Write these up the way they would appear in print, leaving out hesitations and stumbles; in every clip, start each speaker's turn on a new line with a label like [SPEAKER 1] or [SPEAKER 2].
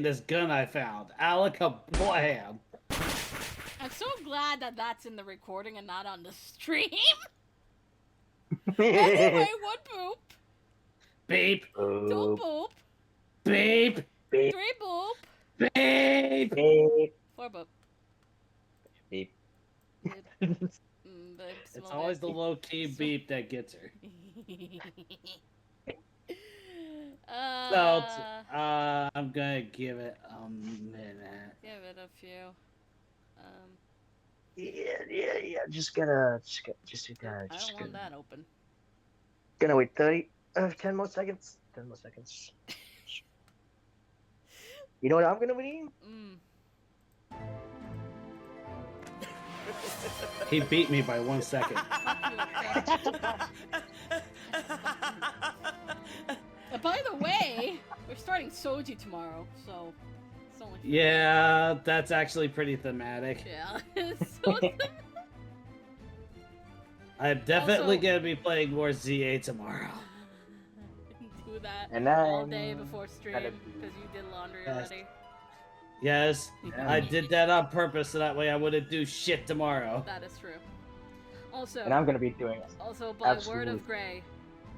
[SPEAKER 1] this gun I found. Alaka blam.
[SPEAKER 2] I'm so glad that that's in the recording and not on the stream.
[SPEAKER 3] Beep.
[SPEAKER 2] Anyway, one boop.
[SPEAKER 1] Beep.
[SPEAKER 2] Two boop.
[SPEAKER 1] Beep.
[SPEAKER 3] Beep.
[SPEAKER 2] Three boop.
[SPEAKER 1] Beep.
[SPEAKER 3] Beep.
[SPEAKER 2] Four boop.
[SPEAKER 3] Beep.
[SPEAKER 2] Beep.
[SPEAKER 1] It's always the low-key beep that gets her. So, I'm gonna give it a minute.
[SPEAKER 2] Give it a few.
[SPEAKER 3] Yeah.
[SPEAKER 2] I don't want that open.
[SPEAKER 3] Gonna wait 10 more seconds. 10 more seconds. You know what I'm gonna be?
[SPEAKER 1] He beat me by 1 second.
[SPEAKER 2] By the way, we're starting Soji tomorrow, so it's only.
[SPEAKER 1] Yeah, that's actually pretty thematic.
[SPEAKER 2] Yeah. So
[SPEAKER 1] I'm definitely
[SPEAKER 2] Also-
[SPEAKER 1] gonna be playing more ZA tomorrow.
[SPEAKER 2] do that
[SPEAKER 3] And
[SPEAKER 2] all
[SPEAKER 3] then
[SPEAKER 2] day before stream
[SPEAKER 3] gotta-
[SPEAKER 2] because you did laundry
[SPEAKER 1] Yes.
[SPEAKER 2] already.
[SPEAKER 1] Yes,
[SPEAKER 3] Yeah.
[SPEAKER 1] I did that on purpose so that way I wouldn't do shit tomorrow.
[SPEAKER 2] That is true. Also,
[SPEAKER 3] and I'm gonna be doing it.
[SPEAKER 2] also by word
[SPEAKER 3] absolutely.
[SPEAKER 2] of Grey,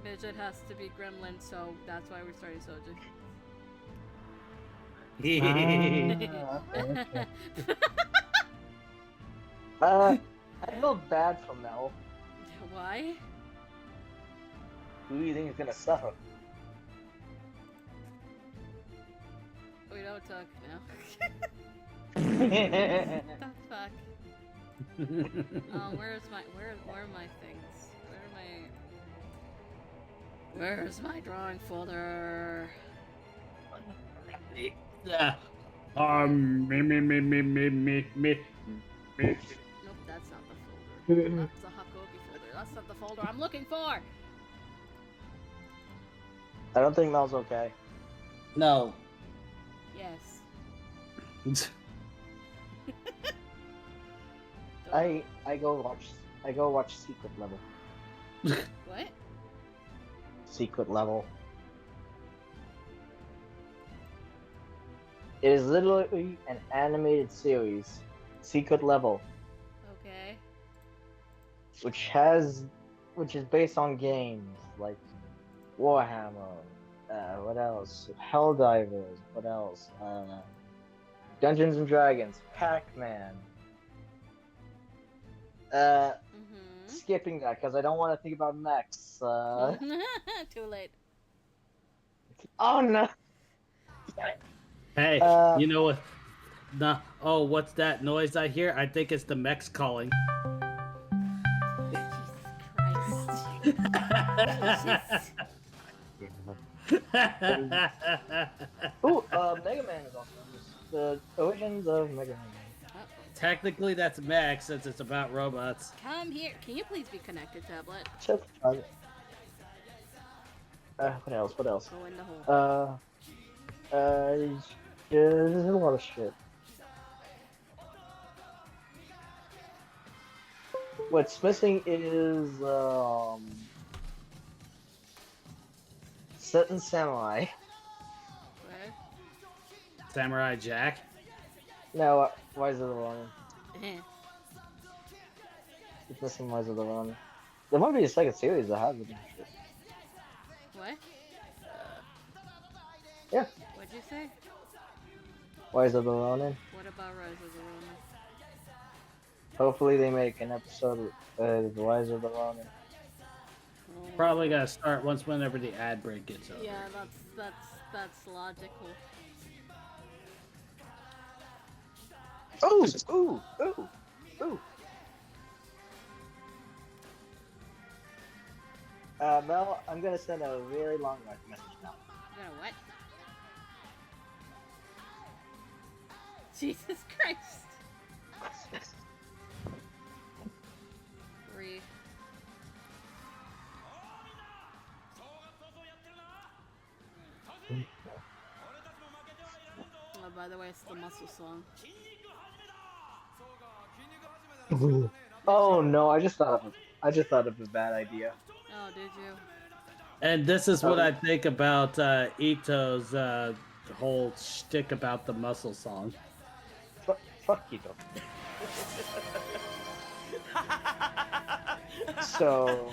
[SPEAKER 2] Midget has to be Gremlin, so that's why we're starting Soji.
[SPEAKER 3] Okay. I feel bad for Mel.
[SPEAKER 2] Why?
[SPEAKER 3] Who do you think is gonna suffer?
[SPEAKER 2] We don't talk now.
[SPEAKER 3] I
[SPEAKER 2] The fuck? Where are my things? Where's my drawing folder?
[SPEAKER 1] Yeah. Me.
[SPEAKER 2] Nope, that's not the folder. That's the Hakuoki folder. That's not the folder I'm looking for.
[SPEAKER 3] don't think Mel's okay.
[SPEAKER 1] No.
[SPEAKER 2] Yes.
[SPEAKER 3] I go watch Secret Level.
[SPEAKER 2] What?
[SPEAKER 3] Secret Level. It is literally an animated series, Secret Level,
[SPEAKER 2] Okay.
[SPEAKER 3] which is based on games like Warhammer. What else? Helldivers. What else? Dungeons and Dragons. Pac-Man. Skipping that because I don't want to think about mechs.
[SPEAKER 2] Too late.
[SPEAKER 3] Oh no!
[SPEAKER 1] Hey, you know what? Nah. Oh, what's that noise I hear? I think it's the mechs calling.
[SPEAKER 2] Jesus Christ.
[SPEAKER 3] Ooh, Mega Man is also in this. The origins of Mega Man.
[SPEAKER 1] Technically, that's mech since it's about robots.
[SPEAKER 2] Come here. Can you please be connected, tablet?
[SPEAKER 3] What else? What else?
[SPEAKER 2] Go in the hole.
[SPEAKER 3] There's a lot of shit. What's missing is Certain Samurai.
[SPEAKER 2] What?
[SPEAKER 1] Samurai Jack.
[SPEAKER 3] No, Rise of the Ronin.
[SPEAKER 2] Eh.
[SPEAKER 3] It's missing Rise of the Ronin. There might be a second series that has it.
[SPEAKER 2] What?
[SPEAKER 3] Yeah.
[SPEAKER 2] What'd you say?
[SPEAKER 3] Rise of the Ronin.
[SPEAKER 2] What about Rise of the Ronin?
[SPEAKER 3] Hopefully they make an episode of Rise of the Ronin.
[SPEAKER 2] Oh.
[SPEAKER 1] Probably gotta start whenever the ad break gets over.
[SPEAKER 2] Yeah, that's logical.
[SPEAKER 3] Ooh. Mel, I'm gonna send a very long message now.
[SPEAKER 2] You gonna what? Jesus Christ. 3. Oh, by the way, it's the muscle song.
[SPEAKER 3] Oh no, I just thought of a bad idea.
[SPEAKER 2] Oh, did you?
[SPEAKER 1] And this is what I think about Ito's whole shtick about the muscle song.
[SPEAKER 3] Fuck you, though. So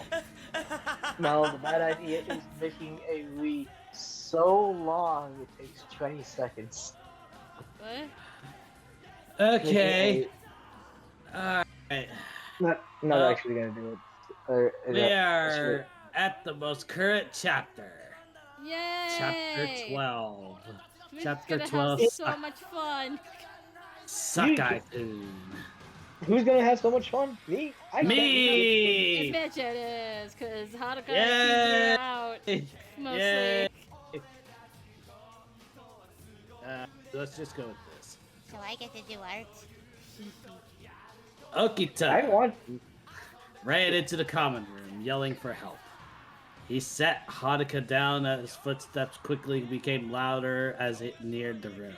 [SPEAKER 3] now the bad idea is making a read so long it takes 20 seconds.
[SPEAKER 2] What?
[SPEAKER 1] Okay. Alright.
[SPEAKER 3] Not actually gonna do it.
[SPEAKER 1] We are at the most current chapter.
[SPEAKER 2] Yay!
[SPEAKER 1] Chapter 12.
[SPEAKER 2] We're
[SPEAKER 1] Chapter
[SPEAKER 2] gonna
[SPEAKER 1] 12.
[SPEAKER 2] have so much fun.
[SPEAKER 1] Sakai-kun.
[SPEAKER 3] Who's gonna have so much fun? Me? I can't
[SPEAKER 1] Me!
[SPEAKER 2] Bitch, it is, because Haruka
[SPEAKER 1] Yay!
[SPEAKER 2] teased me out. Mostly.
[SPEAKER 1] Yay! Let's just go with this.
[SPEAKER 4] So I get to do art.
[SPEAKER 1] Okita
[SPEAKER 3] I want.
[SPEAKER 1] ran into the common room, yelling for help. He sat Haruka down as his footsteps quickly became louder as it neared the room.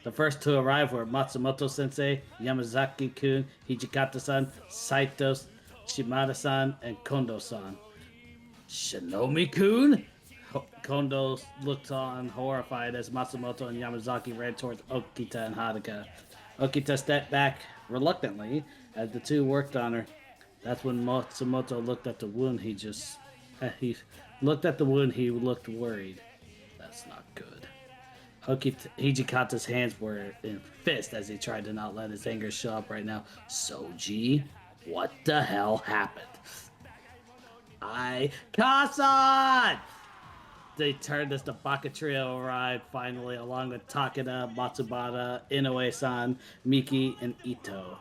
[SPEAKER 1] The first to arrive were Matsumoto-sensei, Yamazaki-kun, Hijikata-san, Saito, Shimada-san, and Kondo-san. Shinomi-kun? Kondo looked on horrified as Matsumoto and Yamazaki ran towards Okita and Haruka. Okita stepped back reluctantly as the two worked on her. That's when Matsumoto looked at the wound. He looked worried. That's not good. Hijikata's hands were in fists as he tried to not let his anger show up right now. Soji, what the hell happened? Kasan! They turned as the Baka trio arrived finally, along with Takeda, Matsubara, Inoue-san, Miki, and Ito.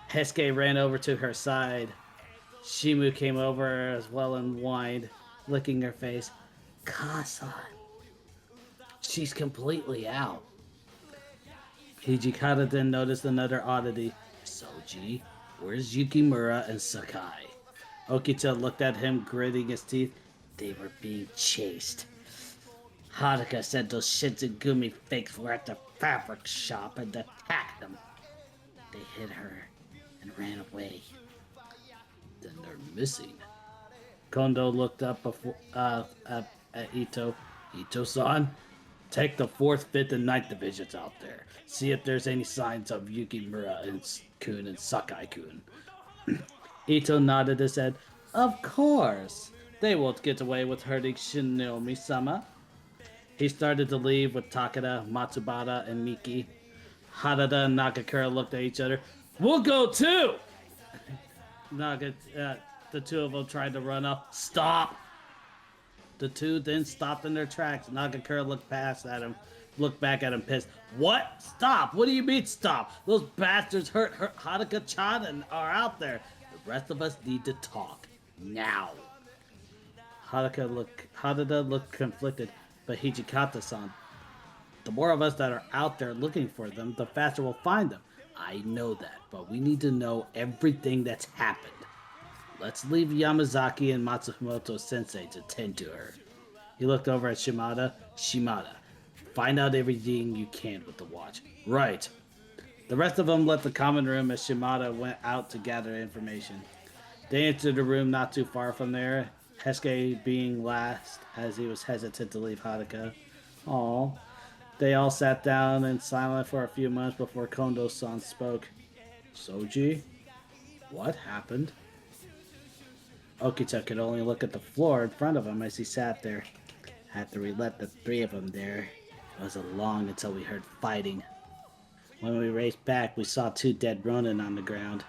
[SPEAKER 1] Hesuke ran over to her side. Shimu came over as well and whined, licking her face. Kasan. She's completely out. Hijikata then noticed another oddity. Soji, where's Yukimura and Sakai? Okita looked at him, gritting his teeth. They were being chased. Haruka said those Shinsengumi fakes were at the fabric shop and attacked them. They hit her and ran away. Then they're missing. Kondo looked up at Ito. Ito-san, take the 4th, 5th, and 9th divisions out there. See if there's any signs of Yukimura and Kun and Sakai-kun. Ito nodded his head. Of course. They won't get away with hurting Shinomi-sama. He started to leave with Takeda, Matsubara, and Miki. Harada and Nakakura looked at each other. We'll go too! The two of them tried to run off. Stop! The two then stopped in their tracks. Nagakura looked back at him pissed. What? Stop! What do you mean stop? Those bastards hurt Haruka-chan and are out there. The rest of us need to talk. Now. Harada looked conflicted, but Hijikata-san. The more of us that are out there looking for them, the faster we'll find them. I know that, but we need to know everything that's happened. Let's leave Yamazaki and Matsumoto-sensei to tend to her. He looked over at Shimada. Shimada, find out everything you can with the watch. Right. The rest of them left the common room as Shimada went out to gather information. They entered a room not too far from there, Hesuke being last as he was hesitant to leave Haruka. Aww. They all sat down in silence for a few moments before Kondo-san spoke. Soji, what happened? Okita could only look at the floor in front of him as he sat there. After we let the 3 of them there, it wasn't long until we heard fighting. When we raced back, we saw 2 dead Ronin on the ground.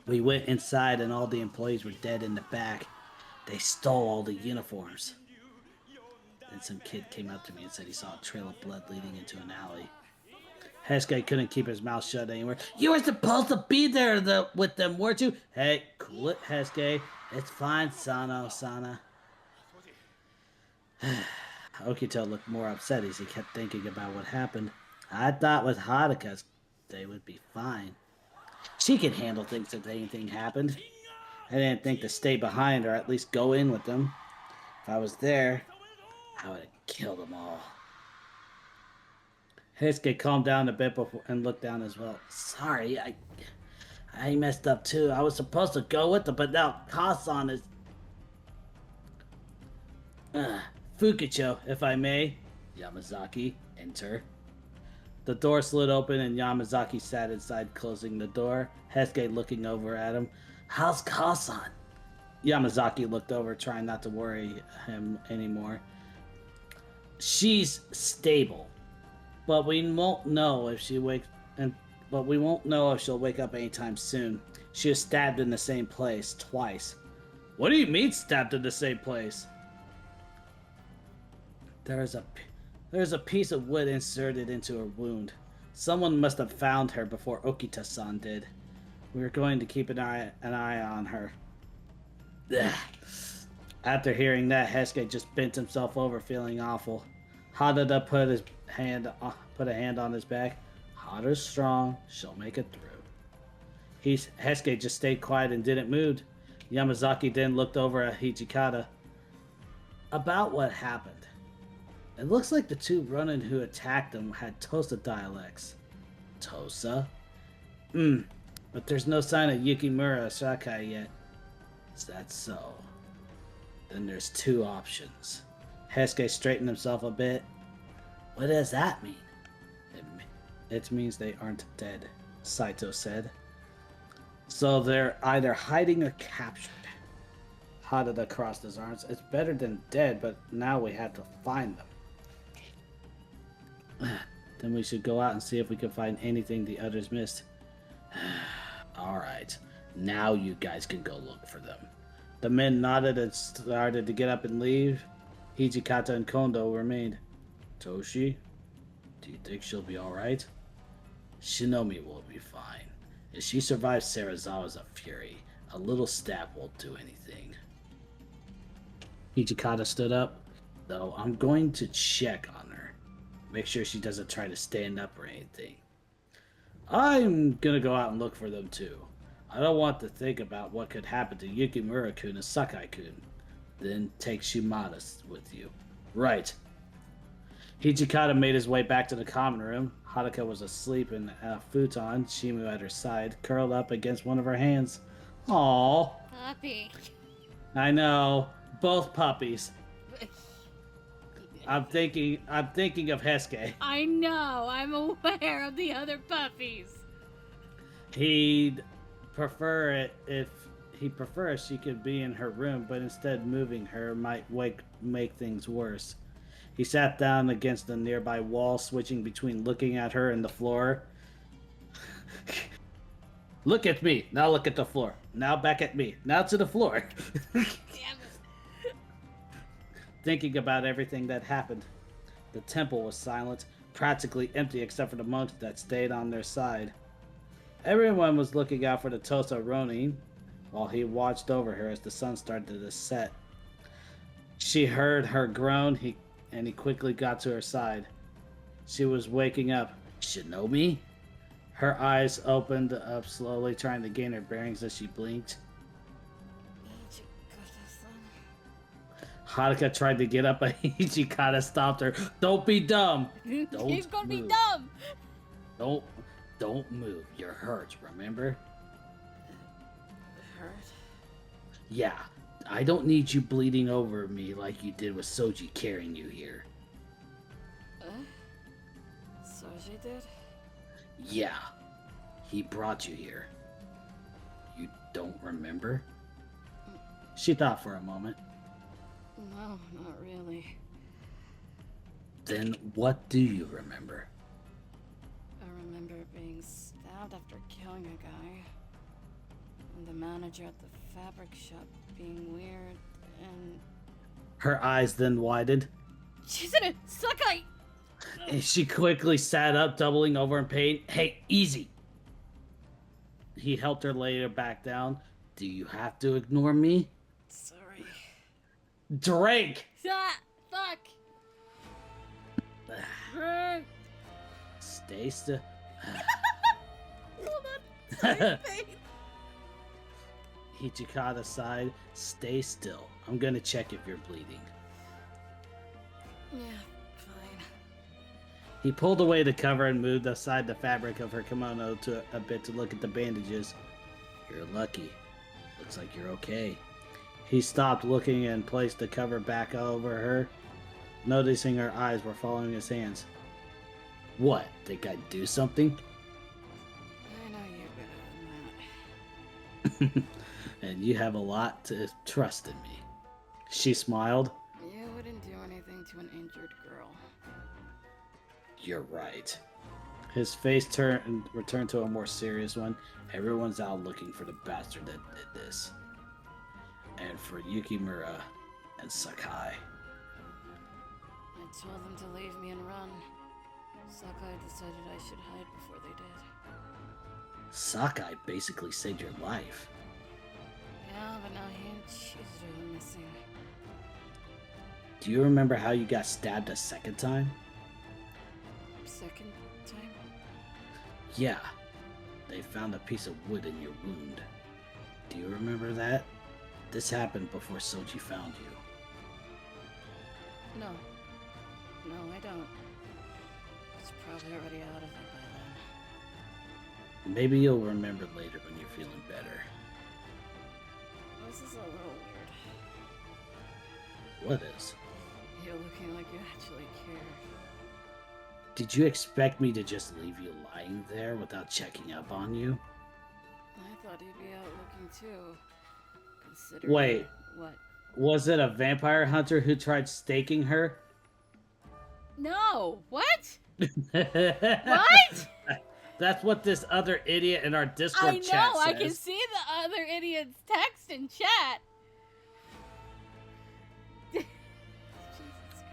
[SPEAKER 1] We went inside and all the employees were dead in the back. They stole all the uniforms. Then some kid came up to me and said he saw a trail of blood leading into an alley. Hesuke couldn't keep his mouth shut anymore. You were supposed to be there with them, weren't you? Hey, cool it, Hesuke. It's fine, Sana. Okito looked more upset as he kept thinking about what happened. I thought with Haruka, they would be fine. She could handle things if anything happened. I didn't think to stay behind or at least go in with them. If I was there, I would have killed them all. Hesuke calmed down a bit and looked down as well. Sorry, I messed up too. I was supposed to go with them, but now Kasan is... Fukicho, if I may. Yamazaki, enter. The door slid open and Yamazaki sat inside, closing the door. Hesuke looking over at him. How's Kasan? Yamazaki looked over, trying not to worry him anymore. She's stable, but we won't know if she wakes. But we won't know if she'll wake up anytime soon. She was stabbed in the same place twice. What do you mean stabbed in the same place? There's a piece of wood inserted into her wound. Someone must have found her before Okita-san did. We were going to keep an eye on her. Ugh. After hearing that, Hesuke just bent himself over, feeling awful. Hanada put a hand on his back. Hada's strong. She'll make it through. Hesuke just stayed quiet and didn't move. Yamazaki then looked over at Hijikata. About what happened. It looks like the two Ronin who attacked them had Tosa dialects. Tosa? But there's no sign of Yukimura or Sakai yet. Is that so? Then there's two options. Hesuke straightened himself a bit. What does that mean? It means they aren't dead, Saito said. So they're either hiding or captured. Hanada crossed his arms. It's better than dead, but now we have to find them. Then we should go out and see if we can find anything the others missed. Alright, now you guys can go look for them. The men nodded and started to get up and leave. Hijikata and Kondo remained. Toshi, do you think she'll be alright? Shinomi will be fine. If she survives Serizawa's fury, a little stab won't do anything. Hijikata stood up. Though I'm going to check on her. Make sure she doesn't try to stand up or anything. I'm gonna go out and look for them too. I don't want to think about what could happen to Yukimura-kun and Sakai-kun. Then take Shimada with you. Right. Hijikata made his way back to the common room. Haruka was asleep in a futon, Shimu at her side, curled up against one of her hands. Aww.
[SPEAKER 2] Puppy.
[SPEAKER 1] I know. Both puppies. I'm thinking of Hesuke.
[SPEAKER 2] I know. I'm aware of the other puppies.
[SPEAKER 1] He'd prefer it if she could be in her room, but instead moving her might make things worse. He sat down against the nearby wall, switching between looking at her and the floor. Look at me. Now look at the floor. Now back at me. Now to the floor.
[SPEAKER 2] Damn it.
[SPEAKER 1] Thinking about everything that happened. The temple was silent, practically empty except for the monks that stayed on their side. Everyone was looking out for the Tosa Ronin, while he watched over her as the sun started to set. She heard her groan, and he quickly got to her side. She was waking up. Shinobi? Her eyes opened up slowly, trying to gain her bearings as she blinked. Haruka tried to get up, but Hijikata stopped her. Don't be dumb! Don't
[SPEAKER 2] He's gonna
[SPEAKER 1] move.
[SPEAKER 2] be dumb!
[SPEAKER 1] Don't move. You're hurt, remember?
[SPEAKER 2] Hurt?
[SPEAKER 1] Yeah, I don't need you bleeding over me like you did with Soji carrying you here.
[SPEAKER 2] Soji did?
[SPEAKER 1] Yeah, he brought you here. You don't remember? She thought for a moment.
[SPEAKER 2] No, not really.
[SPEAKER 1] Then what do you remember?
[SPEAKER 2] I remember being stabbed after killing a guy. And the manager at the fabric shop being weird and...
[SPEAKER 1] Her eyes then widened.
[SPEAKER 2] Chizuru! Sakai!
[SPEAKER 1] And she quickly sat up, doubling over in pain. Hey, easy! He helped her lay her back down. Do you have to ignore me?
[SPEAKER 2] Sorry.
[SPEAKER 1] Drake!
[SPEAKER 2] Ah, fuck! Drake!
[SPEAKER 1] Stay still.
[SPEAKER 2] Hold on. Sorry, babe.
[SPEAKER 1] Hijikata sighed. Stay still. I'm gonna check if you're bleeding.
[SPEAKER 2] Yeah, fine.
[SPEAKER 1] He pulled away the cover and moved aside the fabric of her kimono a bit to look at the bandages. You're lucky. Looks like you're okay. He stopped looking and placed the cover back over her. noticing her eyes were following his hands. What? Think I'd do something?
[SPEAKER 2] I know you're better than that.
[SPEAKER 1] And you have a lot to trust in me. She smiled.
[SPEAKER 2] You wouldn't do anything to an injured girl.
[SPEAKER 1] You're right. His face returned to a more serious one. Everyone's out looking for the bastard that did this. And for Yukimura and Sakai.
[SPEAKER 2] I told them to leave me and run. Sakai decided I should hide before they did.
[SPEAKER 1] Sakai basically saved your life.
[SPEAKER 2] Yeah, but now he and Chizuru are missing.
[SPEAKER 1] Do you remember how you got stabbed a second time?
[SPEAKER 2] Second time?
[SPEAKER 1] Yeah. They found a piece of wood in your wound. Do you remember that? This happened before Soji found you.
[SPEAKER 2] No. No, I don't. It's probably already out of it by then.
[SPEAKER 1] Maybe you'll remember later when you're feeling better.
[SPEAKER 2] This is a little weird.
[SPEAKER 1] What is?
[SPEAKER 2] You're looking like you actually care.
[SPEAKER 1] Did you expect me to just leave you lying there without checking up on you?
[SPEAKER 2] I thought you'd be out looking too. Considering
[SPEAKER 1] Wait.
[SPEAKER 2] What?
[SPEAKER 1] Was it a vampire hunter who tried staking her?
[SPEAKER 2] No! What?
[SPEAKER 1] What? That's what this other idiot in our Discord chat says.
[SPEAKER 2] I know, I can see the other idiot's text in chat.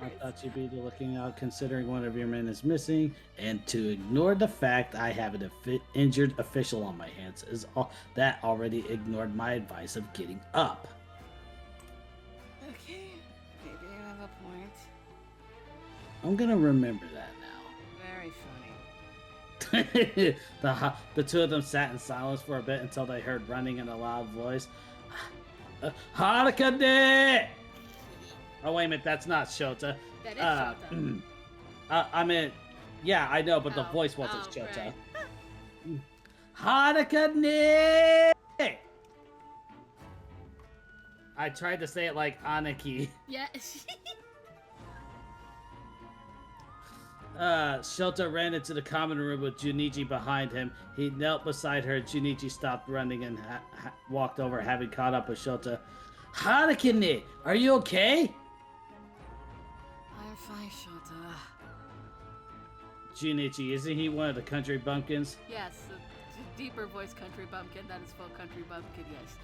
[SPEAKER 1] I thought you'd be looking out considering one of your men is missing, and to ignore the fact I have an injured official on my hands is all that already ignored my advice of getting up.
[SPEAKER 2] Okay, maybe you have a point.
[SPEAKER 1] I'm gonna remember that now.
[SPEAKER 2] Very funny.
[SPEAKER 1] The two of them sat in silence for a bit until they heard running in a loud voice. Harakane! Oh, wait a minute, that's not Shota.
[SPEAKER 2] That is Shota.
[SPEAKER 1] I mean, yeah, I know, but the voice wasn't Shota. Harakane! I tried to say it like Aniki.
[SPEAKER 2] Yeah.
[SPEAKER 1] Shota ran into the common room with Junichi behind him. He knelt beside her. Junichi stopped running and walked over, having caught up with Shota. Harakane, are you okay?
[SPEAKER 2] I'm fine, Shota.
[SPEAKER 1] Junichi, isn't he one of the country bumpkins?
[SPEAKER 2] Yes, the deeper voice country bumpkin. That is full country bumpkin, yes.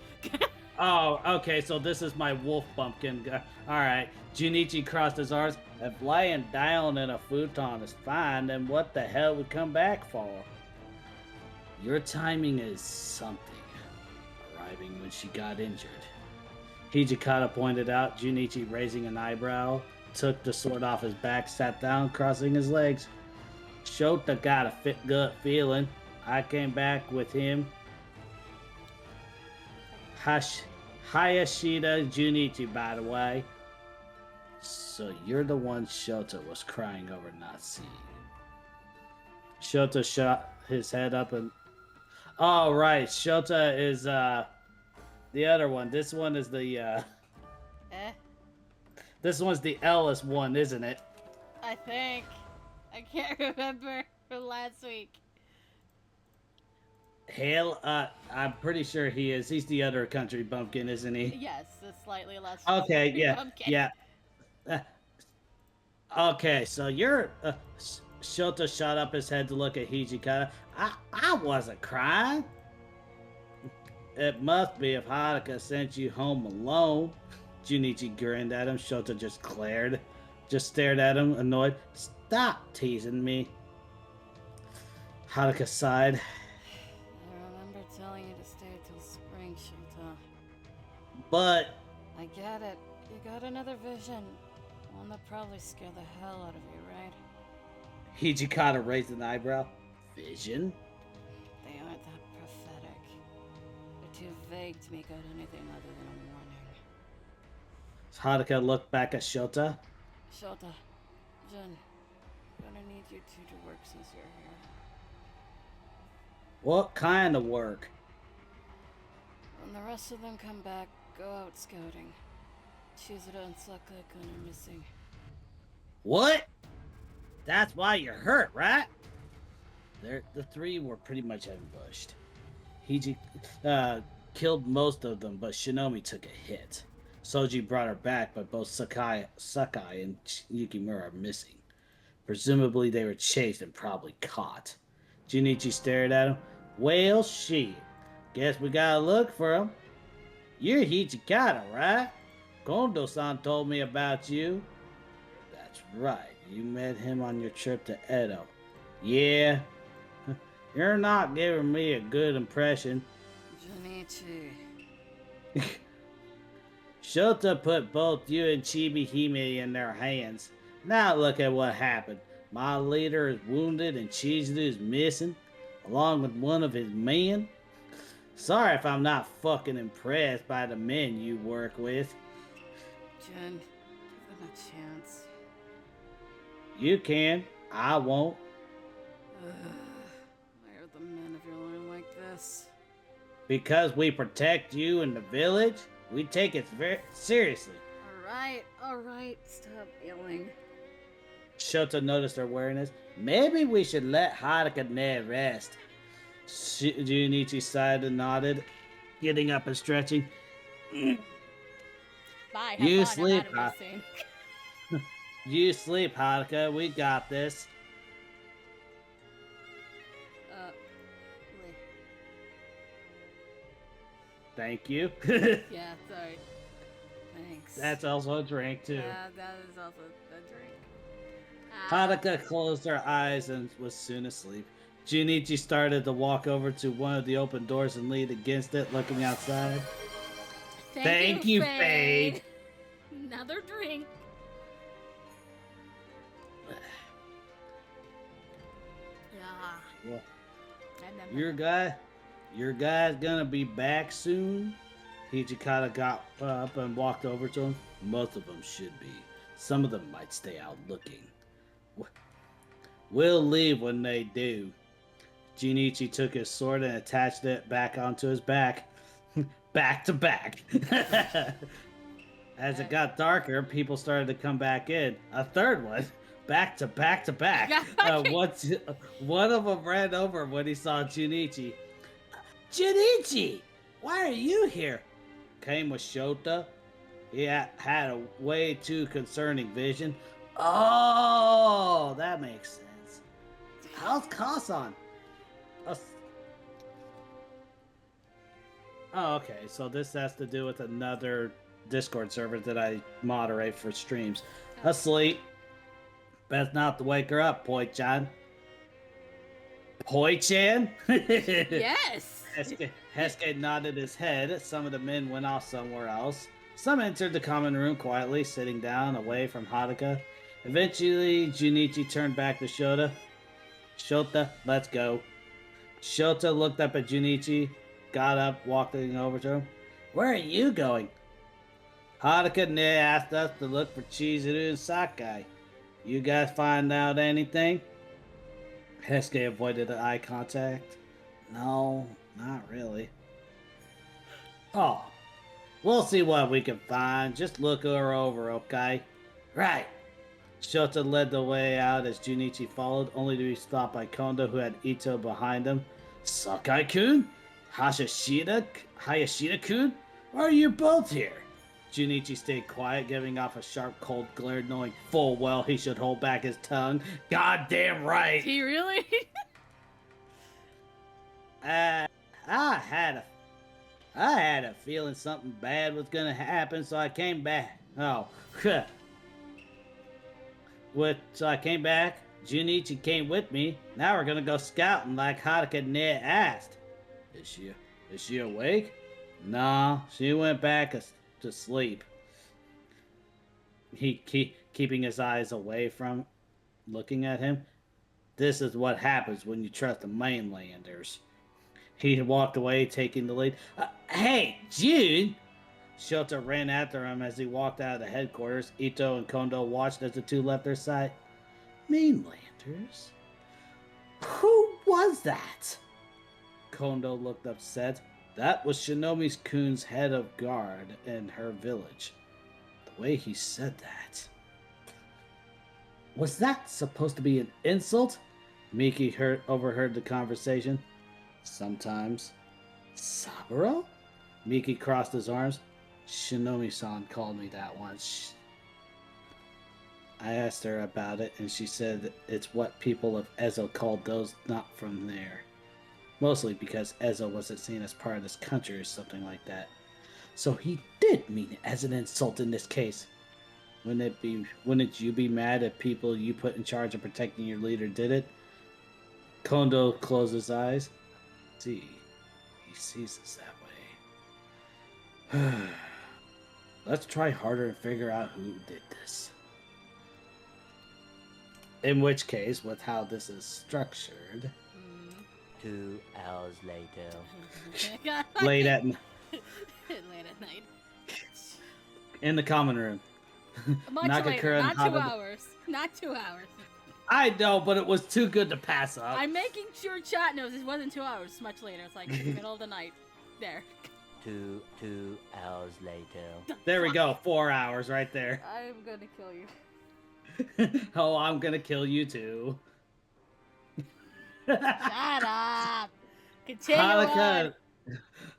[SPEAKER 1] Oh, okay, so this is my wolf bumpkin. Alright, Junichi crossed his arms. If laying down in a futon is fine, then what the hell would come back for? Your timing is something. Arriving when she got injured. Hijikata pointed out, Junichi raising an eyebrow, took the sword off his back, sat down, crossing his legs. Shota got a gut feeling. I came back with him. Hayashida Junichi, by the way. So you're the one Shota was crying over not seeing. Shota shot his head up and... Oh, right. Shota is, the other one. This one is the, This one's the Ellis one, isn't it?
[SPEAKER 2] I think. I can't remember from last week.
[SPEAKER 1] Hale, I'm pretty sure he is. He's the other country bumpkin, isn't he?
[SPEAKER 2] Yes, the slightly less.
[SPEAKER 1] Okay, yeah,
[SPEAKER 2] bumpkin.
[SPEAKER 1] yeah. Okay, so you're... Shota shot up his head to look at Hijikata. I wasn't crying. It must be if Haruka sent you home alone. Junichi grinned at him. Shota just stared at him, annoyed. Stop teasing me. Haruka sighed.
[SPEAKER 2] I remember telling you to stay till spring, Shota.
[SPEAKER 1] But...
[SPEAKER 2] I get it. You got another vision. One that probably scared the hell out of you, right?
[SPEAKER 1] Hijikata raised an eyebrow. Vision?
[SPEAKER 2] They aren't that prophetic. They're too vague to make out anything other than a warning.
[SPEAKER 1] Haruka looked back at Shota.
[SPEAKER 2] Shota, Jun, I'm gonna need you two to work since you're here.
[SPEAKER 1] What kind of work?
[SPEAKER 2] When the rest of them come back, go out scouting. Chizuru and Sakai-kun are missing.
[SPEAKER 1] What? That's why you're hurt, right? The three were pretty much ambushed. He killed most of them, but Shinomi took a hit. Soji brought her back, but both Sakai and Yukimura are missing. Presumably they were chased and probably caught. Junichi stared at him. Well, shit. Guess we gotta look for him. You're Hijikata, right? Kondo-san told me about you. That's right. You met him on your trip to Edo. Yeah. You're not giving me a good impression.
[SPEAKER 2] Junichi.
[SPEAKER 1] Shota put both you and Chibi Hime in their hands. Now look at what happened. My leader is wounded and Chizuru is missing, along with one of his men. Sorry if I'm not fucking impressed by the men you work with.
[SPEAKER 2] Jun, give them a chance.
[SPEAKER 1] You can. I won't.
[SPEAKER 2] Why are the men of your line like this?
[SPEAKER 1] Because we protect you and the village, we take it very seriously.
[SPEAKER 2] Alright, stop yelling.
[SPEAKER 1] Shota noticed her wariness. Maybe we should let Haruka rest. Junichi sighed and nodded, getting up and stretching.
[SPEAKER 2] Bye,
[SPEAKER 1] You
[SPEAKER 2] have fun,
[SPEAKER 1] sleep,
[SPEAKER 2] I'm out of this scene.
[SPEAKER 1] You sleep, Haruka. We got this.
[SPEAKER 2] Wait.
[SPEAKER 1] Thank you.
[SPEAKER 2] Yeah, sorry. Thanks.
[SPEAKER 1] That's also a drink, too.
[SPEAKER 2] Yeah, that is also a drink.
[SPEAKER 1] Haruka closed her eyes and was soon asleep. Junichi started to walk over to one of the open doors and leaned against it, looking outside. Thank you, Fade.
[SPEAKER 2] Another drink. Yeah.
[SPEAKER 1] Well, your guy's gonna be back soon. Hijikata got up and walked over to him. Most of them should be. Some of them might stay out looking. We'll leave when they do. Junichi took his sword and attached it back onto his back. Back to back. As it got darker, people started to come back in. A third one. Back to back to back. One of them ran over when he saw Junichi. Junichi! Why are you here? Came with Shota. He had a way too concerning vision. Oh, that makes sense. How's Kasan? Oh, okay. So this has to do with another Discord server that I moderate for streams. Asleep. Best not to wake her up, Poi-chan. Poi-chan?
[SPEAKER 2] Yes!
[SPEAKER 1] Hesuke nodded his head. Some of the men went off somewhere else. Some entered the common room quietly, sitting down away from Haruka. Eventually, Junichi turned back to Shota. Shota, let's go. Shota looked up at Junichi, got up, walking over to him. Where are you going? Haruka asked us to look for Chizuru and Sakai. You guys find out anything? Hesuke avoided the eye contact. No, not really. Oh, we'll see what we can find. Just look her over, okay? Right. Shota led the way out as Junichi followed, only to be stopped by Kondo, who had Ito behind him. Sakai-kun? Hayashida-kun? Why are you both here? Junichi stayed quiet, giving off a sharp, cold glare, knowing full well he should hold back his tongue. Goddamn right!
[SPEAKER 2] He really?
[SPEAKER 1] I had a feeling something bad was gonna happen, so I came back. Oh, so I came back. Junichi came with me. Now we're gonna go scouting like Haruka Ned asked. Is she awake? No, she went back to sleep. He keeping his eyes away from looking at him. This is what happens when you trust the mainlanders. He walked away, taking the lead. Hey, June! Shota ran after him as he walked out of the headquarters. Ito and Kondo watched as the two left their side. Mainlanders? Who was that? Kondo looked upset. That was Shinomi's-kun's head of guard in her village. The way he said that. Was that supposed to be an insult? Miki overheard the conversation. Sometimes. Saburo? Miki crossed his arms. Shinomi-san called me that once. I asked her about it, and she said it's what people of Ezo called those not from there. Mostly because Ezo wasn't seen as part of this country or something like that. So he did mean it as an insult in this case. Wouldn't you be mad if people you put in charge of protecting your leader did it? Kondo closed his eyes. See, he sees us that way. Let's try harder and figure out who did this. In which case, with how this is structured,
[SPEAKER 4] 2 hours later.
[SPEAKER 1] late at
[SPEAKER 2] Late at night.
[SPEAKER 1] in the common room.
[SPEAKER 2] Much later, not 2 hours. Not 2 hours.
[SPEAKER 1] I know, but it was too good to pass up.
[SPEAKER 2] I'm making sure chat knows it wasn't 2 hours. Much later. It's like middle of the night. There.
[SPEAKER 4] 2 hours later.
[SPEAKER 1] There we go. 4 hours right there.
[SPEAKER 2] I'm gonna kill you.
[SPEAKER 1] Oh, I'm gonna kill you too.
[SPEAKER 2] Shut up. Continue
[SPEAKER 1] Hanukkah,
[SPEAKER 2] on.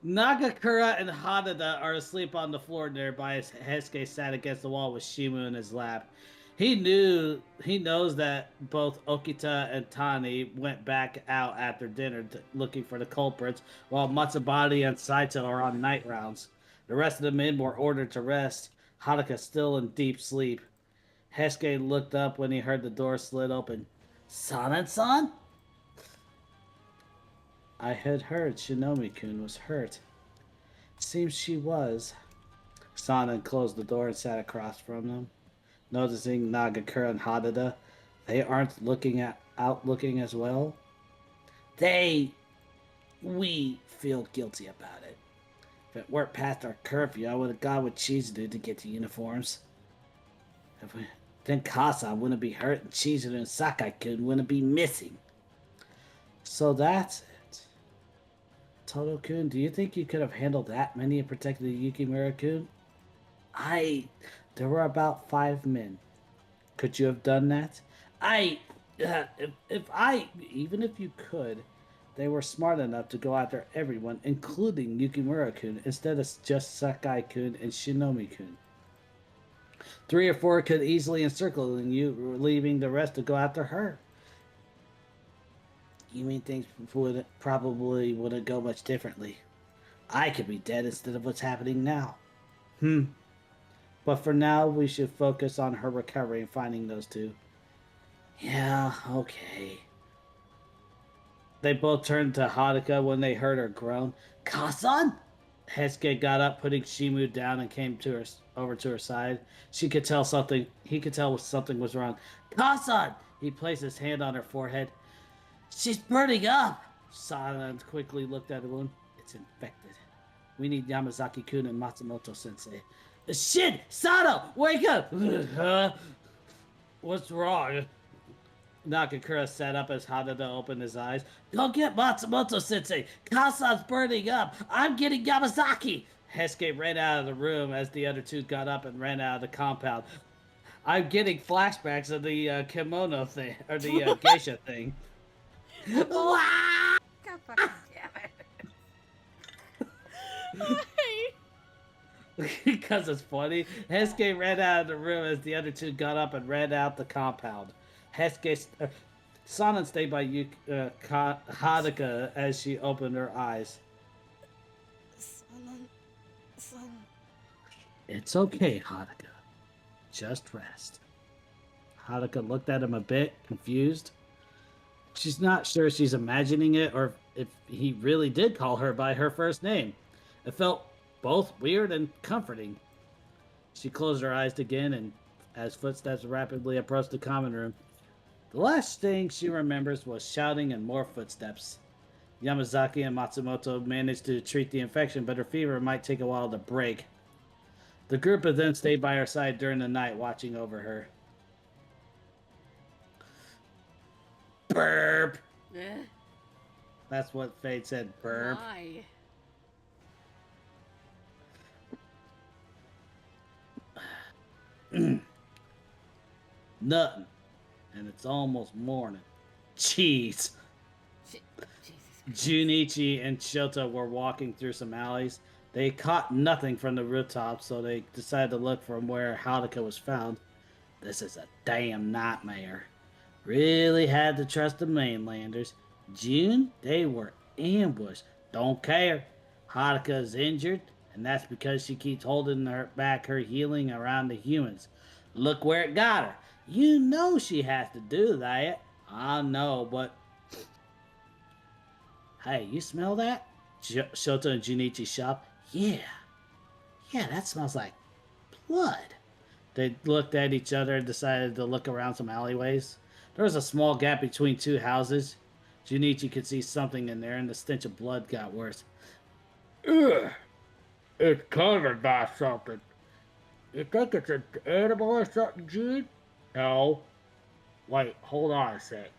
[SPEAKER 1] Nagakura and Hanada are asleep on the floor nearby as Hesuke sat against the wall with Shimu in his lap. He knows that both Okita and Tani went back out after dinner looking for the culprits, while Matsubari and Saito are on night rounds. The rest of the men were ordered to rest, Hanukkah still in deep sleep. Hesuke looked up when he heard the door slid open. Sanan-san? I had heard Shinomi-kun was hurt. Seems she was. Sanan closed the door and sat across from them. Noticing Nagakura and Hanada, they aren't out looking as well. We feel guilty about it. If it weren't past our curfew, I would have gone with Chizuru to get the uniforms. Then Kasa wouldn't be hurt and Chizuru and Sakai-kun wouldn't be missing. So that's it. Todo-kun, do you think you could have handled that many and protected Yukimura-kun? There were about 5 men. Could you have done that? Even if you could, they were smart enough to go after everyone, including Yukimura-kun, instead of just Sakai-kun and Shinomi-kun. 3 or 4 could easily encircle you, leaving the rest to go after her. You mean things probably wouldn't go much differently? I could be dead instead of what's happening now. But for now, we should focus on her recovery and finding those 2. Yeah, okay. They both turned to Haruka when they heard her groan. Kasan? Hesuke got up, putting Shimu down, and came over to her side. He could tell something was wrong. Kasan! He placed his hand on her forehead. She's burning up! Sanan quickly looked at the wound. It's infected. We need Yamazaki-kun and Matsumoto-sensei. Shit! Sato! Wake up! What's wrong? Nakakura sat up as Hanada opened his eyes. Go get Matsumoto-sensei! Kasan's burning up! I'm getting Yamazaki! Hesuke ran out of the room as the other 2 got up and ran out of the compound. I'm getting flashbacks of the kimono thing, or the geisha thing.
[SPEAKER 2] God fucking damn it.
[SPEAKER 1] Because it's funny. Hesuke ran out of the room as the other 2 got up and ran out the compound. Sanan stayed by Haruka as she opened her eyes.
[SPEAKER 2] Son.
[SPEAKER 1] It's okay, Haruka. Just rest. Haruka looked at him a bit, confused. She's not sure she's imagining it or if he really did call her by her first name. It felt both weird and comforting. She closed her eyes again, and as footsteps rapidly approached the common room, the last thing she remembers was shouting and more footsteps. Yamazaki and Matsumoto managed to treat the infection, but her fever might take a while to break. The group of them stayed by her side during the night, watching over her. Burp! That's what Fate said, burp.
[SPEAKER 2] Why?
[SPEAKER 1] Nothing. and it's almost morning. Jeez.
[SPEAKER 2] Jesus Christ.
[SPEAKER 1] Junichi and Shota were walking through some alleys. They caught nothing from the rooftop, so they decided to look from where Haruka was found. This is a damn nightmare. Really had to trust the mainlanders. June, they were ambushed. Don't care. Haruka is injured, and that's because she keeps holding her back her healing around the humans. Look where it got her. You know she has to do that. I know, but hey, you smell that? Shota and Junichi shop. Yeah, that smells like blood. They looked at each other and decided to look around some alleyways. There was a small gap between two houses. Junichi could see something in there, and the stench of blood got worse. Ugh, it's covered by something. You think it's an animal or something, June? No. Wait, hold on a sec.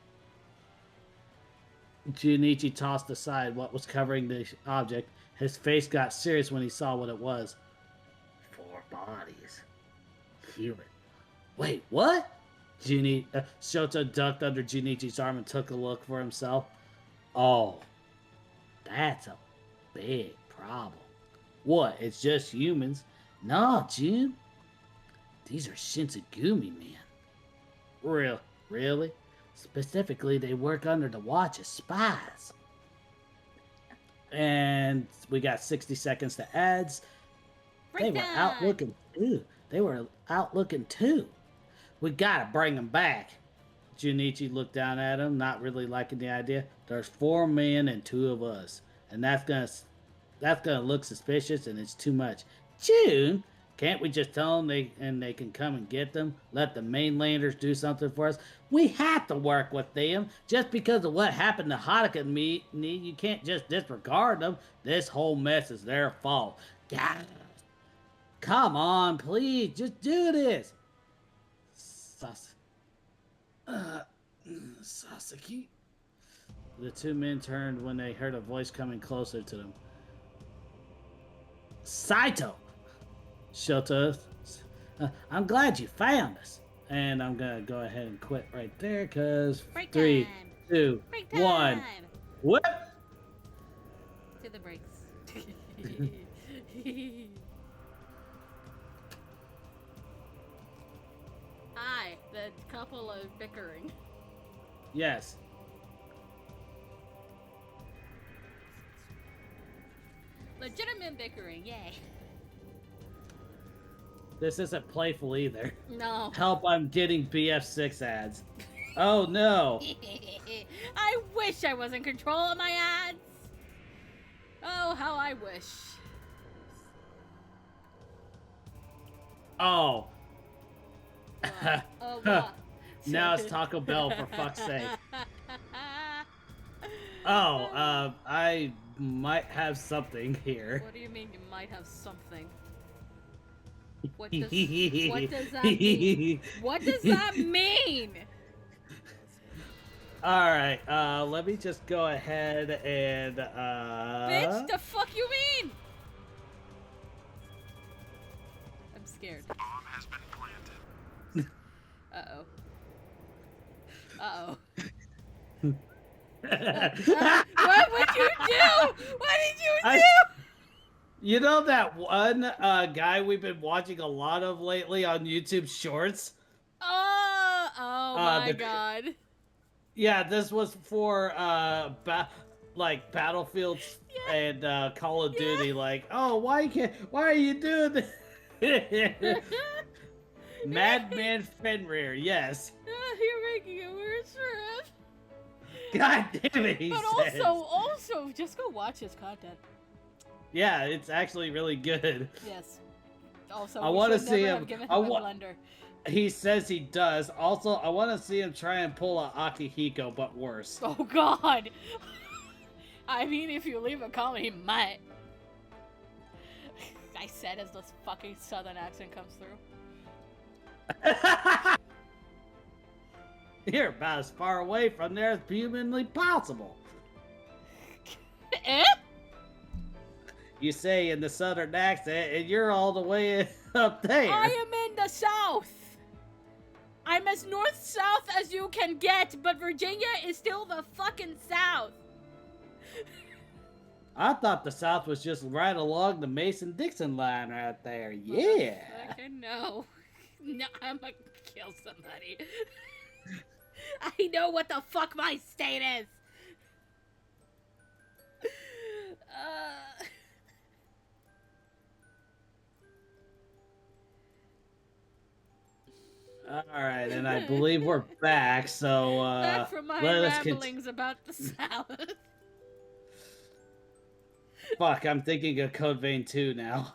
[SPEAKER 1] Junichi tossed aside what was covering the object. His face got serious when he saw what it was. 4 bodies. Human. Wait, what? Shota ducked under Junichi's arm and took a look for himself. Oh, that's a big problem. What? It's just humans? No, June. These are Shinsengumi, man. Really? Specifically, they work under the watch as spies. And we got 60 seconds to ads. They were out looking too. We gotta bring them back. Junichi looked down at him, not really liking the idea. There's 4 men and 2 of us, and that's gonna look suspicious, and it's too much. June, can't we just tell them they can come and get them? Let the mainlanders do something for us. We have to work with them. Just because of what happened to Haruka and me, you can't just disregard them. This whole mess is their fault. God. Come on, please, just do this. Sasaki? The 2 men turned when they heard a voice coming closer to them. Saito! Shota, I'm glad you found us. And I'm gonna go ahead and quit right there, because 3, 2, 1. Whip!
[SPEAKER 2] To the brakes. Hi, the couple are bickering.
[SPEAKER 1] Yes.
[SPEAKER 2] Legitimate bickering, yay.
[SPEAKER 1] This isn't playful either.
[SPEAKER 2] No.
[SPEAKER 1] Help, I'm getting BF6 ads. Oh no.
[SPEAKER 2] I wish I was in control of my ads. Oh, how I wish.
[SPEAKER 1] Oh.
[SPEAKER 2] What? Oh, what?
[SPEAKER 1] Now it's Taco Bell, for fuck's sake. Oh, I might have something here.
[SPEAKER 2] What do you mean you might have something? What does that mean? What does that mean?
[SPEAKER 1] Alright, let me just go ahead and,
[SPEAKER 2] Bitch, the fuck you mean? I'm scared.
[SPEAKER 5] Bomb has been planted.
[SPEAKER 2] Uh-oh. Uh-oh. What would you do? What did you do?
[SPEAKER 1] You know that one guy we've been watching a lot of lately on YouTube Shorts?
[SPEAKER 2] Oh my god.
[SPEAKER 1] Yeah, this was for Battlefield and Call of Duty. Like, oh, why are you doing this? Madman Fenrir, yes.
[SPEAKER 2] You're making it worse for him.
[SPEAKER 1] God damn it, he
[SPEAKER 2] But
[SPEAKER 1] says.
[SPEAKER 2] also, just go watch his content.
[SPEAKER 1] Yeah, it's actually really good.
[SPEAKER 2] Yes. Also,
[SPEAKER 1] I want to see
[SPEAKER 2] never
[SPEAKER 1] him.
[SPEAKER 2] have given him a blender.
[SPEAKER 1] He says he does. Also, I want to see him try and pull a Akihiko, but worse.
[SPEAKER 2] Oh god. I mean, if you leave a comment, he might. I said as this fucking southern accent comes through.
[SPEAKER 1] You're about as far away from there as humanly possible.
[SPEAKER 2] Eh?
[SPEAKER 1] You say in the southern accent, and you're all the way up there.
[SPEAKER 2] I am in the south.
[SPEAKER 6] I'm as north-south as you can get, but Virginia is still the fucking South.
[SPEAKER 1] I thought the South was just right along the Mason-Dixon line right there. Yeah.
[SPEAKER 6] Fucking no. No, I'm gonna kill somebody. I know what the fuck my state is.
[SPEAKER 1] All right, and I believe we're back. So
[SPEAKER 6] Back from my ramblings about the South.
[SPEAKER 1] Fuck, I'm thinking of Code Vein 2 now.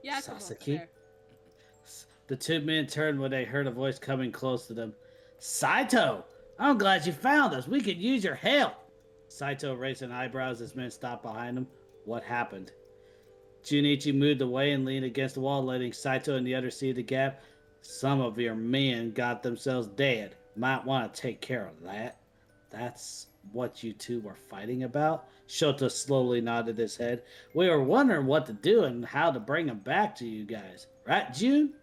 [SPEAKER 6] Yeah,
[SPEAKER 1] Sasaki. The two men turned when they heard a voice coming close to them. Saito, I'm glad you found us. We could use your help. Saito raised an eyebrows as men stopped behind him. What happened? Junichi moved away and leaned against the wall, letting Saito and the others see the gap. Some of your men got themselves dead. Might want to take care of that. That's what you two were fighting about? Shota slowly nodded his head. We were wondering what to do and how to bring them back to you guys. Right, Jun?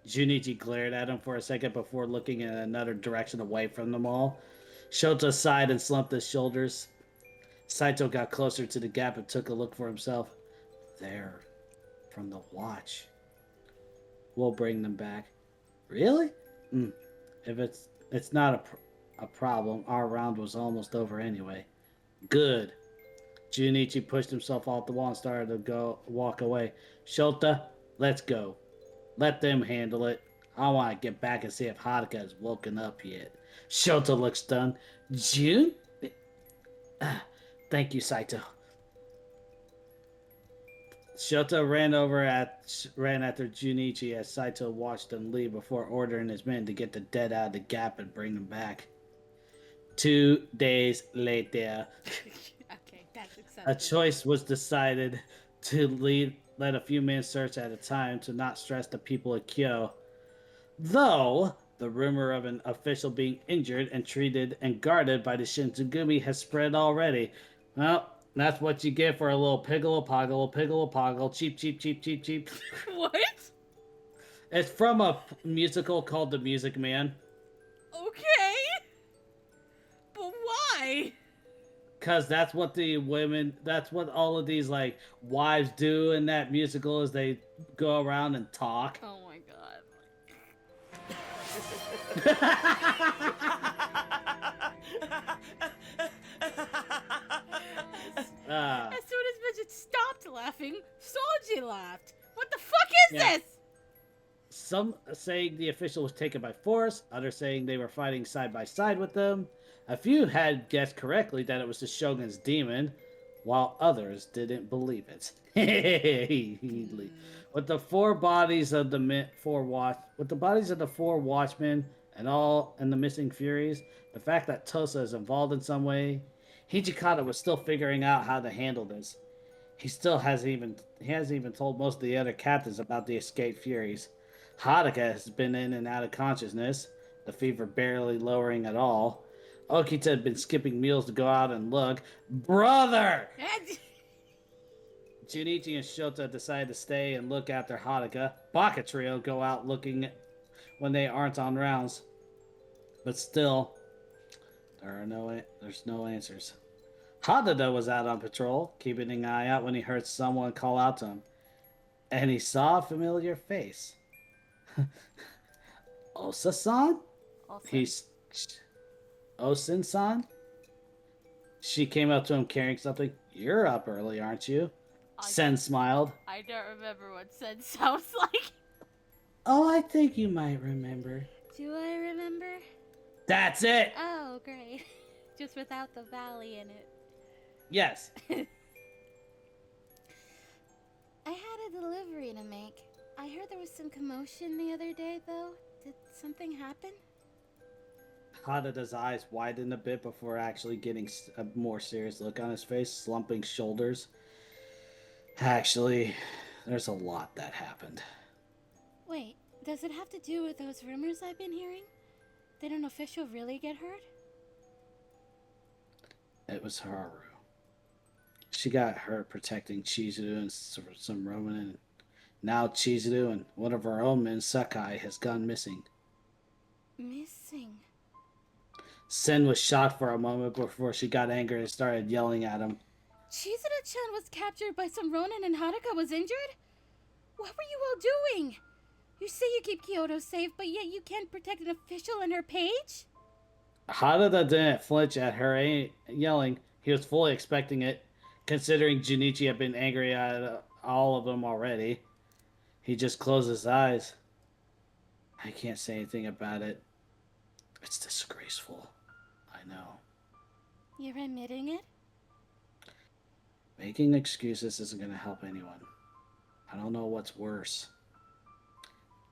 [SPEAKER 1] Junichi glared at him for a second before looking in another direction away from them all. Shota sighed and slumped his shoulders. Saito got closer to the gap and took a look for himself. There, from the watch. We'll bring them back. Really? If it's not a problem, our round was almost over anyway. Good. Junichi pushed himself off the wall and started to walk away. Shota, let's go. Let them handle it. I want to get back and see if Haruka has woken up yet. Shota looks stunned. Jun? Thank you, Saito. Shota ran after Junichi as Saito watched him leave before ordering his men to get the dead out of the gap and bring them back. 2 days later,
[SPEAKER 6] Okay, that's acceptable.
[SPEAKER 1] a choice was decided to let a few men search at a time to not stress the people of Kyo. Though the rumor of an official being injured and treated and guarded by the Shinzugumi has spread already. Well, that's what you get for a little piggle-a-poggle, cheap, cheap, cheap, cheap, cheap.
[SPEAKER 6] What?
[SPEAKER 1] It's from a musical called The Music Man.
[SPEAKER 6] Okay. But why?
[SPEAKER 1] Because that's what all of these, like, wives do in that musical is they go around and talk.
[SPEAKER 6] Oh my god. As soon as Midget stopped laughing, Soji laughed. What the fuck is this?
[SPEAKER 1] Some saying the official was taken by force, others saying they were fighting side by side with them. A few had guessed correctly that it was the Shogun's demon, while others didn't believe it. With the bodies of the four watchmen and the missing Furies, the fact that Tosa is involved in some way, Hijikata was still figuring out how to handle this. He hasn't even told most of the other captains about the escaped Furies. Haruka has been in and out of consciousness, the fever barely lowering at all. Okita had been skipping meals to go out and look. Brother! Junichi and Shota decided to stay and look after Haruka. Baka Trio go out looking when they aren't on rounds. But still, there's no answers. Hadada was out on patrol, keeping an eye out when he heard someone call out to him. And he saw a familiar face. Osa-san? Osin-san? She came up to him carrying something. You're up early, aren't you? Sen smiled.
[SPEAKER 6] I don't remember what Sen sounds like.
[SPEAKER 1] Oh, I think you might remember.
[SPEAKER 2] Do I remember?
[SPEAKER 1] That's it!
[SPEAKER 2] Oh, great. Just without the valley in it.
[SPEAKER 1] Yes.
[SPEAKER 2] I had a delivery to make. I heard there was some commotion the other day, though. Did something happen?
[SPEAKER 1] Hadada's eyes widened a bit before actually getting a more serious look on his face, slumping shoulders. Actually, there's a lot that happened.
[SPEAKER 2] Wait, does it have to do with those rumors I've been hearing? Did an official really get hurt?
[SPEAKER 1] It was Haru. She got hurt protecting Chizuru and some Roman, and now Chizuru and one of our own men, Sakai, has gone missing.
[SPEAKER 2] missing.
[SPEAKER 1] Sen was shocked for a moment before she got angry and started yelling at him.
[SPEAKER 6] Chizuru-chan was captured by some Ronin and Haruka was injured? What were you all doing? You say you keep Kyoto safe, but yet you can't protect an official and her page?
[SPEAKER 1] Harada didn't flinch at her yelling. He was fully expecting it, considering Junichi had been angry at all of them already. He just closed his eyes. I can't say anything about it. It's disgraceful. I know.
[SPEAKER 2] You're admitting it?
[SPEAKER 1] Making excuses isn't going to help anyone. I don't know what's worse.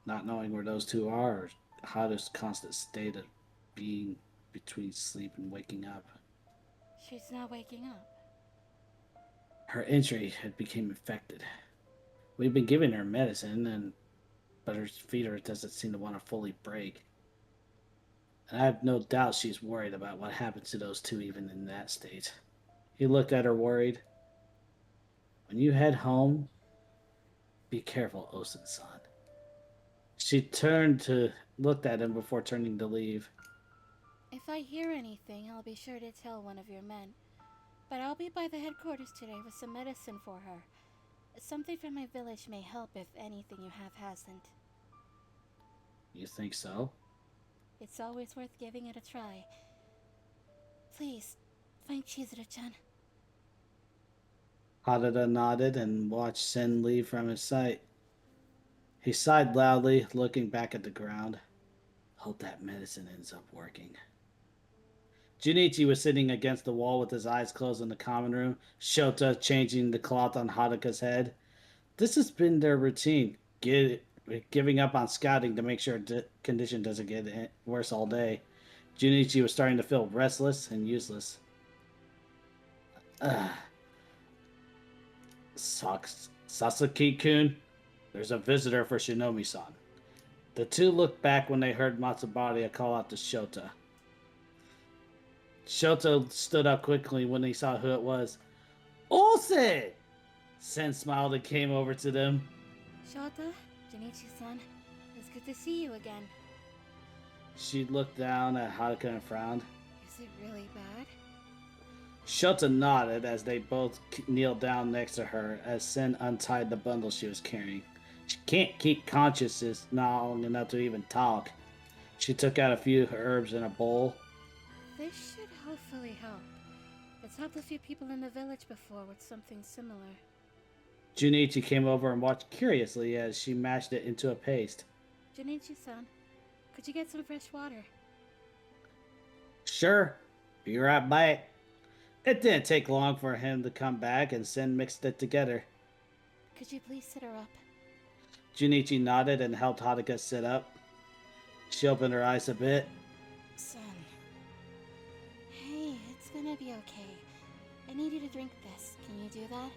[SPEAKER 1] Not knowing where those two are, or Haru's constant state of being between sleep and waking up.
[SPEAKER 2] She's not waking up.
[SPEAKER 1] Her injury had become infected. We've been giving her medicine, but her fever doesn't seem to want to fully break. And I have no doubt she's worried about what happened to those two even in that state. He looked at her worried. When you head home, be careful, Osen-san. She looked at him before turning to leave.
[SPEAKER 2] If I hear anything, I'll be sure to tell one of your men. But I'll be by the headquarters today with some medicine for her. Something from my village may help if anything you have hasn't.
[SPEAKER 1] You think so?
[SPEAKER 2] It's always worth giving it a try. Please, find Chizuru-chan.
[SPEAKER 1] Harada nodded and watched Sen leave from his sight. He sighed loudly, looking back at the ground. Hope that medicine ends up working. Junichi was sitting against the wall with his eyes closed in the common room, Shota changing the cloth on Haruka's head. This has been their routine, giving up on scouting to make sure condition doesn't get worse all day. Junichi was starting to feel restless and useless. Sasaki-kun, there's a visitor for Shinomi-san. The two looked back when they heard Matsubari call out to Shota. Shota stood up quickly when he saw who it was. Ose! Sen smiled and came over to them.
[SPEAKER 2] Shota, Junichi-san, it's good to see you again.
[SPEAKER 1] She looked down at Haruka and frowned.
[SPEAKER 2] Is it really bad?
[SPEAKER 1] Shota nodded as they both kneeled down next to her as Sen untied the bundle she was carrying. She can't keep consciousness long enough to even talk. She took out a few herbs in a bowl.
[SPEAKER 2] This should hopefully help. It's helped a few people in the village before with something similar.
[SPEAKER 1] Junichi came over and watched curiously as she mashed it into a paste.
[SPEAKER 2] Junichi-san, could you get some fresh water?
[SPEAKER 1] Sure, be right back. It didn't take long for him to come back and Sen mixed it together.
[SPEAKER 2] Could you please sit her up?
[SPEAKER 1] Junichi nodded and helped Haruka sit up. She opened her eyes a bit.
[SPEAKER 2] Son. Hey, it's gonna be okay. I need you to drink this. Can you do that?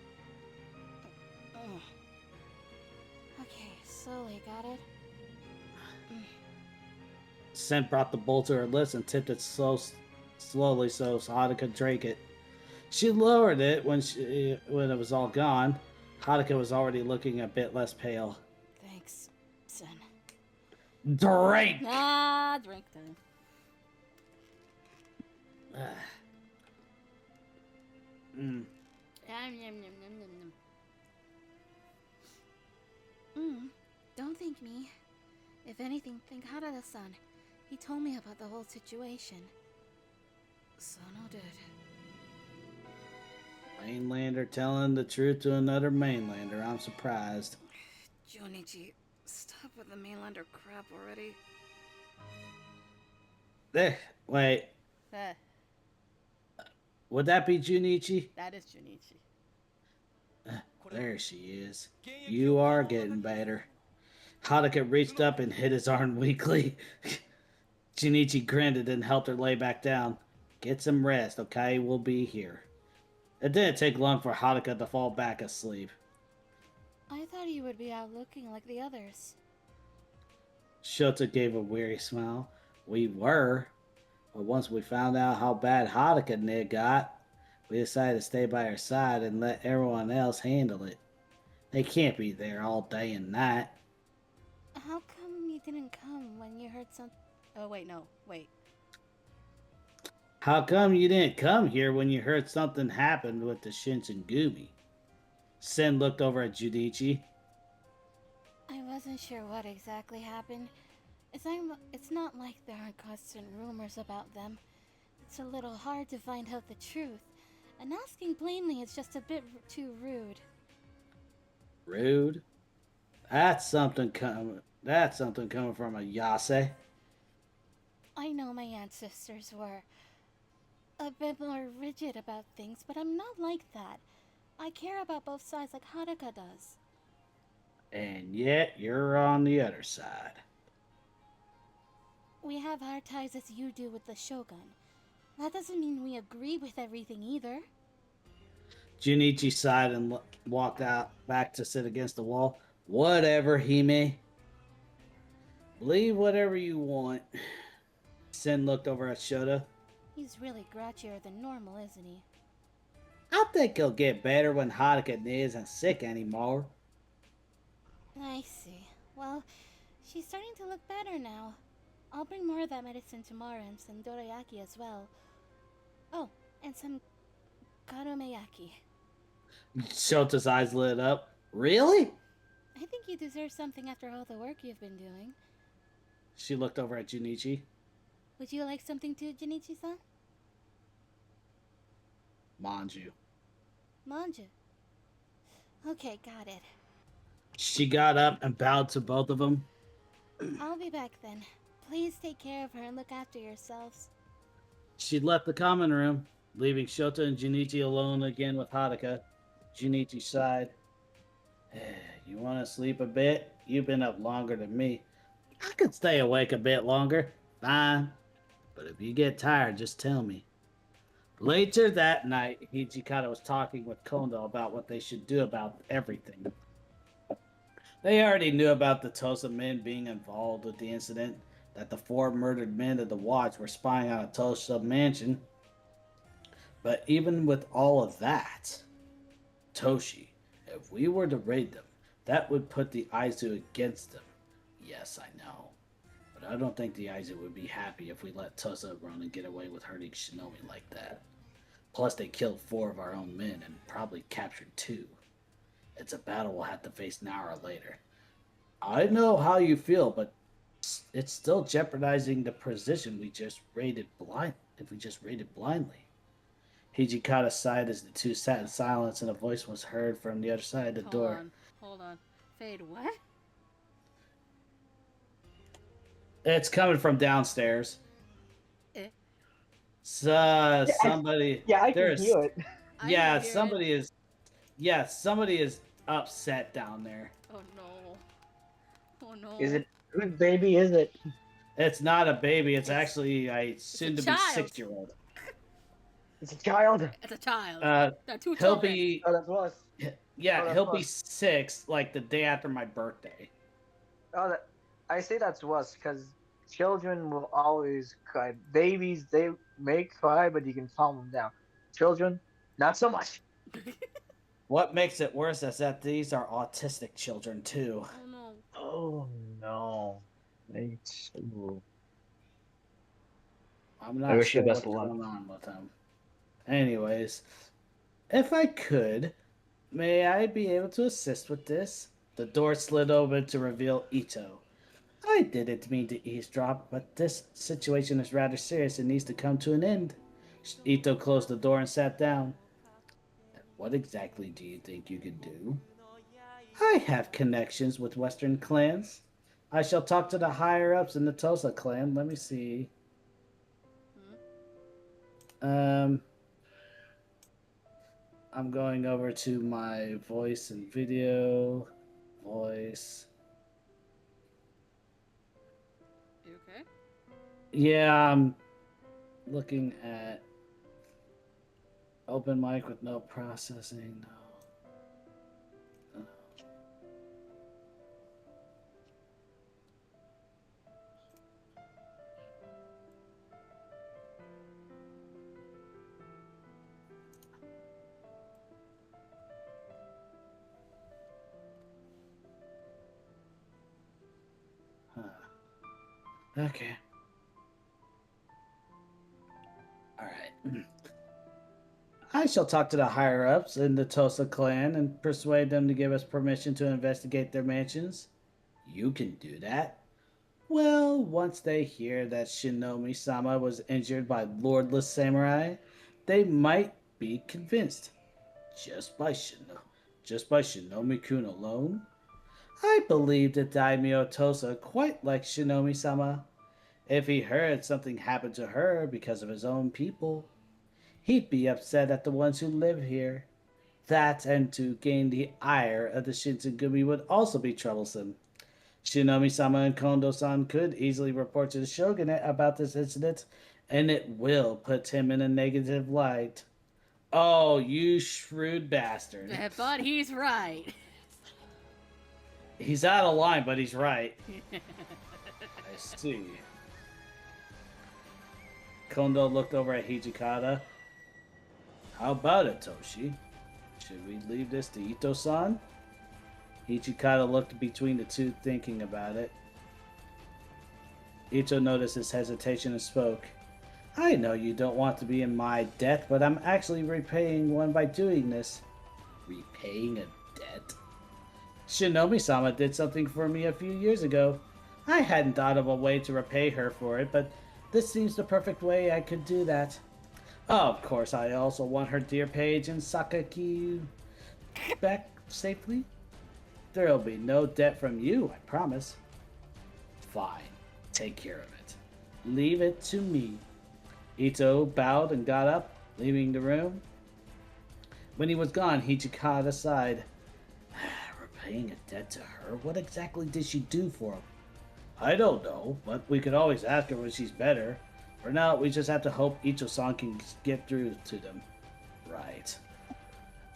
[SPEAKER 2] Okay, slowly, got it?
[SPEAKER 1] Sen brought the bowl to her lips and tipped it slowly so Haruka drank it. She lowered it when it was all gone. Haruka was already looking a bit less pale.
[SPEAKER 2] Thanks, son.
[SPEAKER 1] Drink!
[SPEAKER 6] Drink time.
[SPEAKER 1] Mm.
[SPEAKER 6] Yum, yum, yum, yum, yum, yum.
[SPEAKER 2] Don't thank me. If anything, thank Harada-san. He told me about the whole situation. So noted.
[SPEAKER 1] Mainlander telling the truth to another mainlander. I'm surprised.
[SPEAKER 2] Junichi, stop with the mainlander crap already.
[SPEAKER 1] Wait.
[SPEAKER 6] Eh,
[SPEAKER 1] Would that be Junichi?
[SPEAKER 6] that is Junichi.
[SPEAKER 1] There she is. You are getting better. Haruka reached up and hit his arm weakly. Junichi grinned and helped her lay back down. Get some rest, okay? We'll be here. It didn't take long for Haruka to fall back asleep.
[SPEAKER 2] I thought you would be out looking like the others.
[SPEAKER 1] Shota gave a weary smile. We were. But once we found out how bad Haruka got, we decided to stay by her side and let everyone else handle it. They can't be there all day and night.
[SPEAKER 2] How come you didn't come when you heard
[SPEAKER 6] Oh, wait, no. Wait.
[SPEAKER 1] How come you didn't come here when you heard something happened with the Shinsengumi? Sen looked over at Junichi.
[SPEAKER 2] I wasn't sure what exactly happened. It's not like there aren't constant rumors about them. It's a little hard to find out the truth, and asking plainly is just a bit too rude.
[SPEAKER 1] Rude. That's something coming from a Yase.
[SPEAKER 2] I know my ancestors were a bit more rigid about things, but I'm not like that. I care about both sides like Haruka does.
[SPEAKER 1] And yet you're on the other side.
[SPEAKER 2] We have hard ties as you do with the Shogun. That doesn't mean we agree with everything either.
[SPEAKER 1] Junichi sighed and walked out back to sit against the wall. Whatever, Hime. Believe whatever you want. Sen looked over at Shota.
[SPEAKER 2] He's really grouchier than normal, isn't he?
[SPEAKER 1] I think he'll get better when Haruka isn't sick anymore.
[SPEAKER 2] I see. Well, she's starting to look better now. I'll bring more of that medicine tomorrow and some dorayaki as well. Oh, and some garomeyaki.
[SPEAKER 1] Shota's eyes lit up. Really?
[SPEAKER 2] I think you deserve something after all the work you've been doing.
[SPEAKER 1] She looked over at Junichi.
[SPEAKER 2] Would you like something too, Junichi-san?
[SPEAKER 1] Manju.
[SPEAKER 2] Manja. Okay, got it.
[SPEAKER 1] She got up and bowed to both of them.
[SPEAKER 2] I'll be back then. Please take care of her and look after yourselves.
[SPEAKER 1] She left the common room, leaving Shota and Junichi alone again with Haruka. Junichi sighed. You want to sleep a bit? You've been up longer than me. I could stay awake a bit longer. Fine. But if you get tired, just tell me. Later that night, Hijikata was talking with Kondo about what they should do about everything. They already knew about the Tosa men being involved with the incident, that the 4 murdered men of the Watch were spying on a Tosa mansion. But even with all of that, Toshi, if we were to raid them, that would put the Aizu against them. Yes, I know. But I don't think the Aizu would be happy if we let Tosa run and get away with hurting Shinobi like that. Plus, they killed 4 of our own men and probably captured 2. It's a battle we'll have to face now or later. I know how you feel, but it's still jeopardizing the position we just raided blind. If we just raided blindly. Hijikata sighed as the two sat in silence, and a voice was heard from the other side of the door.
[SPEAKER 6] Hold on. Fade, what?
[SPEAKER 1] It's coming from downstairs.
[SPEAKER 6] Eh?
[SPEAKER 1] Somebody.
[SPEAKER 3] Yeah, I can
[SPEAKER 1] there's,
[SPEAKER 3] hear it.
[SPEAKER 1] Yeah,
[SPEAKER 6] I hear
[SPEAKER 1] somebody is. Yeah, somebody is upset down there.
[SPEAKER 6] Oh no. Oh no.
[SPEAKER 3] Is it whose baby is it?
[SPEAKER 1] It's not a baby. It's actually a soon-to-be
[SPEAKER 6] child.
[SPEAKER 1] 6-year-old.
[SPEAKER 3] It's a child.
[SPEAKER 6] It's a child. There are 2
[SPEAKER 1] He'll
[SPEAKER 6] children.
[SPEAKER 1] be.
[SPEAKER 3] Oh, that's was.
[SPEAKER 1] Yeah,
[SPEAKER 3] Oh, that's
[SPEAKER 1] he'll be
[SPEAKER 3] us.
[SPEAKER 1] 6, like the day after my birthday.
[SPEAKER 3] Oh, I say that's was because children will always cry. Babies, they may cry, but you can calm them down. Children, not so much.
[SPEAKER 1] What makes it worse is that these are autistic children too.
[SPEAKER 6] Oh no.
[SPEAKER 3] Oh no. Me too.
[SPEAKER 1] I'm
[SPEAKER 3] I
[SPEAKER 1] not
[SPEAKER 3] wish
[SPEAKER 1] sure
[SPEAKER 3] you best
[SPEAKER 1] what's
[SPEAKER 3] of luck.
[SPEAKER 1] going on with them. Anyways, if I could, may I be able to assist with this? The door slid open to reveal Ito. I didn't mean to eavesdrop, but this situation is rather serious and needs to come to an end. Ito closed the door and sat down. What exactly do you think you could do? I have connections with Western clans. I shall talk to the higher-ups in the Tosa clan. Let me see. I'm going over to my voice and video. Voice.
[SPEAKER 6] You okay?
[SPEAKER 1] Yeah, I'm looking at open mic with no processing. No. Huh. Okay. I shall talk to the higher ups in the Tosa clan and persuade them to give us permission to investigate their mansions. You can do that. Well, once they hear that Shinomi sama was injured by lordless samurai, they might be convinced. Just by Shinomi kun alone? I believe that Daimyo Tosa quite likes Shinomi sama. If he heard something happened to her because of his own people, he'd be upset at the ones who live here. That and to gain the ire of the Shinsengumi would also be troublesome. Shinomi sama and Kondo san could easily report to the shogunate about this incident, and it will put him in a negative light. Oh, you shrewd bastard.
[SPEAKER 6] But he's right.
[SPEAKER 1] He's out of line, but he's right. I see. Kondo looked over at Hijikata. How about it, Toshi? Should we leave this to Ito-san? Hijikata looked between the two, thinking about it. Ito noticed his hesitation and spoke. I know you don't want to be in my debt, but I'm actually repaying one by doing this. Repaying a debt? Shinomi-sama did something for me a few years ago. I hadn't thought of a way to repay her for it, but this seems the perfect way I could do that. Of course, I also want her dear page and Sakaki back safely. There'll be no debt from you, I promise. Fine. Take care of it. Leave it to me. Ito bowed and got up, leaving the room. When he was gone, Hijikata sighed. Repaying a debt to her? What exactly did she do for him? I don't know, but we could always ask her when she's better. For now, we just have to hope Icho-san can get through to them. Right.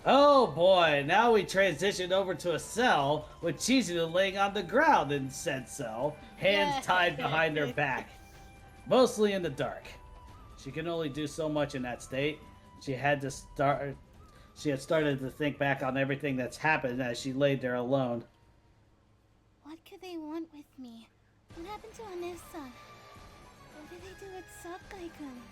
[SPEAKER 1] Oh boy, now we transitioned over to a cell with Chizuru laying on the ground in said cell, hands tied behind her back. Mostly in the dark. She can only do so much in that state. She had started to think back on everything that's happened as she laid there alone.
[SPEAKER 2] What could they want with me? What happened to Anessa? What did they do with Sakai-kun?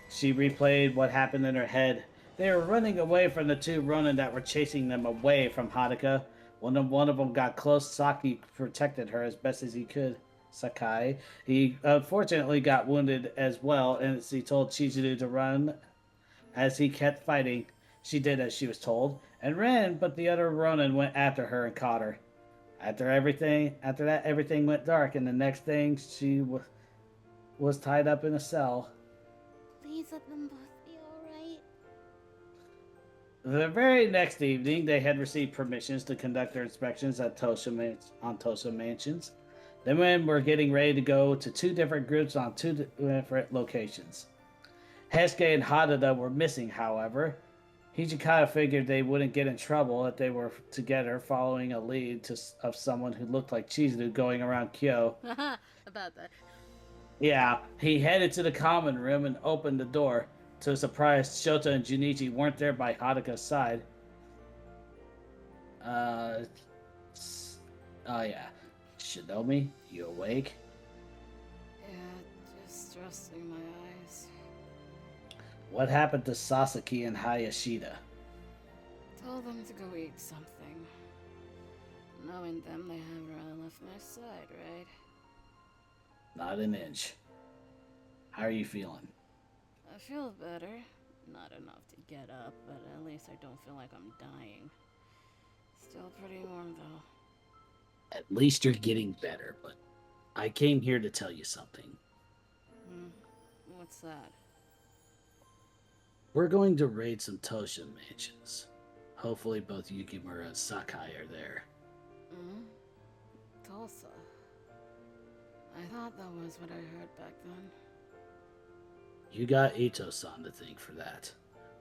[SPEAKER 1] She replayed what happened in her head. They were running away from the two Ronin that were chasing them away from Haruka. When one of them got close, Saki protected her as best as he could. Sakai. He unfortunately got wounded as well, and he told Chizuru to run. As he kept fighting, she did as she was told, and ran, but the other Ronin went after her and caught her. After that, everything went dark, and the next thing, she was tied up in a cell.
[SPEAKER 2] Please let them both be alright.
[SPEAKER 1] The very next evening, they had received permissions to conduct their inspections at Tosa Mansions. The men were getting ready to go to two different groups on two different locations. Hesuke and Harada were missing, however. Hijikata figured they wouldn't get in trouble if they were together, following a lead of someone who looked like Chizuru going around Kyo.
[SPEAKER 6] About that.
[SPEAKER 1] Yeah, he headed to the common room and opened the door. To his surprise, Shota and Junichi weren't there by Haruka's side. Oh yeah. Shinomi, you awake?
[SPEAKER 6] Yeah, just trusting my eyes.
[SPEAKER 1] What happened to Sasaki and Hayashida?
[SPEAKER 6] Told them to go eat something. Knowing them, they haven't really left my side, right?
[SPEAKER 1] Not an inch. How are you feeling?
[SPEAKER 6] I feel better. Not enough to get up, but at least I don't feel like I'm dying. Still pretty warm, though.
[SPEAKER 1] At least you're getting better, but I came here to tell you something.
[SPEAKER 6] What's that?
[SPEAKER 1] We're going to raid some Tosha mansions. Hopefully both Yukimura and Sakai are there.
[SPEAKER 6] Tulsa. I thought that was what I heard back then.
[SPEAKER 1] You got Ito-san to thank for that.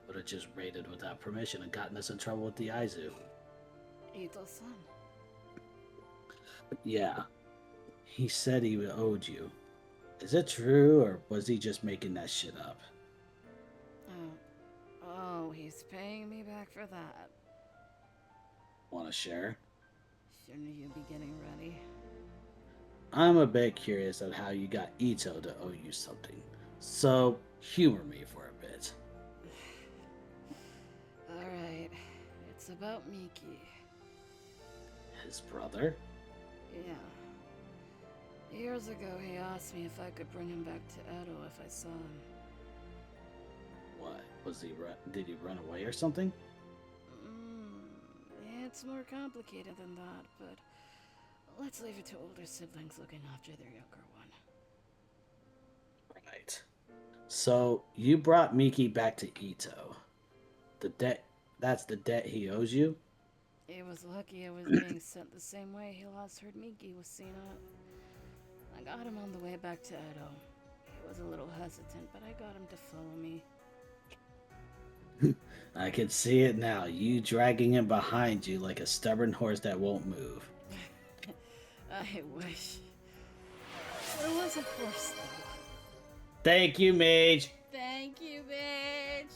[SPEAKER 1] Would have just raided without permission and gotten us in trouble with the Aizu.
[SPEAKER 6] Ito-san.
[SPEAKER 1] Yeah. He said he owed you. Is it true, or was he just making that shit up?
[SPEAKER 6] Oh, he's paying me back for that.
[SPEAKER 1] Want to share?
[SPEAKER 6] Shouldn't you be getting ready?
[SPEAKER 1] I'm a bit curious on how you got Ito to owe you something. So, Humor me for a bit.
[SPEAKER 6] Alright, it's about Miki.
[SPEAKER 1] His brother?
[SPEAKER 6] Yeah. Years ago, he asked me if I could bring him back to Edo if I saw him.
[SPEAKER 1] What? Did he run away or something?
[SPEAKER 6] It's more complicated than that, but let's leave it to older siblings looking after their younger one.
[SPEAKER 1] Right. So, you brought Miki back to Ito. That's the debt he owes you?
[SPEAKER 6] He was lucky I was being sent the same way he last heard Miki was seen at. I got him on the way back to Edo. He was a little hesitant, but I got him to follow me.
[SPEAKER 1] I can see it now. You dragging him behind you like a stubborn horse that won't move.
[SPEAKER 6] I wish. It was a horse, though.
[SPEAKER 1] Thank you, Mage.
[SPEAKER 6] Thank you, bitch.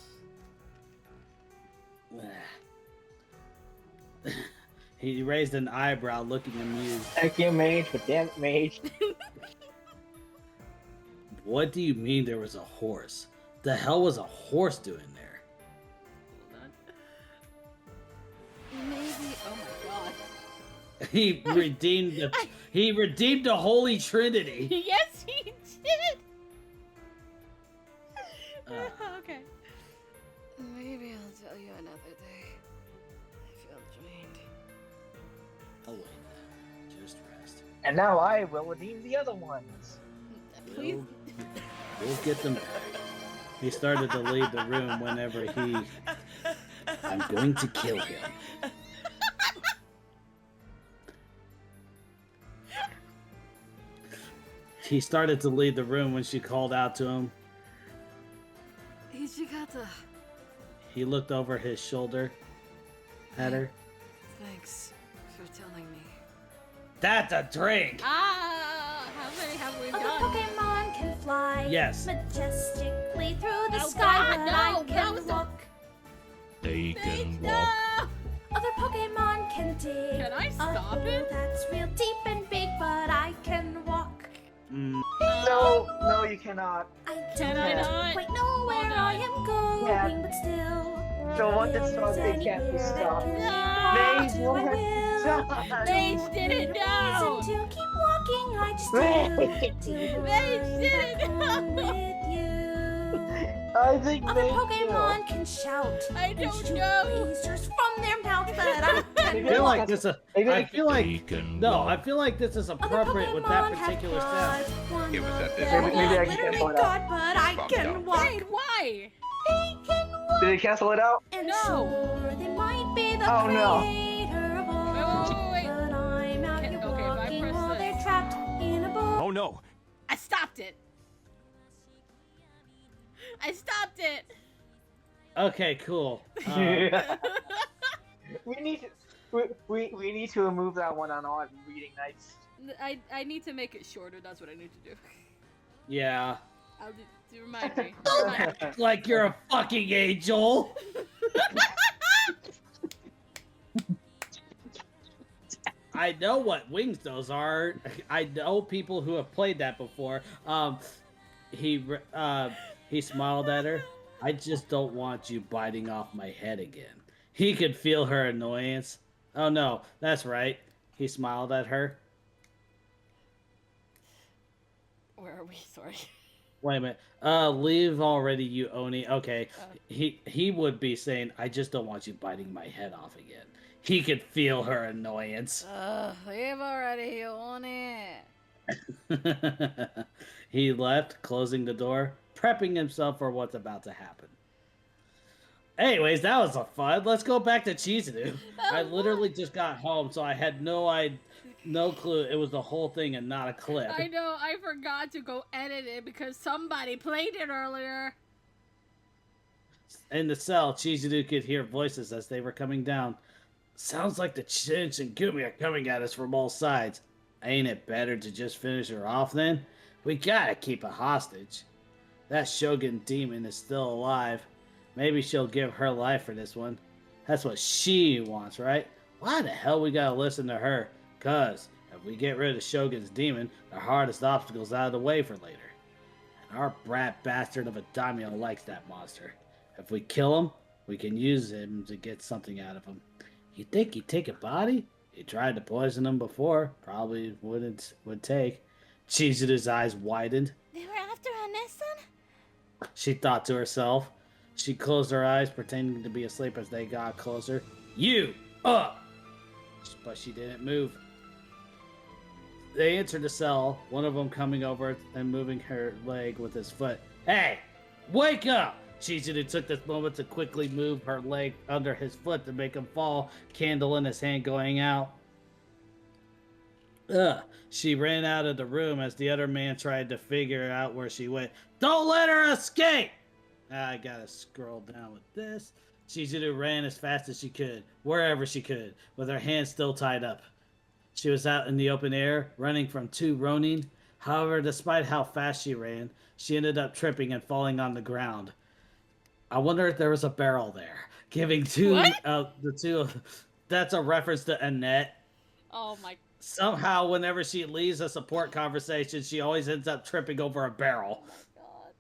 [SPEAKER 1] He raised an eyebrow, looking amused.
[SPEAKER 3] Thank you, Mage, but damn it, Mage.
[SPEAKER 1] What do you mean there was a horse? The hell was a horse doing there?
[SPEAKER 6] Maybe. Oh my god.
[SPEAKER 1] He redeemed the Holy Trinity.
[SPEAKER 6] Yes, he did. Okay. Maybe I'll tell you another day. I feel drained.
[SPEAKER 1] Oh wait, just rest.
[SPEAKER 3] And now I will redeem the other ones.
[SPEAKER 6] Please.
[SPEAKER 1] We'll get them back. He started to leave the room whenever I'm going to kill him. He started to leave the room when she called out to him.
[SPEAKER 6] Hijikata.
[SPEAKER 1] He looked over his shoulder at her.
[SPEAKER 6] Thanks for telling me.
[SPEAKER 1] That's a drink!
[SPEAKER 6] Ah, how many have we
[SPEAKER 2] Other
[SPEAKER 6] done?
[SPEAKER 2] Pokemon can fly
[SPEAKER 1] Yes.
[SPEAKER 2] majestically through the
[SPEAKER 6] Oh,
[SPEAKER 2] sky,
[SPEAKER 6] God,
[SPEAKER 2] but
[SPEAKER 6] no,
[SPEAKER 2] I
[SPEAKER 6] that
[SPEAKER 2] can
[SPEAKER 6] was a-
[SPEAKER 2] walk.
[SPEAKER 5] They can walk.
[SPEAKER 6] No!
[SPEAKER 2] Other Pokemon can dig
[SPEAKER 6] Can I
[SPEAKER 2] a
[SPEAKER 6] stop
[SPEAKER 2] hole
[SPEAKER 6] it?
[SPEAKER 2] that's real deep and big, but I can walk.
[SPEAKER 3] No, you cannot.
[SPEAKER 2] I
[SPEAKER 6] Can
[SPEAKER 2] don't
[SPEAKER 6] I not?
[SPEAKER 2] quite know where I am going,
[SPEAKER 3] Yeah.
[SPEAKER 2] but still.
[SPEAKER 3] So what
[SPEAKER 2] if
[SPEAKER 3] did
[SPEAKER 2] there's
[SPEAKER 3] they can't be
[SPEAKER 2] anywhere that
[SPEAKER 3] stopped?
[SPEAKER 2] can lead
[SPEAKER 3] Mage,
[SPEAKER 2] to,
[SPEAKER 3] what
[SPEAKER 2] I
[SPEAKER 3] have
[SPEAKER 2] will.
[SPEAKER 3] you done?
[SPEAKER 6] Mage didn't know!
[SPEAKER 2] Reason to keep walking, I just do. Till
[SPEAKER 6] Mage
[SPEAKER 2] I'm
[SPEAKER 6] didn't
[SPEAKER 2] back home
[SPEAKER 6] know!
[SPEAKER 2] with you.
[SPEAKER 3] I think
[SPEAKER 2] Other
[SPEAKER 3] Mage
[SPEAKER 2] Pokemon can shout.
[SPEAKER 6] I
[SPEAKER 2] and
[SPEAKER 6] don't
[SPEAKER 2] shoot
[SPEAKER 6] know.
[SPEAKER 2] lasers from their mouths, but I
[SPEAKER 1] I
[SPEAKER 2] can
[SPEAKER 1] feel
[SPEAKER 2] walk.
[SPEAKER 1] like this. I feel
[SPEAKER 5] They
[SPEAKER 1] like
[SPEAKER 5] can
[SPEAKER 1] no.
[SPEAKER 5] walk.
[SPEAKER 1] I feel like this is
[SPEAKER 2] Other
[SPEAKER 1] appropriate with that
[SPEAKER 2] Pokemon have
[SPEAKER 1] particular sound.
[SPEAKER 2] claws, one
[SPEAKER 7] It was
[SPEAKER 2] of
[SPEAKER 7] at this
[SPEAKER 2] them
[SPEAKER 3] point.
[SPEAKER 2] is
[SPEAKER 3] Maybe I can
[SPEAKER 2] literally
[SPEAKER 3] cancel it out.
[SPEAKER 2] God, but I
[SPEAKER 7] Bump
[SPEAKER 2] can
[SPEAKER 7] down.
[SPEAKER 2] walk.
[SPEAKER 6] Wait, why?
[SPEAKER 2] They can walk.
[SPEAKER 3] Did they cancel it out?
[SPEAKER 2] And
[SPEAKER 6] No.
[SPEAKER 2] sure, they might be the
[SPEAKER 3] Oh, no.
[SPEAKER 2] creator of all.
[SPEAKER 6] Wait.
[SPEAKER 2] But I'm out
[SPEAKER 6] Okay,
[SPEAKER 2] here
[SPEAKER 6] if I
[SPEAKER 2] walking
[SPEAKER 6] press
[SPEAKER 2] while
[SPEAKER 6] this.
[SPEAKER 2] they're trapped in a bowl.
[SPEAKER 5] Oh no!
[SPEAKER 6] I stopped it. I stopped it.
[SPEAKER 1] Okay, cool.
[SPEAKER 3] We need to. We need to remove that one on odd reading nights.
[SPEAKER 6] I need to make it shorter. That's what I need to do.
[SPEAKER 1] Yeah,
[SPEAKER 6] I'll do remind me. Remind me.
[SPEAKER 1] like you're a fucking angel. I know what wings those are. I know people who have played that before. He smiled at her. I just don't want you biting off my head again. He could feel her annoyance. Oh no, that's right. He smiled at her.
[SPEAKER 6] Where are we? Sorry.
[SPEAKER 1] Wait a minute. Leave already, you Oni. Okay. He would be saying, I just don't want you biting my head off again. He could feel her annoyance.
[SPEAKER 6] Leave already, you own it.
[SPEAKER 1] He left, closing the door, prepping himself for what's about to happen. Anyways, that was a fun. Let's go back to Chizuru. I literally just got home, so I had no clue it was the whole thing and not a clip.
[SPEAKER 6] I know. I forgot to go edit it because somebody played it earlier.
[SPEAKER 1] In the cell, Chizuru could hear voices as they were coming down. Sounds like the Chinch and Gumi are coming at us from all sides. Ain't it better to just finish her off then? We gotta keep a hostage. That Shogun demon is still alive. Maybe she'll give her life for this one. That's what she wants, right? Why the hell we gotta listen to her? 'Cause if we get rid of Shogun's demon, the hardest obstacle's out of the way for later. Our brat bastard of a daimyo likes that monster. If we kill him, we can use him to get something out of him. You think he'd take a body? He tried to poison him before. Probably would take. Chizuru's eyes widened.
[SPEAKER 2] They were after Anesan?
[SPEAKER 1] She thought to herself. She closed her eyes, pretending to be asleep as they got closer. You! Up! But she didn't move. They entered the cell, one of them coming over and moving her leg with his foot. Hey! Wake up! Chizuru took this moment to quickly move her leg under his foot to make him fall, candle in his hand going out. Ugh. She ran out of the room as the other man tried to figure out where she went. Don't let her escape! I gotta scroll down with this. Chizuru ran as fast as she could, wherever she could, with her hands still tied up. She was out in the open air, running from 2 Ronin. However, despite how fast she ran, she ended up tripping and falling on the ground. I wonder if there was a barrel there. Giving the two. That's a reference to Annette.
[SPEAKER 6] Oh my.
[SPEAKER 1] Somehow, whenever she leaves a support conversation, she always ends up tripping over a barrel.
[SPEAKER 6] God.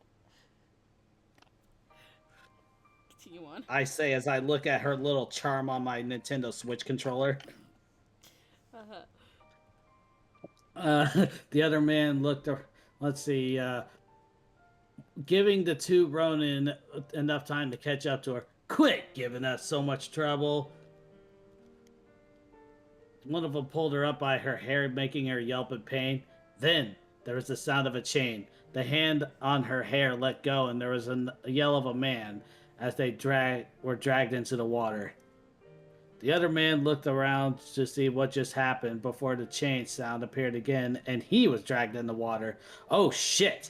[SPEAKER 6] Continue on.
[SPEAKER 1] I say as I look at her little charm on my Nintendo Switch controller. The other man looked. Let's see. Giving the 2 Ronin enough time to catch up to her. Quit giving us so much trouble. One of them pulled her up by her hair, making her yelp in pain. Then there was the sound of a chain. The hand on her hair let go, and there was a yell of a man as they were dragged into the water. The other man looked around to see what just happened before the chain sound appeared again, and he was dragged in the water. Oh, shit!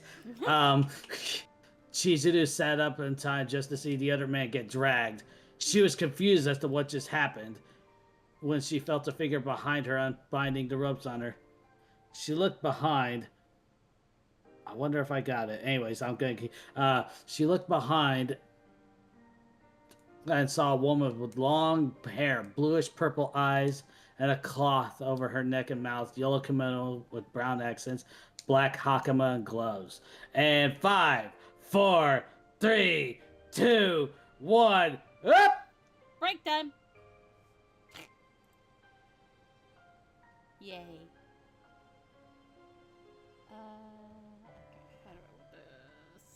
[SPEAKER 1] Chizuru sat up in time just to see the other man get dragged. She was confused as to what just happened when she felt a figure behind her unbinding the ropes on her. She looked behind. I wonder if I got it. Anyways, I'm going to... she looked behind and saw a woman with long hair, bluish purple eyes, and a cloth over her neck and mouth, yellow kimono with brown accents, black hakama, and gloves. And 5, 4, 3, 2, 1, up!
[SPEAKER 6] Break time. Yay. Okay, how do I do this?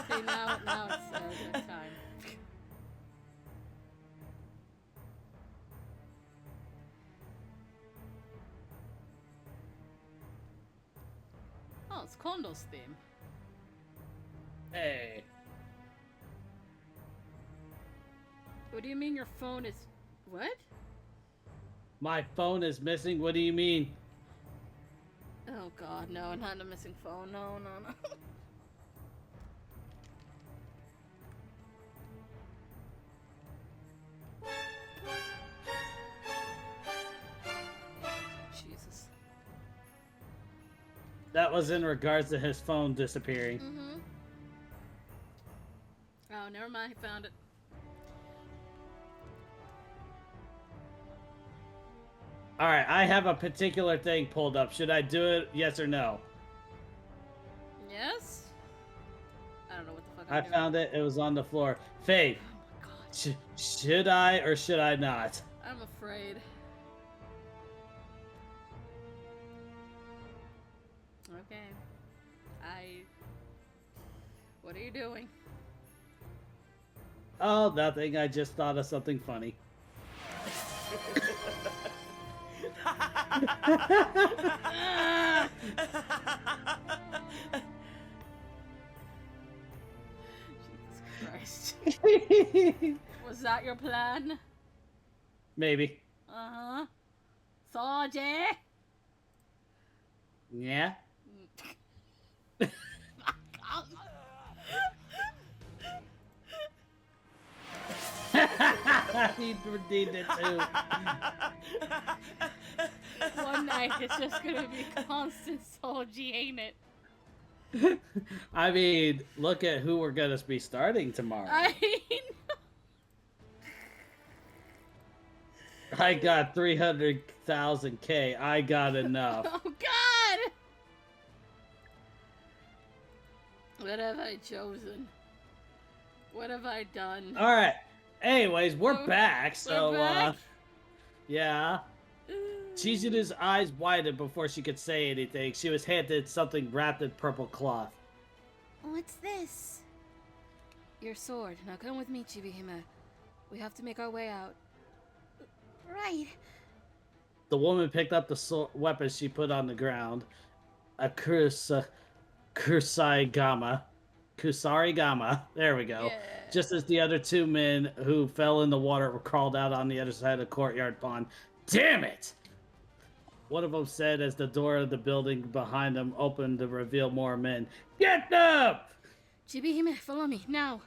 [SPEAKER 6] See, now it's good time. Oh, it's Kondo's theme.
[SPEAKER 1] Hey.
[SPEAKER 6] What do you mean your phone is... What?
[SPEAKER 1] My phone is missing? What do you mean?
[SPEAKER 6] Oh god, no, not a missing phone. No. Jesus.
[SPEAKER 1] That was in regards to his phone disappearing.
[SPEAKER 6] Mm-hmm. Oh, never mind, he found it.
[SPEAKER 1] Alright, I have a particular thing pulled up. Should I do it? Yes or no?
[SPEAKER 6] Yes? I don't know what the fuck
[SPEAKER 1] I
[SPEAKER 6] I'm doing.
[SPEAKER 1] found it. It was on the floor. Faith,
[SPEAKER 6] Oh my god.
[SPEAKER 1] should I or should I not?
[SPEAKER 6] I'm afraid. Okay. What are you doing?
[SPEAKER 1] Oh, nothing. I just thought of something funny.
[SPEAKER 6] Jesus Christ. Was that your plan?
[SPEAKER 1] Maybe.
[SPEAKER 6] Uh-huh. Soje?
[SPEAKER 1] Yeah? He redeemed it too.
[SPEAKER 6] One night it's just gonna be constant Soji, ain't it?
[SPEAKER 1] I mean, look at who we're gonna be starting tomorrow.
[SPEAKER 6] I know.
[SPEAKER 1] I got 300,000 K. I got enough.
[SPEAKER 6] Oh God! What have I chosen? What have I done?
[SPEAKER 1] All right. Anyways, we're back. So,
[SPEAKER 6] We're back?
[SPEAKER 1] yeah. Chizuru's eyes widened before she could say anything. She was handed something wrapped in purple cloth.
[SPEAKER 2] What's this?
[SPEAKER 6] Your sword. Now come with me, Chibihime. We have to make our way out.
[SPEAKER 2] Right.
[SPEAKER 1] The woman picked up the weapon she put on the ground. A Kusarigama. There we go.
[SPEAKER 6] Yeah.
[SPEAKER 1] Just as the other two men who fell in the water crawled out on the other side of the courtyard pond. Damn it! One of them said as the door of the building behind them opened to reveal more men. Get them!
[SPEAKER 6] Chibihime, follow me, now.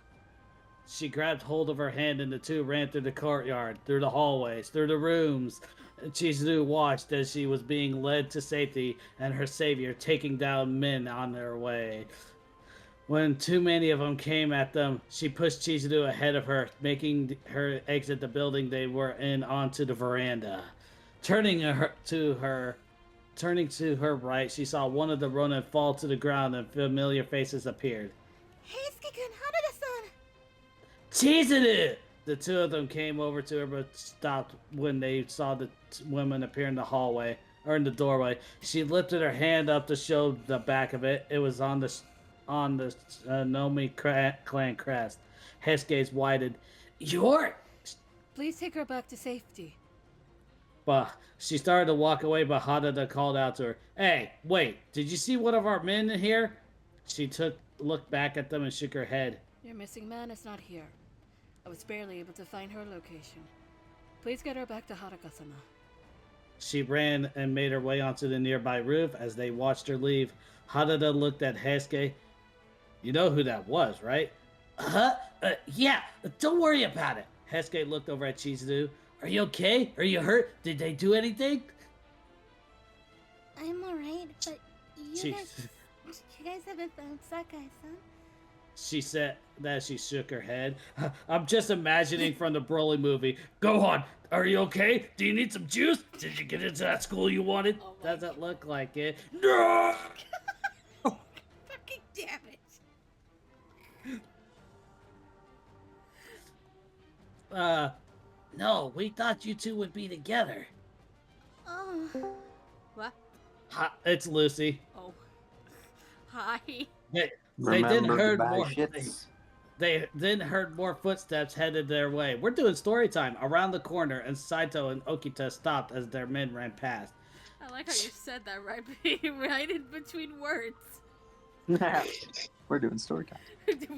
[SPEAKER 1] She grabbed hold of her hand and the two ran through the courtyard, through the hallways, through the rooms. Chizuru watched as she was being led to safety and her savior taking down men on their way. When too many of them came at them, she pushed Chizuru ahead of her, making her exit the building they were in onto the veranda. Turning to her right, she saw one of the Ronin fall to the ground and familiar faces appeared.
[SPEAKER 2] Heisuke-kun, Hanada-san!
[SPEAKER 1] Chizuru! The two of them came over to her but stopped when they saw the women appear in the hallway, or in the doorway. She lifted her hand up to show the back of it. It was on the Nomi clan crest. Hesuke's widened. You're...
[SPEAKER 6] Please take her back to safety.
[SPEAKER 1] But she started to walk away, but Hanada called out to her. Hey, wait, did you see one of our men in here? She looked back at them and shook her head.
[SPEAKER 6] Your missing man is not here. I was barely able to find her location. Please get her back to Haruka-sama.
[SPEAKER 1] She ran and made her way onto the nearby roof. As they watched her leave, Hanada looked at Hesuke. You know who that was, right? Yeah, don't worry about it. Hesuke looked over at Chizuru. Are you okay? Are you hurt? Did they do anything?
[SPEAKER 2] I'm alright, but you
[SPEAKER 1] Jeez.
[SPEAKER 2] guys haven't found Sakai-san?
[SPEAKER 1] She said that she shook her head. I'm just imagining from the Broly movie. Go on. Are you okay? Do you need some juice? Did you get into that school you wanted?
[SPEAKER 6] Oh my
[SPEAKER 1] Doesn't look like it. No!
[SPEAKER 6] Fucking damn it!
[SPEAKER 1] No, we thought you two would be together.
[SPEAKER 2] Oh.
[SPEAKER 6] What?
[SPEAKER 1] It's Lucy.
[SPEAKER 6] Oh. Hi.
[SPEAKER 1] They
[SPEAKER 7] Remember
[SPEAKER 1] then
[SPEAKER 7] to
[SPEAKER 1] heard
[SPEAKER 7] buy
[SPEAKER 1] more.
[SPEAKER 7] shits.
[SPEAKER 1] They then heard more footsteps headed their way. We're doing story time around the corner, and Saito and Okita stopped as their men ran past.
[SPEAKER 6] I like how you said that right, right in between words.
[SPEAKER 7] We're doing story time.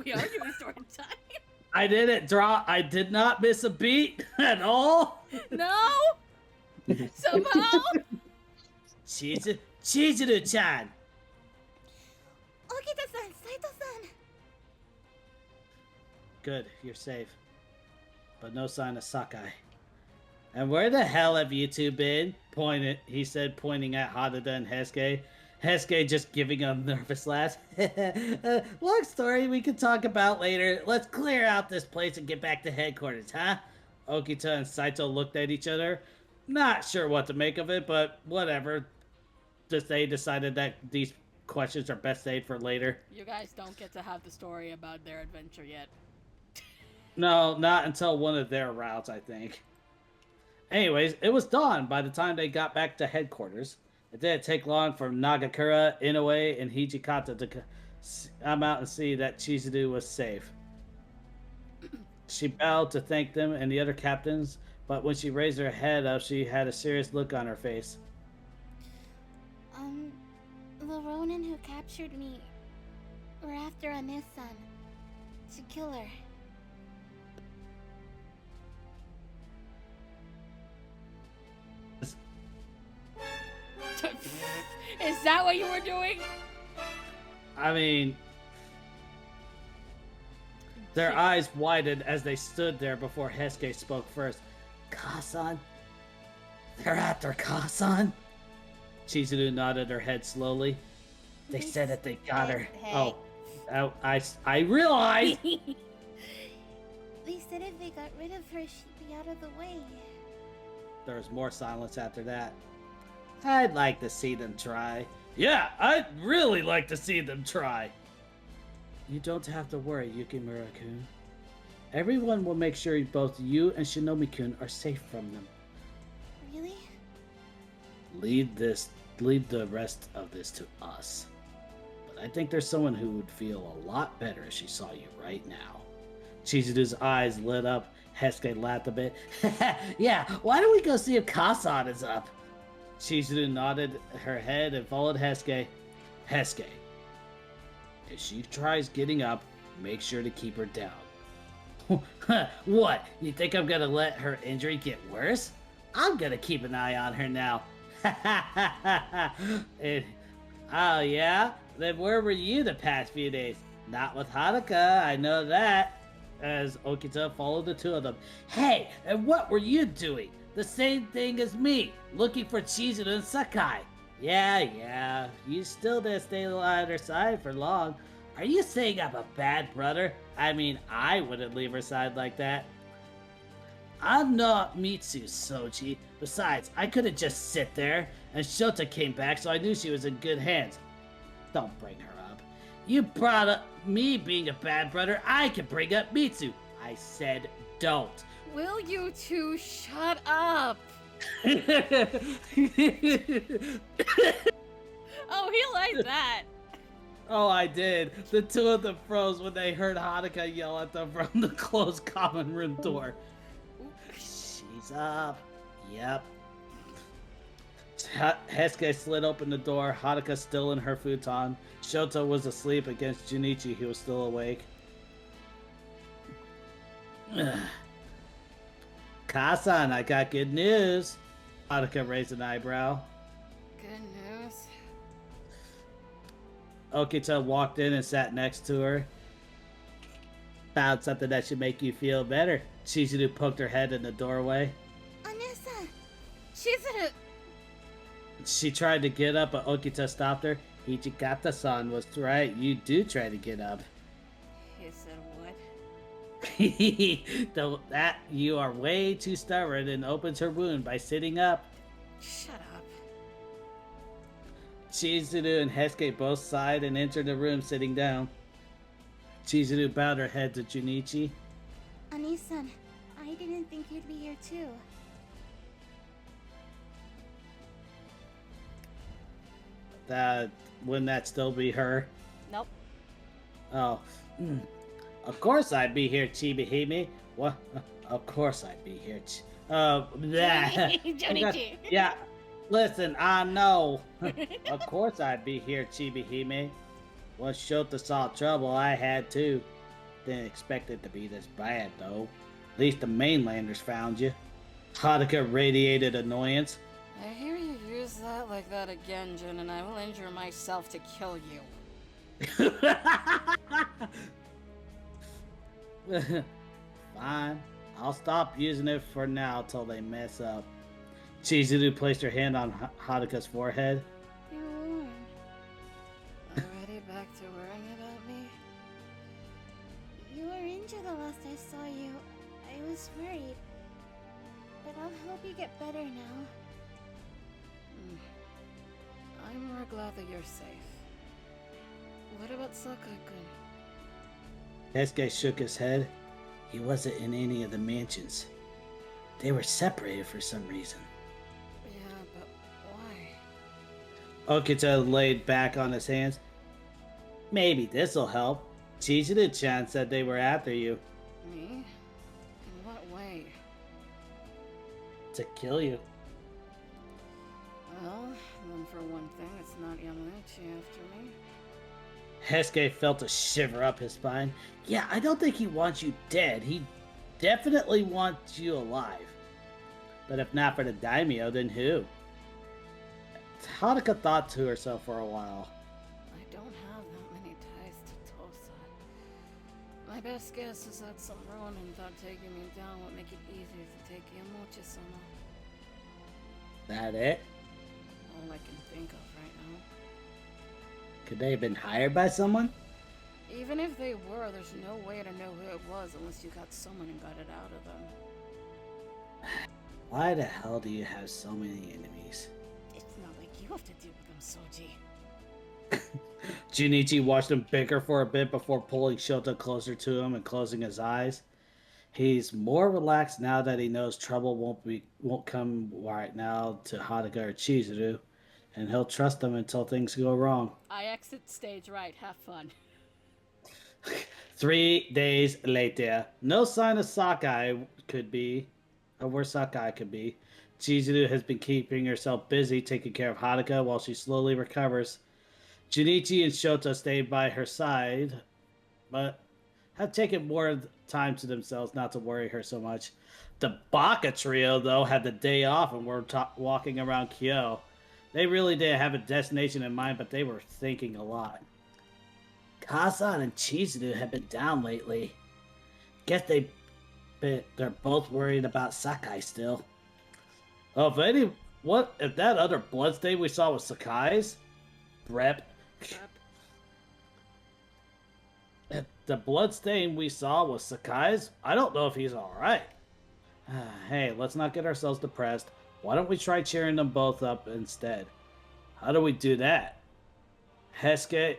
[SPEAKER 6] We are doing story time.
[SPEAKER 1] I did not miss a beat at all.
[SPEAKER 6] No! Somehow?
[SPEAKER 1] Chizuru-chan.
[SPEAKER 2] Okita-san, Saito-san!
[SPEAKER 1] Good, you're safe. But no sign of Sakai. And where the hell have you two been? He said, pointing at Hanada and Hesuke. Hesuke just giving a nervous laugh. Long story we can talk about later. Let's clear out this place and get back to headquarters, huh? Okita and Saito looked at each other. Not sure what to make of it, but whatever. Just they decided that these questions are best saved for later.
[SPEAKER 6] You guys don't get to have the story about their adventure yet.
[SPEAKER 1] No, not until one of their routes, I think. Anyways, it was dawn by the time they got back to headquarters. It didn't take long for Nagakura, Inoue, and Hijikata to come out and see that Chizuru was safe. She bowed to thank them and the other captains, but when she raised her head up, she had a serious look on her face.
[SPEAKER 2] The Ronin who captured me were after Anis-san to kill her.
[SPEAKER 6] Is that what you were doing?
[SPEAKER 1] I mean, their eyes widened as they stood there before Hesuke spoke first. Kasan? They're after Kasan? Chizuru nodded her head slowly. They said that they got her.
[SPEAKER 2] Hey.
[SPEAKER 1] Oh, I realized.
[SPEAKER 2] They said if they got rid of her, she'd be out of the way.
[SPEAKER 1] There was more silence after that. I'd like to see them try. Yeah, I'd really like to see them try. You don't have to worry, Yukimura-kun. Everyone will make sure both you and Shinomi-kun are safe from them.
[SPEAKER 2] Really?
[SPEAKER 1] Leave the rest of this to us. But I think there's someone who would feel a lot better if she saw you right now. Chizuru's eyes lit up. Hesuke laughed a bit. Yeah, why don't we go see if Kasan is up? Chizuru nodded her head and followed Hesuke. Hesuke, if she tries getting up, make sure to keep her down. What? You think I'm gonna let her injury get worse? I'm gonna keep an eye on her now. Oh yeah? Then where were you the past few days? Not with Haruka, I know that. As Okita followed the two of them. Hey, and what were you doing? The same thing as me, looking for Chizuru and Sakai. Yeah, you still didn't stay on her side for long. Are you saying I'm a bad brother? I mean, I wouldn't leave her side like that. I'm not Mitsu, Soji. Besides, I couldn't just sit there, and Shota came back, so I knew she was in good hands. Don't bring her up. You brought up me being a bad brother, I can bring up Mitsu. I said don't.
[SPEAKER 6] Will you two shut up? Oh, he liked that.
[SPEAKER 1] Oh, I did. The two of them froze when they heard Haruka yell at them from the closed common room door. She's up. Yep. Hesuke slid open the door. Haruka still in her futon. Shota was asleep against Junichi, who was still awake. Kasan, I got good news. Haruka raised an eyebrow.
[SPEAKER 6] Good news.
[SPEAKER 1] Okita walked in and sat next to her. Found something that should make you feel better. Chizuru poked her head in the doorway.
[SPEAKER 2] Anessa!
[SPEAKER 6] Chizuru!
[SPEAKER 1] She tried to get up, but Okita stopped her. Hijikata-san was right. You do try to get up.
[SPEAKER 6] He said what?
[SPEAKER 1] Though that you are way too stubborn, and opens her wound by sitting up.
[SPEAKER 6] Shut up.
[SPEAKER 1] Chizuru and Hesuke both sighed and entered the room, sitting down. Chizuru bowed her head to Junichi.
[SPEAKER 2] Anisan, I didn't think you'd be here too.
[SPEAKER 1] Wouldn't that still be her?
[SPEAKER 6] Nope.
[SPEAKER 1] Oh, of course I'd be here, Chibihime. What? Of course I'd be here.
[SPEAKER 6] Junichi.
[SPEAKER 1] Yeah, listen, I know. Of course I'd be here, Chibihime. Once Shota saw trouble, I had too. Didn't expect it to be this bad, though. At least the mainlanders found you. Haruka radiated annoyance.
[SPEAKER 6] I hear you use that like that again, Jin, and I will injure myself to kill you.
[SPEAKER 1] Fine. I'll stop using it for now till they mess up. Chizuru placed her hand on Haruka's forehead.
[SPEAKER 6] You're warm. Already back to worrying about me?
[SPEAKER 2] You were injured the last I saw you. I was worried. But I'll help you get better now.
[SPEAKER 6] I'm more glad that you're safe. What about Sakai-kun?
[SPEAKER 1] Hesuke shook his head. He wasn't in any of the mansions. They were separated for some reason.
[SPEAKER 6] Yeah, but why?
[SPEAKER 1] Okita laid back on his hands. Maybe this'll help. Chizuru-chan said they were after you.
[SPEAKER 6] Me? In what way?
[SPEAKER 1] To kill you.
[SPEAKER 6] Well, then for one thing, it's not Yamauchi after me.
[SPEAKER 1] Hesuke felt a shiver up his spine. Yeah, I don't think he wants you dead. He definitely wants you alive. But if not for the daimyo, then who? Haruka thought to herself for a while.
[SPEAKER 6] I don't have that many ties to Tosa. My best guess is that some Ronin thought taking me down would make it easier to take Yamauchi-sama.
[SPEAKER 1] That it?
[SPEAKER 6] All I can think of right now.
[SPEAKER 1] Could they have been hired by someone?
[SPEAKER 6] Even if they were, there's no way to know who it was unless you got someone and got it out of them.
[SPEAKER 1] Why the hell do you have so many enemies?
[SPEAKER 6] It's not like you have to deal with them, Soji.
[SPEAKER 1] Junichi watched him bicker for a bit before pulling Shota closer to him and closing his eyes. He's more relaxed now that he knows trouble won't come right now to Haruka or Chizuru, and he'll trust them until things go wrong.
[SPEAKER 6] I exit stage right. Have fun.
[SPEAKER 1] 3 days later, no sign of Sakai could be, of where Sakai could be. Chizuru has been keeping herself busy taking care of Haruka while she slowly recovers. Junichi and Shota stayed by her side, but have taken more time to themselves not to worry her so much. The Baka trio, though, had the day off and were walking around Kyo. They really didn't have a destination in mind, but they were thinking a lot. Kazan and Chizuru have been down lately. Guess they're both worried about Sakai still. Oh, if that other bloodstain we saw was Sakai's? Rep. If the bloodstain we saw was Sakai's, I don't know if he's alright. Hey, let's not get ourselves depressed. Why don't we try cheering them both up instead? How do we do that? Hesuke,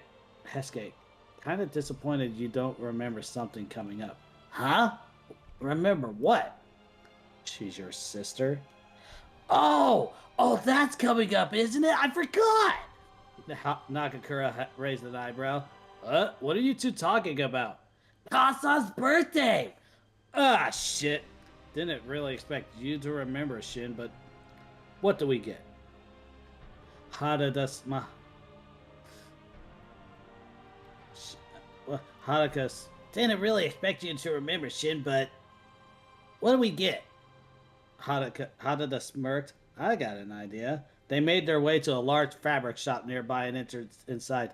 [SPEAKER 1] kind of disappointed you don't remember something coming up. Huh? Remember what? She's your sister? Oh, that's coming up, isn't it? I forgot! Nakakura raised an eyebrow. What are you two talking about? Kasa's birthday! Ah, shit. Didn't really expect you to remember, Shin, but what do we get? Haruka's. Didn't really expect you to remember, Shin, but what do we get? Haruka smirked. I got an idea. They made their way to a large fabric shop nearby and entered inside.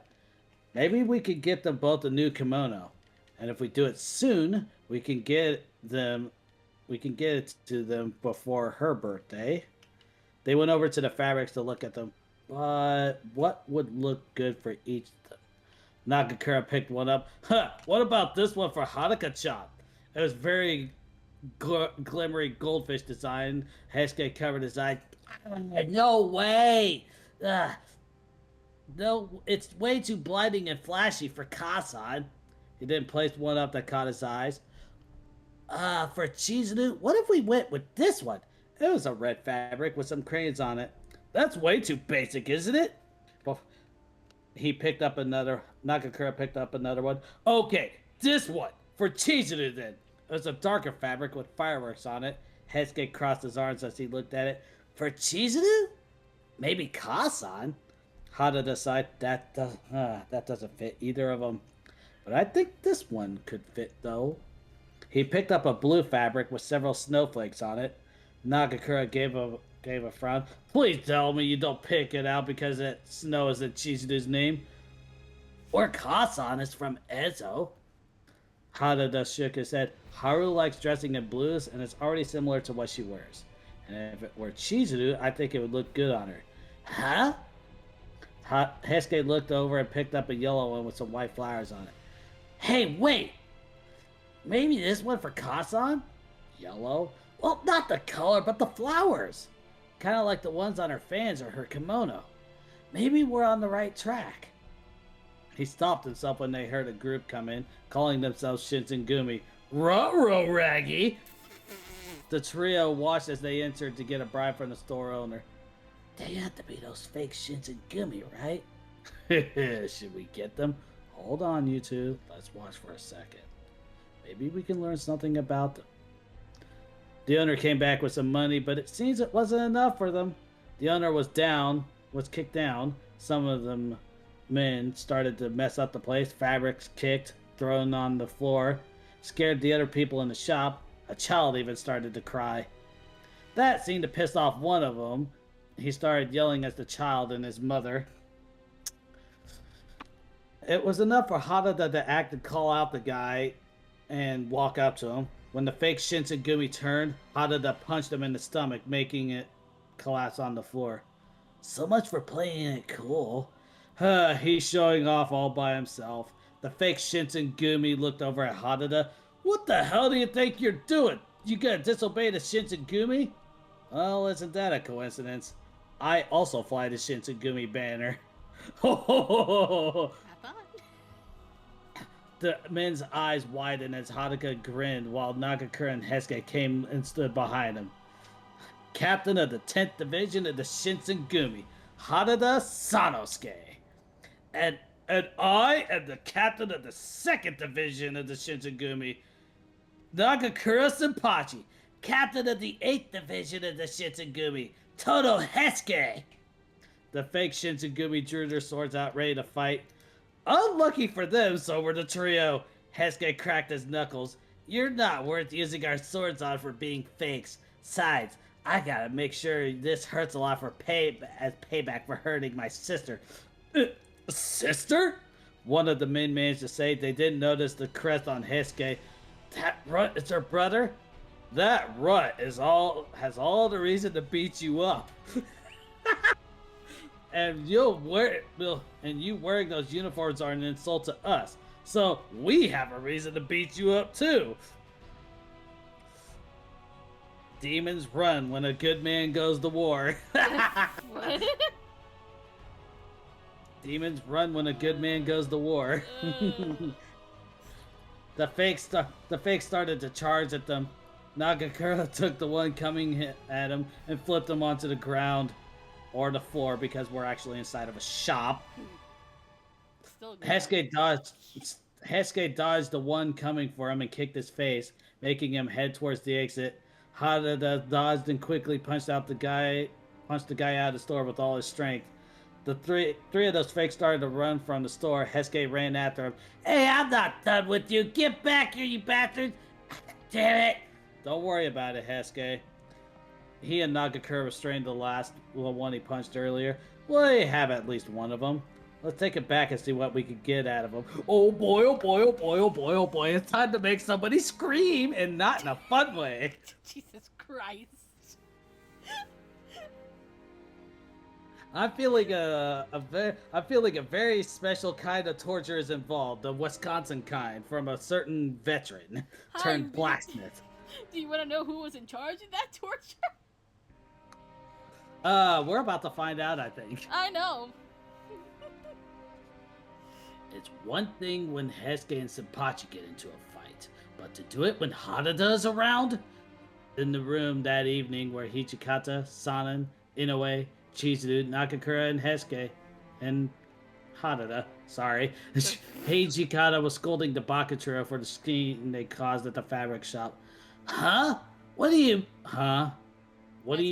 [SPEAKER 1] Maybe we could get them both a new kimono, and if we do it soon, we can get it to them before her birthday. They went over to the fabrics to look at them, but what would look good for each of them? Nakakura picked one up. What about this one for Haruka-chan? It was very glimmery goldfish design. Hesuke covered his eye. No way! No, it's way too blinding and flashy for Kazan. He then placed one up that caught his eyes. For Chizuru, what if we went with this one? It was a red fabric with some crayons on it. That's way too basic, isn't it? Well, Nakakura picked up another one. Okay, this one. For Chizuru then. It was a darker fabric with fireworks on it. Hesuke crossed his arms as he looked at it. For Chizuru? Maybe Kazan? Hada sighed. That doesn't fit either of them. But I think this one could fit, though. He picked up a blue fabric with several snowflakes on it. Nakakura gave a frown. Please tell me you don't pick it out because snow is in Chizuru's name. Or Kazan is from Ezo. Hada shook his head. Haru likes dressing in blues, and it's already similar to what she wears. And if it were Chizuru, I think it would look good on her. Huh? Hesuke looked over and picked up a yellow one with some white flowers on it. Hey, wait! Maybe this one for Kazan? Yellow? Well, not the color, but the flowers. Kind of like the ones on her fans or her kimono. Maybe we're on the right track. He stopped himself when they heard a group come in, calling themselves Shinsengumi. Ruh-roh, Raggy! The trio watched as they entered to get a bribe from the store owner. They have to be those fake Shinsengumi, right? Should we get them? Hold on, you two. Let's watch for a second. Maybe we can learn something about them. The owner came back with some money, but it seems it wasn't enough for them. The owner was kicked down. Some of them men started to mess up the place. Fabrics kicked, thrown on the floor, scared the other people in the shop. A child even started to cry. That seemed to piss off one of them. He started yelling at the child and his mother. It was enough for Harada to act and call out the guy and walk up to him. When the fake Shinsengumi turned, Harada punched him in the stomach, making it collapse on the floor. So much for playing it cool. He's showing off all by himself. The fake Shinsengumi looked over at Harada. What the hell do you think you're doing? You gonna disobey the Shinsengumi? Well, isn't that a coincidence? I also fly the Shinsengumi banner. Ho ho ho ho ho!
[SPEAKER 6] I thought.
[SPEAKER 1] The men's eyes widened as Haruka grinned while Nagakura and Hesuke came and stood behind him. Captain of the 10th Division of the Shinsengumi, Harada Sanosuke. And I am the captain of the 2nd Division of the Shinsengumi, Nagakura Senpachi, captain of the 8th Division of the Shinsengumi, Todo Hesuke. The fake Shinsengumi drew their swords out ready to fight. Unlucky for them, so were the trio. Hesuke cracked his knuckles. You're not worth using our swords on for being fakes. Besides, I gotta make sure this hurts a lot for as payback for hurting my sister. Sister? One of the men managed to say they didn't notice the crest on Hesuke. That rut is her brother? That rut has all the reason to beat you up. And you wearing those uniforms are an insult to us. So we have a reason to beat you up too. Demons run when a good man goes to war.
[SPEAKER 6] What?
[SPEAKER 1] Demons run when a good man goes to war. The fake started to charge at them. Nagakura took the one coming at him and flipped him onto the ground. Or the floor, because we're actually inside of a shop.
[SPEAKER 6] Still good.
[SPEAKER 1] Hesuke dodged the one coming for him and kicked his face, making him head towards the exit. Harada dodged and quickly punched the guy out of the store with all his strength. The three of those fakes started to run from the store. Hesuke ran after him. Hey, I'm not done with you. Get back here, you bastards! Damn it! Don't worry about it, Hesuke. He and Nagakura restrained the last one he punched earlier. We have at least one of them. Let's take it back and see what we can get out of him. Oh boy, oh boy, oh boy, oh boy, oh boy. It's time to make somebody scream, and not in a fun way.
[SPEAKER 6] Jesus Christ.
[SPEAKER 1] I'm feeling a very special kind of torture is involved. The Wisconsin kind, from a certain veteran turned blacksmith.
[SPEAKER 6] Do you want to know who was in charge of that torture?
[SPEAKER 1] We're about to find out, I think.
[SPEAKER 6] I know.
[SPEAKER 1] It's one thing when Hesuke and Senpachi get into a fight, but to do it when Harada is around? In the room that evening were Hijikata, Sanan, Inoue, Chizuru, Nagakura, and Hesuke, and Harada, sorry. Hijikata was scolding the Bakaturo for the scene they caused at the fabric shop. Huh? What do you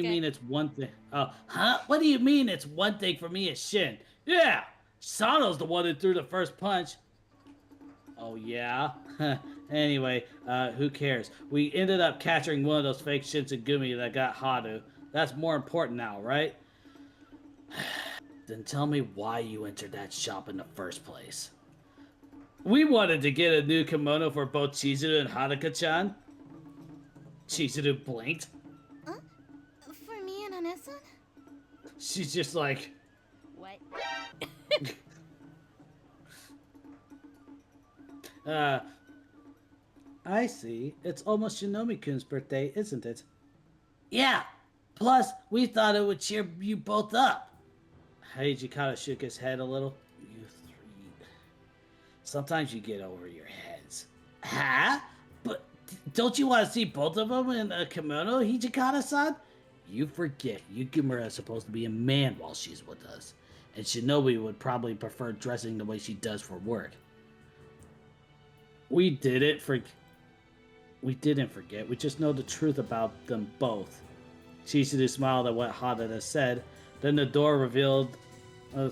[SPEAKER 1] mean it's one thing? Oh, huh? What do you mean it's one thing for me as Shin? Yeah! Sano's the one who threw the first punch. Oh, yeah? Anyway, who cares? We ended up capturing one of those fake Shinsengumi that got Haru. That's more important now, right? Then tell me why you entered that shop in the first place. We wanted to get a new kimono for both Chizuru and Haruka-chan. Chizuru blinked.
[SPEAKER 2] For me and Anessa?
[SPEAKER 1] She's just like...
[SPEAKER 6] What?
[SPEAKER 1] I see. It's almost Shinomikun's birthday, isn't it? Yeah! Plus, we thought it would cheer you both up. Hijikata shook his head a little. You three... Sometimes you get over your heads. Huh? But don't you want to see both of them in a kimono, Hijikata-san? You forget Yukimura is supposed to be a man while she's with us. And Shinobi would probably prefer dressing the way she does for work. We didn't forget. We just know the truth about them both. Chizuru smiled at what Harada said. Then the door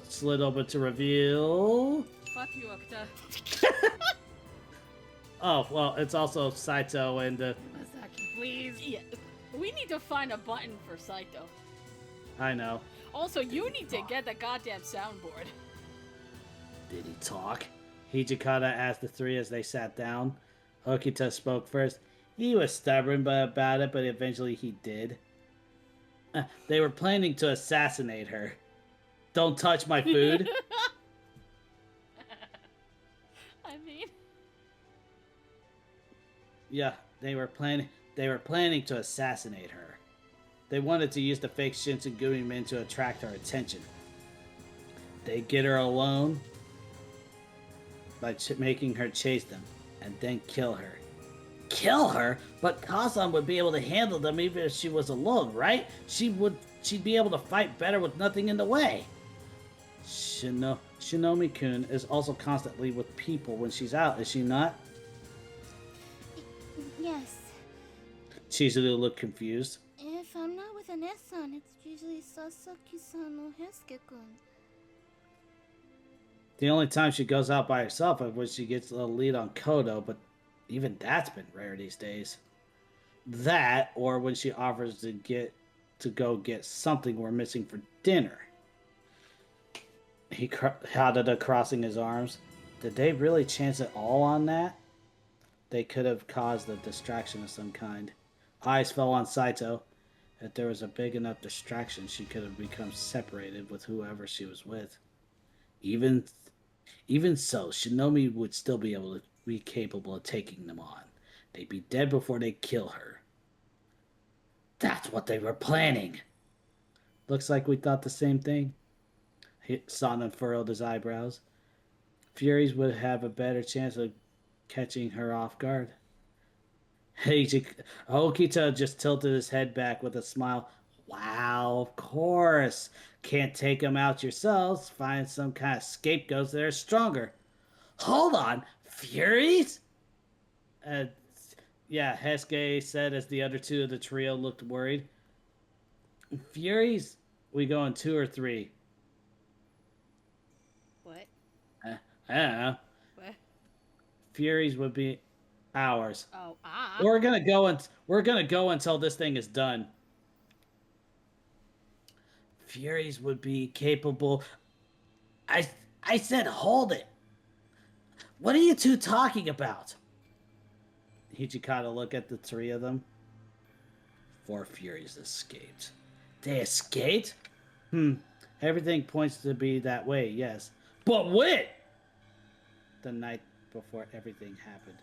[SPEAKER 1] slid open to reveal...
[SPEAKER 6] Fuck you, Okuta.
[SPEAKER 1] Oh, well, it's also Saito and...
[SPEAKER 6] Masaki, please. Yeah. We need to find a button for Saito.
[SPEAKER 1] I know.
[SPEAKER 6] Also, you need to get the goddamn soundboard.
[SPEAKER 1] Did he talk? Hijikata asked the three as they sat down. Okita spoke first. He was stubborn about it, but eventually he did. They were planning to assassinate her. Don't touch my food.
[SPEAKER 6] I mean...
[SPEAKER 1] Yeah, they were planning to assassinate her. They wanted to use the fake Shinsengumi men to attract her attention. They get her alone by making her chase them, and then kill her. Kill her? But Kazan would be able to handle them even if she was alone, right? She'd be able to fight better with nothing in the way. Shinomi-kun is also constantly with people when she's out, is she not?
[SPEAKER 2] Yes.
[SPEAKER 1] Chizuru looked confused.
[SPEAKER 2] If I'm not with an S-san, it's usually Sasaki-san or Heisuke-kun.
[SPEAKER 1] The only time she goes out by herself is when she gets a lead on Kodo, but even that's been rare these days. That, or when she offers to go get something we're missing for dinner. He Hadada crossing his arms. Did they really chance it all on that? They could have caused a distraction of some kind. Eyes fell on Saito. If there was a big enough distraction, she could have become separated with whoever she was with. Even so, Shinomi would still be capable of taking them on. They'd be dead before they kill her. That's what they were planning. Looks like we thought the same thing. Sana furrowed his eyebrows. Furies would have a better chance of catching her off guard. Okita just tilted his head back with a smile. Wow, of course. Can't take them out yourselves. Find some kind of scapegoats that are stronger. Hold on, Furies? Yeah, Hesuke said as the other two of the trio looked worried. Furies? We go in 2 or 3?
[SPEAKER 6] What?
[SPEAKER 1] I don't know.
[SPEAKER 6] What?
[SPEAKER 1] Furies would be ours.
[SPEAKER 6] Oh,
[SPEAKER 1] We're gonna go until this thing is done. Furies would be capable. I said hold it. What are you two talking about? Hijikata looked at the 3 of them. 4 Furies escaped. They escaped? Everything points to be that way, yes. But when? The night before everything happened.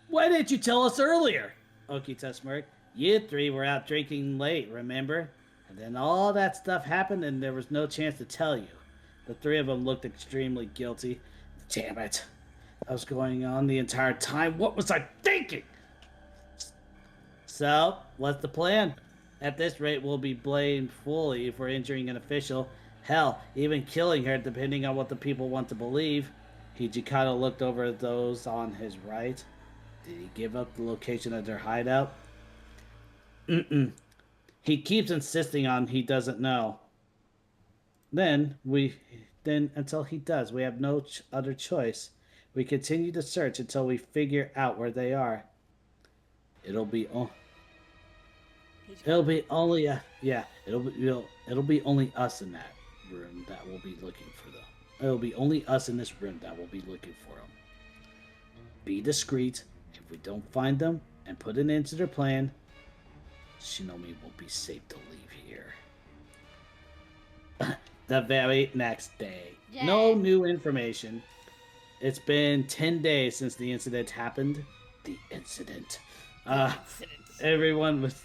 [SPEAKER 1] Why didn't you tell us earlier? Okita smirked. You 3 were out drinking late, remember? And then all that stuff happened and there was no chance to tell you. The 3 of them looked extremely guilty. Damn it. I was going on the entire time. What was I thinking? So, what's the plan? At this rate, we'll be blamed fully for injuring an official. Hell, even killing her, depending on what the people want to believe. Hijikata looked over at those on his right. Did he give up the location of their hideout? He keeps insisting on he doesn't know. Then until he does, we have no other choice. We continue to search until we figure out where they are. It'll be only us in that room that will be looking for them. It'll be only us in this room that will be looking for them. Be discreet. If we don't find them and put an end to their plan, Shinomi won't be safe to leave here. The very next day.
[SPEAKER 6] Yeah.
[SPEAKER 1] No new information. It's been 10 days since the incident happened. The incident. Everyone was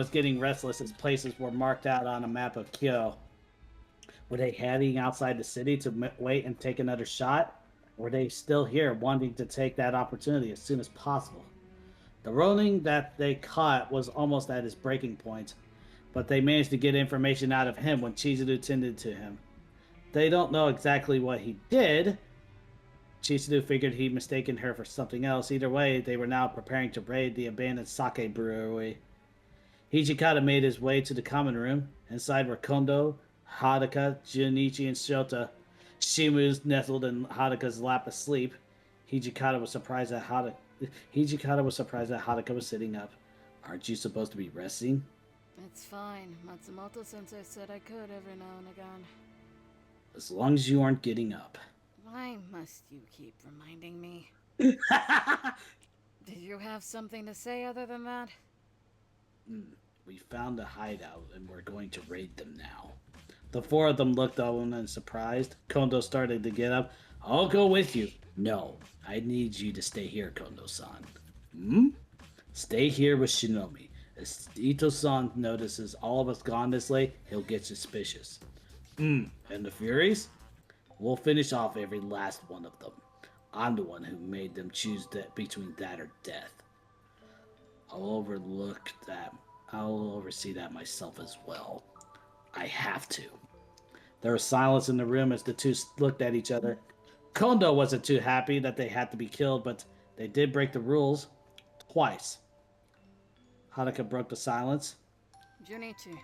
[SPEAKER 1] getting restless as places were marked out on a map of Kyo. Were they heading outside the city to wait and take another shot? Or were they still here, wanting to take that opportunity as soon as possible? The Ronin that they caught was almost at his breaking point, but they managed to get information out of him when Chizuru tended to him. They don't know exactly what he did. Chizuru figured he'd mistaken her for something else. Either way, they were now preparing to raid the abandoned sake brewery. Hijikata made his way to the common room. Inside were Kondo, Hadaka, Junichi, and Shota. Shimu's nestled in Hadaka's lap asleep. Hijikata was surprised that Hadaka was sitting up. Aren't you supposed to be resting?
[SPEAKER 6] It's fine. Matsumoto-sensei said I could every now and again.
[SPEAKER 1] As long as you aren't getting up.
[SPEAKER 6] Why must you keep reminding me? Did you have something to say other than that?
[SPEAKER 1] We found a hideout and we're going to raid them now. The 4 of them looked on and surprised. Kondo started to get up. I'll go with you. No, I need you to stay here, Kondo-san. Stay here with Shinomi. As Ito-san notices all of us gone this late, he'll get suspicious. And the Furies? We'll finish off every last one of them. I'm the one who made them choose that between that or death. I'll overlook that. I'll oversee that myself as well. I have to. There was silence in the room as the two looked at each other. Kondo wasn't too happy that they had to be killed, but they did break the rules twice. Haruka broke the silence.
[SPEAKER 6] Junichi,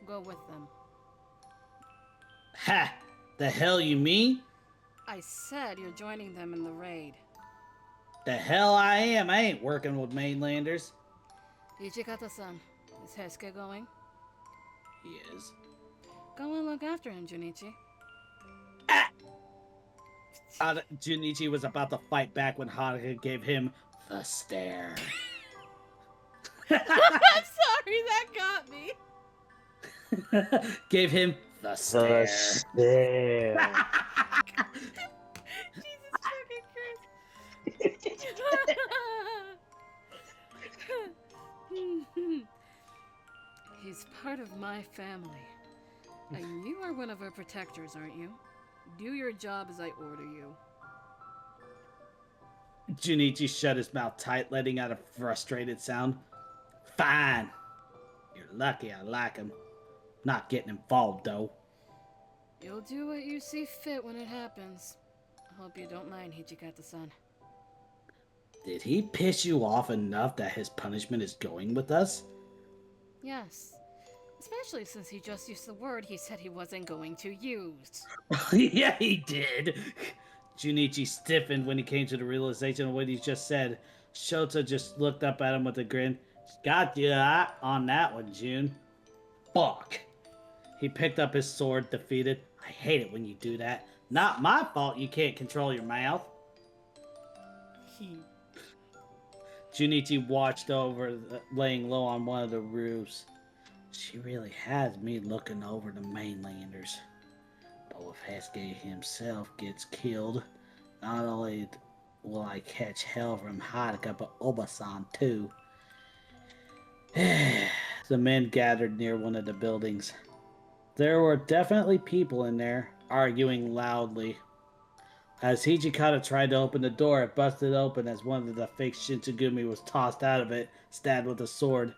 [SPEAKER 6] go with them.
[SPEAKER 1] Ha! The hell you mean?
[SPEAKER 6] I said you're joining them in the raid.
[SPEAKER 1] The hell I am. I ain't working with mainlanders.
[SPEAKER 6] Hijikata-san, is Hesuke going?
[SPEAKER 1] He is.
[SPEAKER 6] Go and look after him, Junichi.
[SPEAKER 1] Junichi was about to fight back when Haruka gave him the stare.
[SPEAKER 6] I'm sorry, that got me.
[SPEAKER 1] Gave him the stare.
[SPEAKER 3] There.
[SPEAKER 6] Jesus fucking Christ. He's part of my family. And you are one of our protectors, aren't you? Do your job as I order you.
[SPEAKER 1] Junichi shut his mouth tight, letting out a frustrated sound. Fine. You're lucky I like him. Not getting involved, though.
[SPEAKER 6] You'll do what you see fit when it happens. I hope you don't mind, Hijikata-san.
[SPEAKER 1] Did he piss you off enough that his punishment is going with us?
[SPEAKER 6] Yes. Especially since he just used the word he said he wasn't going to use.
[SPEAKER 1] Yeah, he did. Junichi stiffened when he came to the realization of what he just said. Shota just looked up at him with a grin. Got you on that one, Jun. Fuck. He picked up his sword, defeated. I hate it when you do that. Not my fault you can't control your mouth. Junichi watched over, laying low on one of the roofs. She really has me looking over the mainlanders. But if Hesuke himself gets killed, not only will I catch hell from Haruka, but Obasan too. The men gathered near one of the buildings. There were definitely people in there, arguing loudly. As Hijikata tried to open the door, it busted open as one of the fake Shinsengumi was tossed out of it, stabbed with a sword.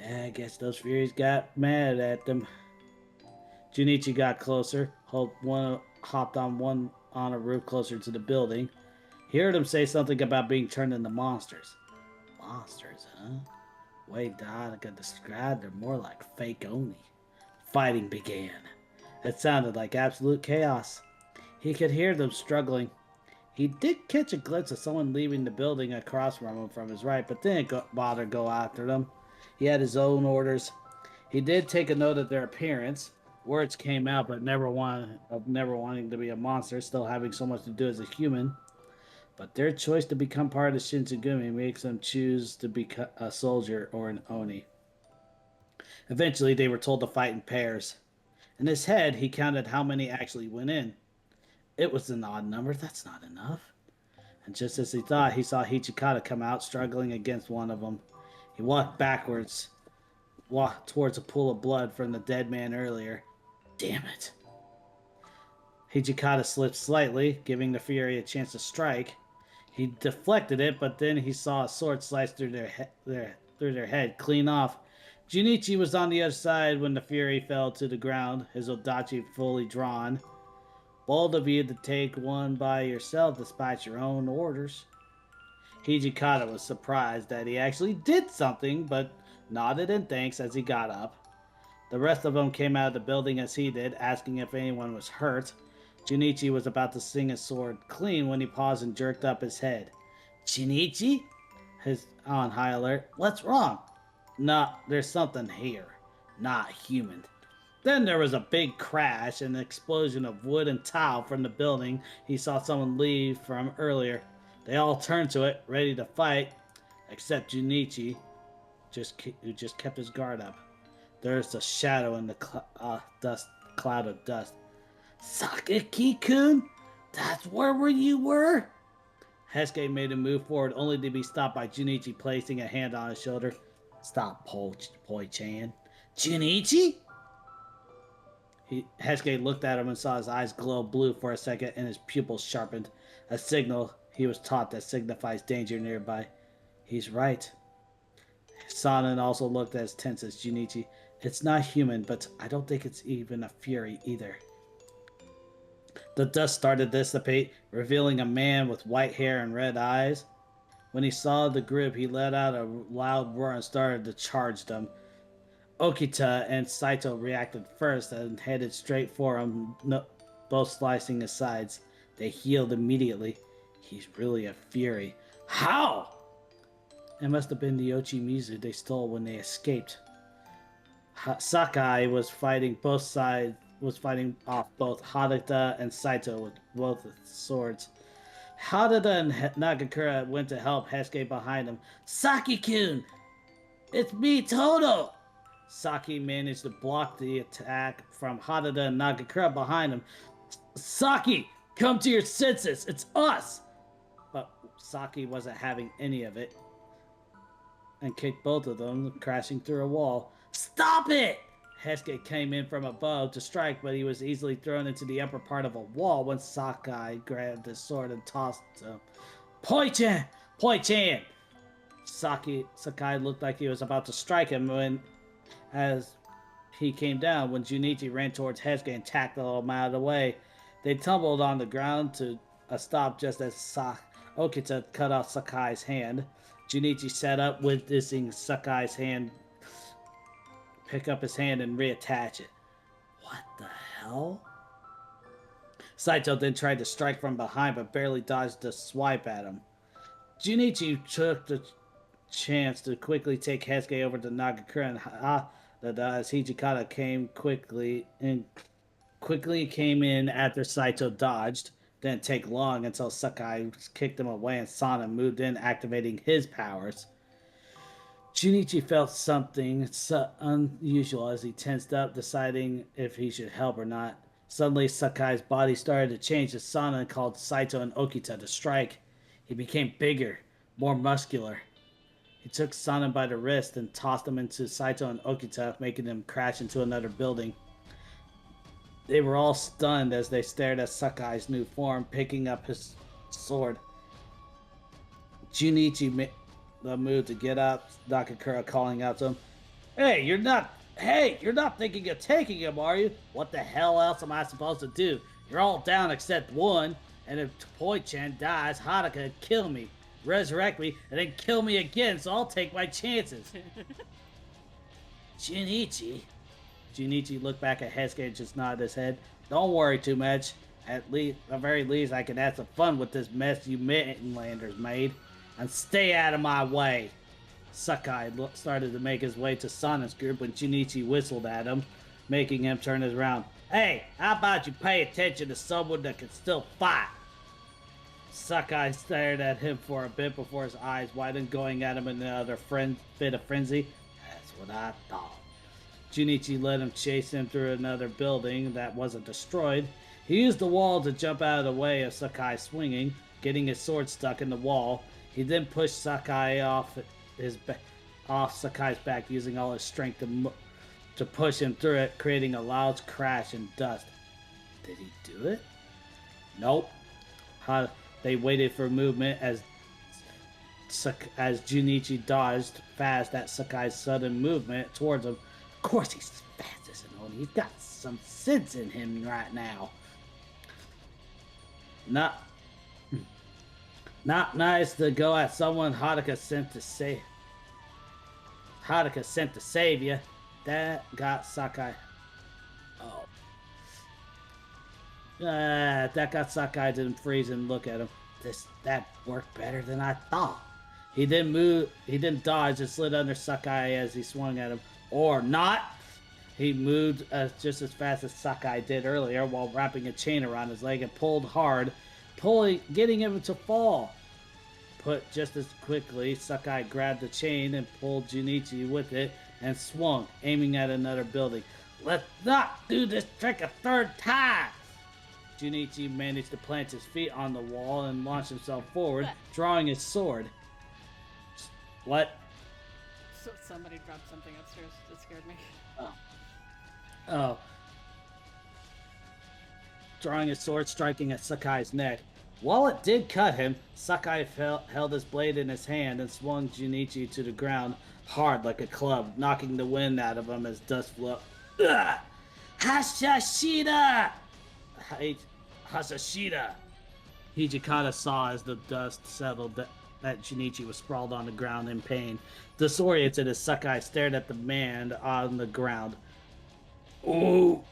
[SPEAKER 1] I guess those Furies got mad at them. Junichi got closer, hopped on a roof closer to the building. He heard him say something about being turned into monsters. Monsters, huh? Way Haruka described, they're more like fake Oni. Fighting began. It sounded like absolute chaos. He could hear them struggling. He did catch a glimpse of someone leaving the building across from him from his right, but didn't bother go after them. He had his own orders. He did take a note of their appearance. Words came out, but never wanting to be a monster, still having so much to do as a human. But their choice to become part of the Shinsengumi makes them choose to be a soldier or an Oni. Eventually, they were told to fight in pairs. In his head, he counted how many actually went in. It was an odd number. That's not enough. And just as he thought, he saw Hijikata come out, struggling against one of them. He walked towards a pool of blood from the dead man earlier. Damn it. Hijikata slipped slightly, giving the Fury a chance to strike. He deflected it, but then he saw a sword slice through their head, clean off. Junichi was on the other side when the Fury fell to the ground, his Odachi fully drawn. Bold of you to take one by yourself despite your own orders. Hijikata was surprised that he actually did something, but nodded in thanks as he got up. The rest of them came out of the building as he did, asking if anyone was hurt. Junichi was about to swing his sword clean when he paused and jerked up his head. Junichi? His on high alert. What's wrong? Nah, there's something here. Not human. Then there was a big crash and an explosion of wood and tile from the building he saw someone leave from earlier. They all turned to it, ready to fight, except Junichi, who just kept his guard up. There's a shadow in the cloud of dust. Sakaki-kun? That's where you were? Hesuke made a move forward, only to be stopped by Junichi placing a hand on his shoulder. Stop, Poi-chan. Junichi? Hesuke looked at him and saw his eyes glow blue for a second and his pupils sharpened. A signal he was taught that signifies danger nearby. He's right. Sanan also looked as tense as Junichi. It's not human, but I don't think it's even a fury either. The dust started to dissipate, revealing a man with white hair and red eyes. When he saw the group, he let out a loud roar and started to charge them. Okita and Saito reacted first and headed straight for him, both slicing his sides. They healed immediately. He's really a fury. How? It must have been the Ochimizu they stole when they escaped. Sakai was fighting off both Hadata and Saito with both swords. Hadata and Nagakura went to help Hesuke behind him. Saki-kun! It's me, Toto! Saki managed to block the attack from Hadata and Nagakura behind him. Saki, come to your senses! It's us! But Saki wasn't having any of it and kicked both of them, crashing through a wall. Stop it! Hesuke came in from above to strike, but he was easily thrown into the upper part of a wall when Sakai grabbed his sword and tossed him. Poi-chan! Poi-chan! Sakai looked like he was about to strike him as he came down when Junichi ran towards Hesuke and tackled him out of the way. They tumbled on the ground to a stop just as Okita cut off Sakai's hand. Junichi sat up, witnessing Sakai's hand pick up his hand and reattach it. What the hell? Saito then tried to strike from behind but barely dodged a swipe at him. Junichi took the chance to quickly take Hesuke over to Nagakura and Hadada as Hijikata quickly came in after Saito dodged. Didn't take long until Sakai kicked him away and Sana moved in, activating his powers. Junichi felt something unusual as he tensed up, deciding if he should help or not. Suddenly, Sakai's body started to change as Sana called Saito and Okita to strike. He became bigger, more muscular. He took Sana by the wrist and tossed him into Saito and Okita, making them crash into another building. They were all stunned as they stared at Sakai's new form, picking up his sword. Junichi made the move to get up, Nakakura calling out to him, Hey, you're not thinking of taking him, are you? What the hell else am I supposed to do? You're all down except one, and if Poi-chan dies, Hadaka will kill me, resurrect me, and then kill me again, so I'll take my chances. Junichi looked back at Hesuke and just nodded his head. Don't worry too much. At the very least, I can have some fun with this mess you mainlanders made. And stay out of my way. Sakai started to make his way to Sana's group when Junichi whistled at him, making him turn his around. Hey, how about you pay attention to someone that can still fight? Sakai stared at him for a bit before his eyes widened, going at him in another fit of frenzy. That's what I thought. Junichi let him chase him through another building that wasn't destroyed. He used the wall to jump out of the way of Sakai swinging, getting his sword stuck in the wall. He then pushed Sakai off Sakai's back, using all his strength to push him through it, creating a loud crash and dust. Did he do it? Nope. They waited for movement as Junichi dodged fast at Sakai's sudden movement towards him. Of course he's fast as an Oni. He's got some sense in him right now. Not nice to go at someone Hadaka sent to save you. That got Sakai. That got Sakai to freeze and look at him. That worked better than I thought. He didn't dodge and slid under Sakai as he swung at him. Or not. He moved just as fast as Sakai did earlier while wrapping a chain around his leg and pulled hard, getting him to fall. But just as quickly, Sakai grabbed the chain and pulled Junichi with it and swung, aiming at another building. Let's not do this trick a third time! Junichi managed to plant his feet on the wall and launch himself forward, drawing his sword. What?
[SPEAKER 6] So somebody dropped something upstairs. It scared me.
[SPEAKER 1] Oh. Drawing his sword, striking at Sakai's neck. While it did cut him, Sakai held his blade in his hand and swung Junichi to the ground hard like a club, knocking the wind out of him as dust flew. Ugh! Hashashida! Hasashida! Hijikata saw as the dust settled that Junichi was sprawled on the ground in pain. Disoriented as Sakai stared at the man on the ground. Oh,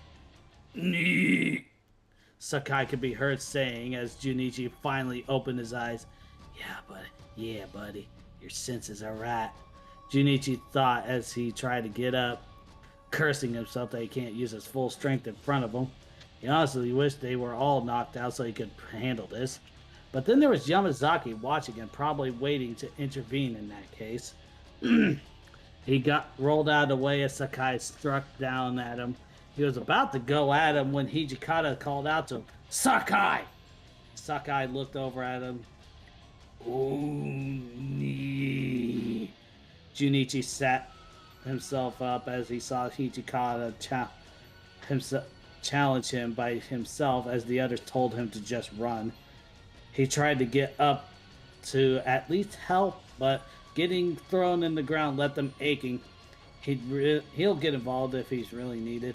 [SPEAKER 1] nee. Sakai could be heard saying as Junichi finally opened his eyes. Yeah, buddy, your senses are right. Junichi thought as he tried to get up, cursing himself that he can't use his full strength in front of him. He honestly wished they were all knocked out so he could handle this. But then there was Yamazaki watching and probably waiting to intervene in that case. He got rolled out of the way as Sakai struck down at him. He was about to go at him when Hijikata called out to him, Sakai! Sakai looked over at him. Oni. Junichi sat himself up as he saw Hijikata challenge him by himself as the others told him to just run. He tried to get up to at least help, but getting thrown in the ground left them aching. He'll get involved if he's really needed.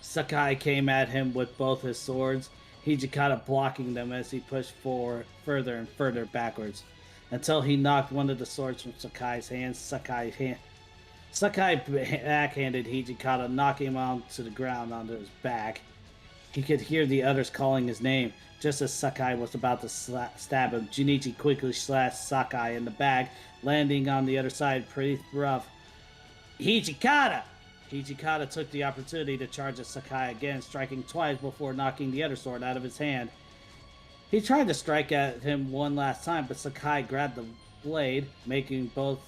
[SPEAKER 1] Sakai came at him with both his swords, Hijikata blocking them as he pushed forward further and further backwards, until he knocked one of the swords from Sakai's hands. Sakai backhanded Hijikata, knocking him onto the ground onto his back. He could hear the others calling his name. Just as Sakai was about to stab him, Junichi quickly slashed Sakai in the back, landing on the other side pretty rough. Hijikata! Hijikata took the opportunity to charge at Sakai again, striking twice before knocking the other sword out of his hand. He tried to strike at him one last time, but Sakai grabbed the blade, making both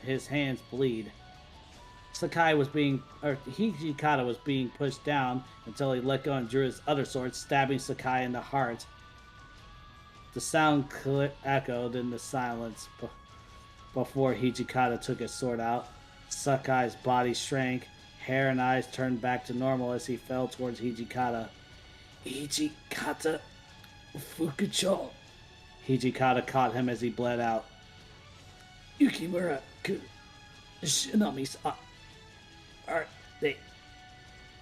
[SPEAKER 1] his hands bleed. Hijikata was being pushed down until he let go and drew his other sword, stabbing Sakai in the heart. The sound echoed in the silence before Hijikata took his sword out. Sakai's body shrank, hair and eyes turned back to normal as he fell towards Hijikata. Hijikata Fukucho. Hijikata caught him as he bled out. Yukimura Shinami's are they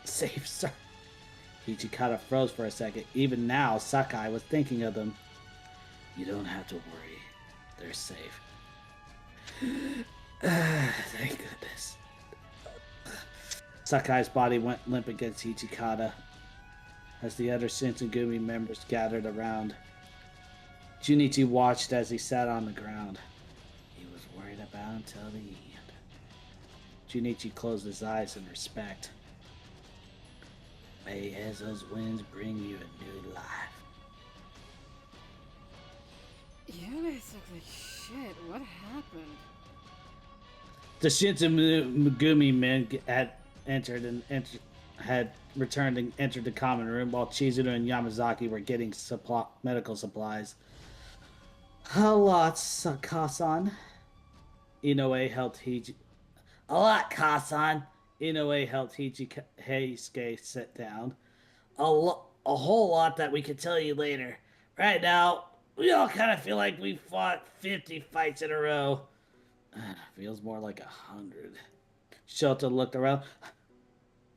[SPEAKER 1] safe, sir? Hijikata froze for a second. Even now, Sakai was thinking of them. You don't have to worry. They're safe. Thank goodness. Sakai's body went limp against Hijikata as the other Shinsengumi members gathered around. Junichi watched as he sat on the ground. He was worried about him till the end. Junichi closed his eyes in respect. May Ezo's winds bring you a new life.
[SPEAKER 6] You guys look like shit. What happened?
[SPEAKER 1] The Shinsengumi men had returned and entered the common room while Chizuru and Yamazaki were getting medical supplies. A lot, Kasan. Inoue helped Heisuke sit down. A whole lot that we could tell you later. Right now, we all kind of feel like we fought 50 fights in a row. Feels more like 100. Shota looked around.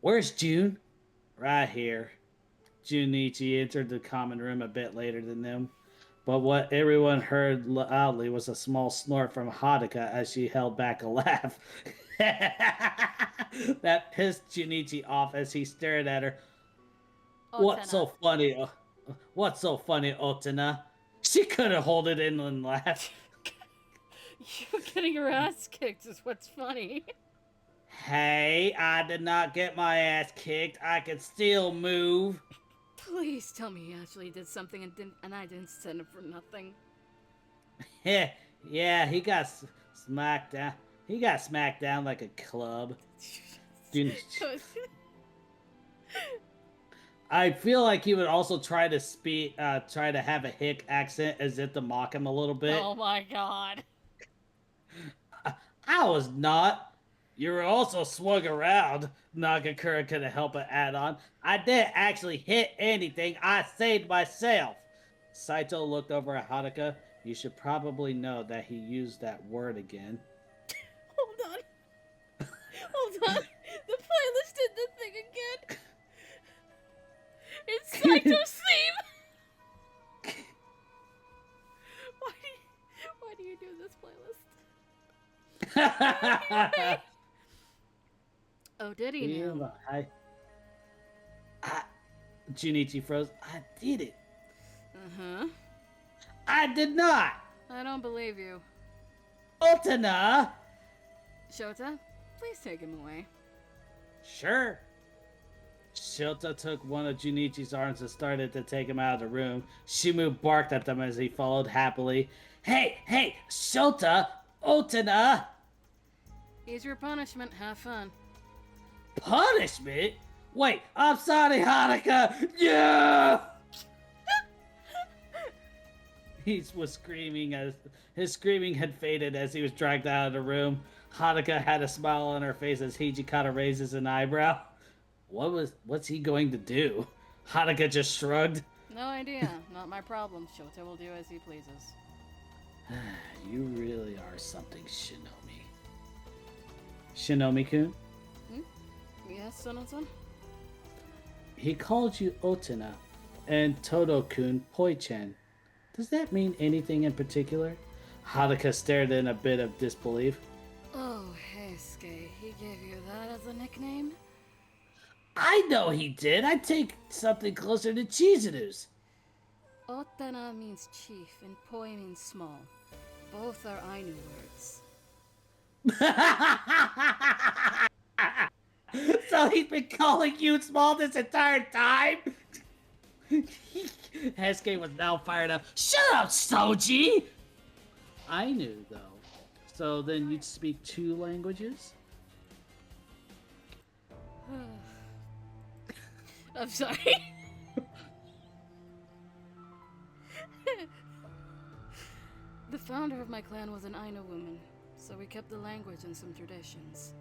[SPEAKER 1] Where's June? Right here. Junichi entered the common room a bit later than them. But what everyone heard loudly was a small snort from Haruka as she held back a laugh. That pissed Junichi off as he stared at her. What's so funny, Otana? She couldn't hold it in and laugh.
[SPEAKER 6] You getting your ass kicked is what's funny.
[SPEAKER 1] Hey, I did not get my ass kicked. I can still move.
[SPEAKER 6] Please tell me he actually did something and I didn't send him for nothing.
[SPEAKER 1] Yeah, he got smacked down. He got smacked down like a club. I feel like he would also try to have a hick accent as if to mock him a little bit.
[SPEAKER 6] Oh my god.
[SPEAKER 1] I was not. You were also swung around. Nagakura couldn't help but add on. I didn't actually hit anything. I saved myself. Saito looked over at Haruka. You should probably know that he used that word again.
[SPEAKER 6] Hold on. Hold on. The playlist did the thing again. It's Saito's theme. Why do you do this playlist? Anyway. Oh, did he now?
[SPEAKER 1] Junichi froze. I did it.
[SPEAKER 6] Uh-huh.
[SPEAKER 1] I did not.
[SPEAKER 6] I don't believe you.
[SPEAKER 1] Otana.
[SPEAKER 6] Shota, please take him away.
[SPEAKER 1] Sure. Shota took one of Junichi's arms and started to take him out of the room. Shimu barked at them as he followed happily. Hey, Shota, Otana.
[SPEAKER 6] Here's your punishment. Have fun.
[SPEAKER 1] Punishment? Wait, I'm sorry, Haruka. Yeah. He was screaming as his screaming had faded as he was dragged out of the room. Haruka had a smile on her face as Hijikata raises an eyebrow. What's he going to do? Haruka just shrugged.
[SPEAKER 6] No idea. Not my problem. Shota will do as he pleases.
[SPEAKER 1] You really are something, Shinomi. Shinomi-kun?
[SPEAKER 6] Yes, Sono-san?
[SPEAKER 1] He called you Otana and Todo-kun Poi-chan. Does that mean anything in particular? Haruka stared in a bit of disbelief.
[SPEAKER 6] Oh, Heisuke, he gave you that as a nickname?
[SPEAKER 1] I know he did. I'd take something closer to Chizuru's.
[SPEAKER 6] Otana means chief and Poi means small. Both are Ainu words.
[SPEAKER 1] So he's been calling you small this entire time? Heisuke was now fired up. Shut up, Soji! I knew, though. So then you'd speak 2 languages?
[SPEAKER 6] I'm sorry. The founder of my clan was an Ainu woman, so we kept the language and some traditions.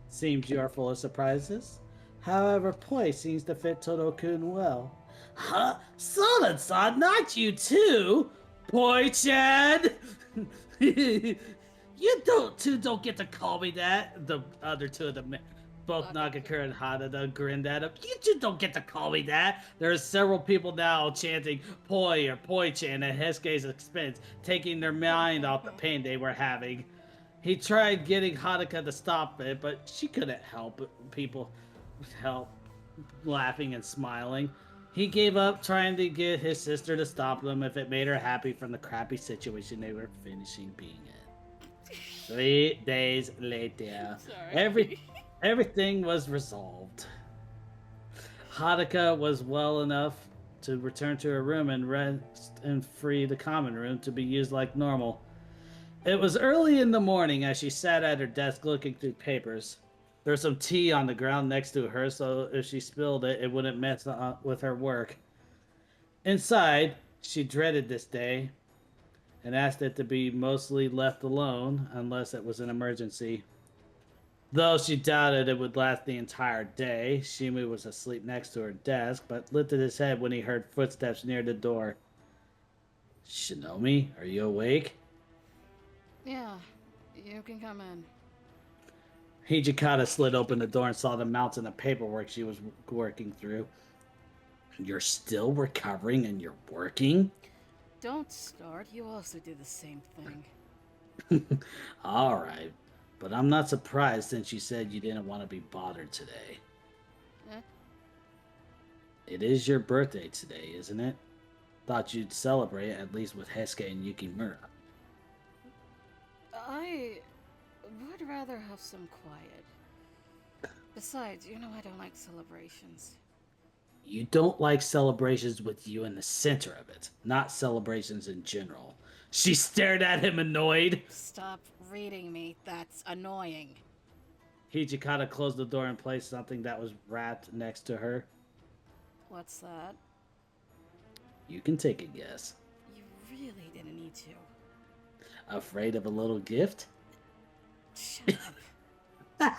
[SPEAKER 1] Seems you are full of surprises. However, Poi seems to fit Todo-kun well. Huh? Son-san, not you too! Poi-chan! You don't get to call me that. The other two of them, both Nagakura and Hanada, grinned at him. You two don't get to call me that. There are several people now chanting Poi or Poi-chan at Heisuke's expense, taking their mind off the pain they were having. He tried getting Haruka to stop it, but she couldn't help laughing and smiling. He gave up trying to get his sister to stop them if it made her happy from the crappy situation they were finishing being in. 3 days later, everything was resolved. Haruka was well enough to return to her room and rest and free the common room to be used like normal. It was early in the morning as she sat at her desk looking through papers. There was some tea on the ground next to her, so if she spilled it, it wouldn't mess with her work. Inside, she dreaded this day and asked it to be mostly left alone unless it was an emergency. Though she doubted it would last the entire day, Shimu was asleep next to her desk, but lifted his head when he heard footsteps near the door. Shinomi, are you awake?
[SPEAKER 6] Yeah, you can come in.
[SPEAKER 1] Hijikata slid open the door and saw the mountain of paperwork she was working through. You're still recovering and you're working?
[SPEAKER 6] Don't start. You also do the same thing.
[SPEAKER 1] Alright, but I'm not surprised since you said you didn't want to be bothered today.
[SPEAKER 6] Eh?
[SPEAKER 1] It is your birthday today, isn't it? Thought you'd celebrate at least with Heisuke and Yukimura.
[SPEAKER 6] I would rather have some quiet. Besides, you know I don't like celebrations.
[SPEAKER 1] You don't like celebrations with you in the center of it, not celebrations in general. She stared at him annoyed.
[SPEAKER 6] Stop reading me. That's annoying.
[SPEAKER 1] Hijikata closed the door and placed something that was wrapped next to her.
[SPEAKER 6] What's that?
[SPEAKER 1] You can take a guess.
[SPEAKER 6] You really didn't need to.
[SPEAKER 1] Afraid of a little gift?
[SPEAKER 6] Shut up.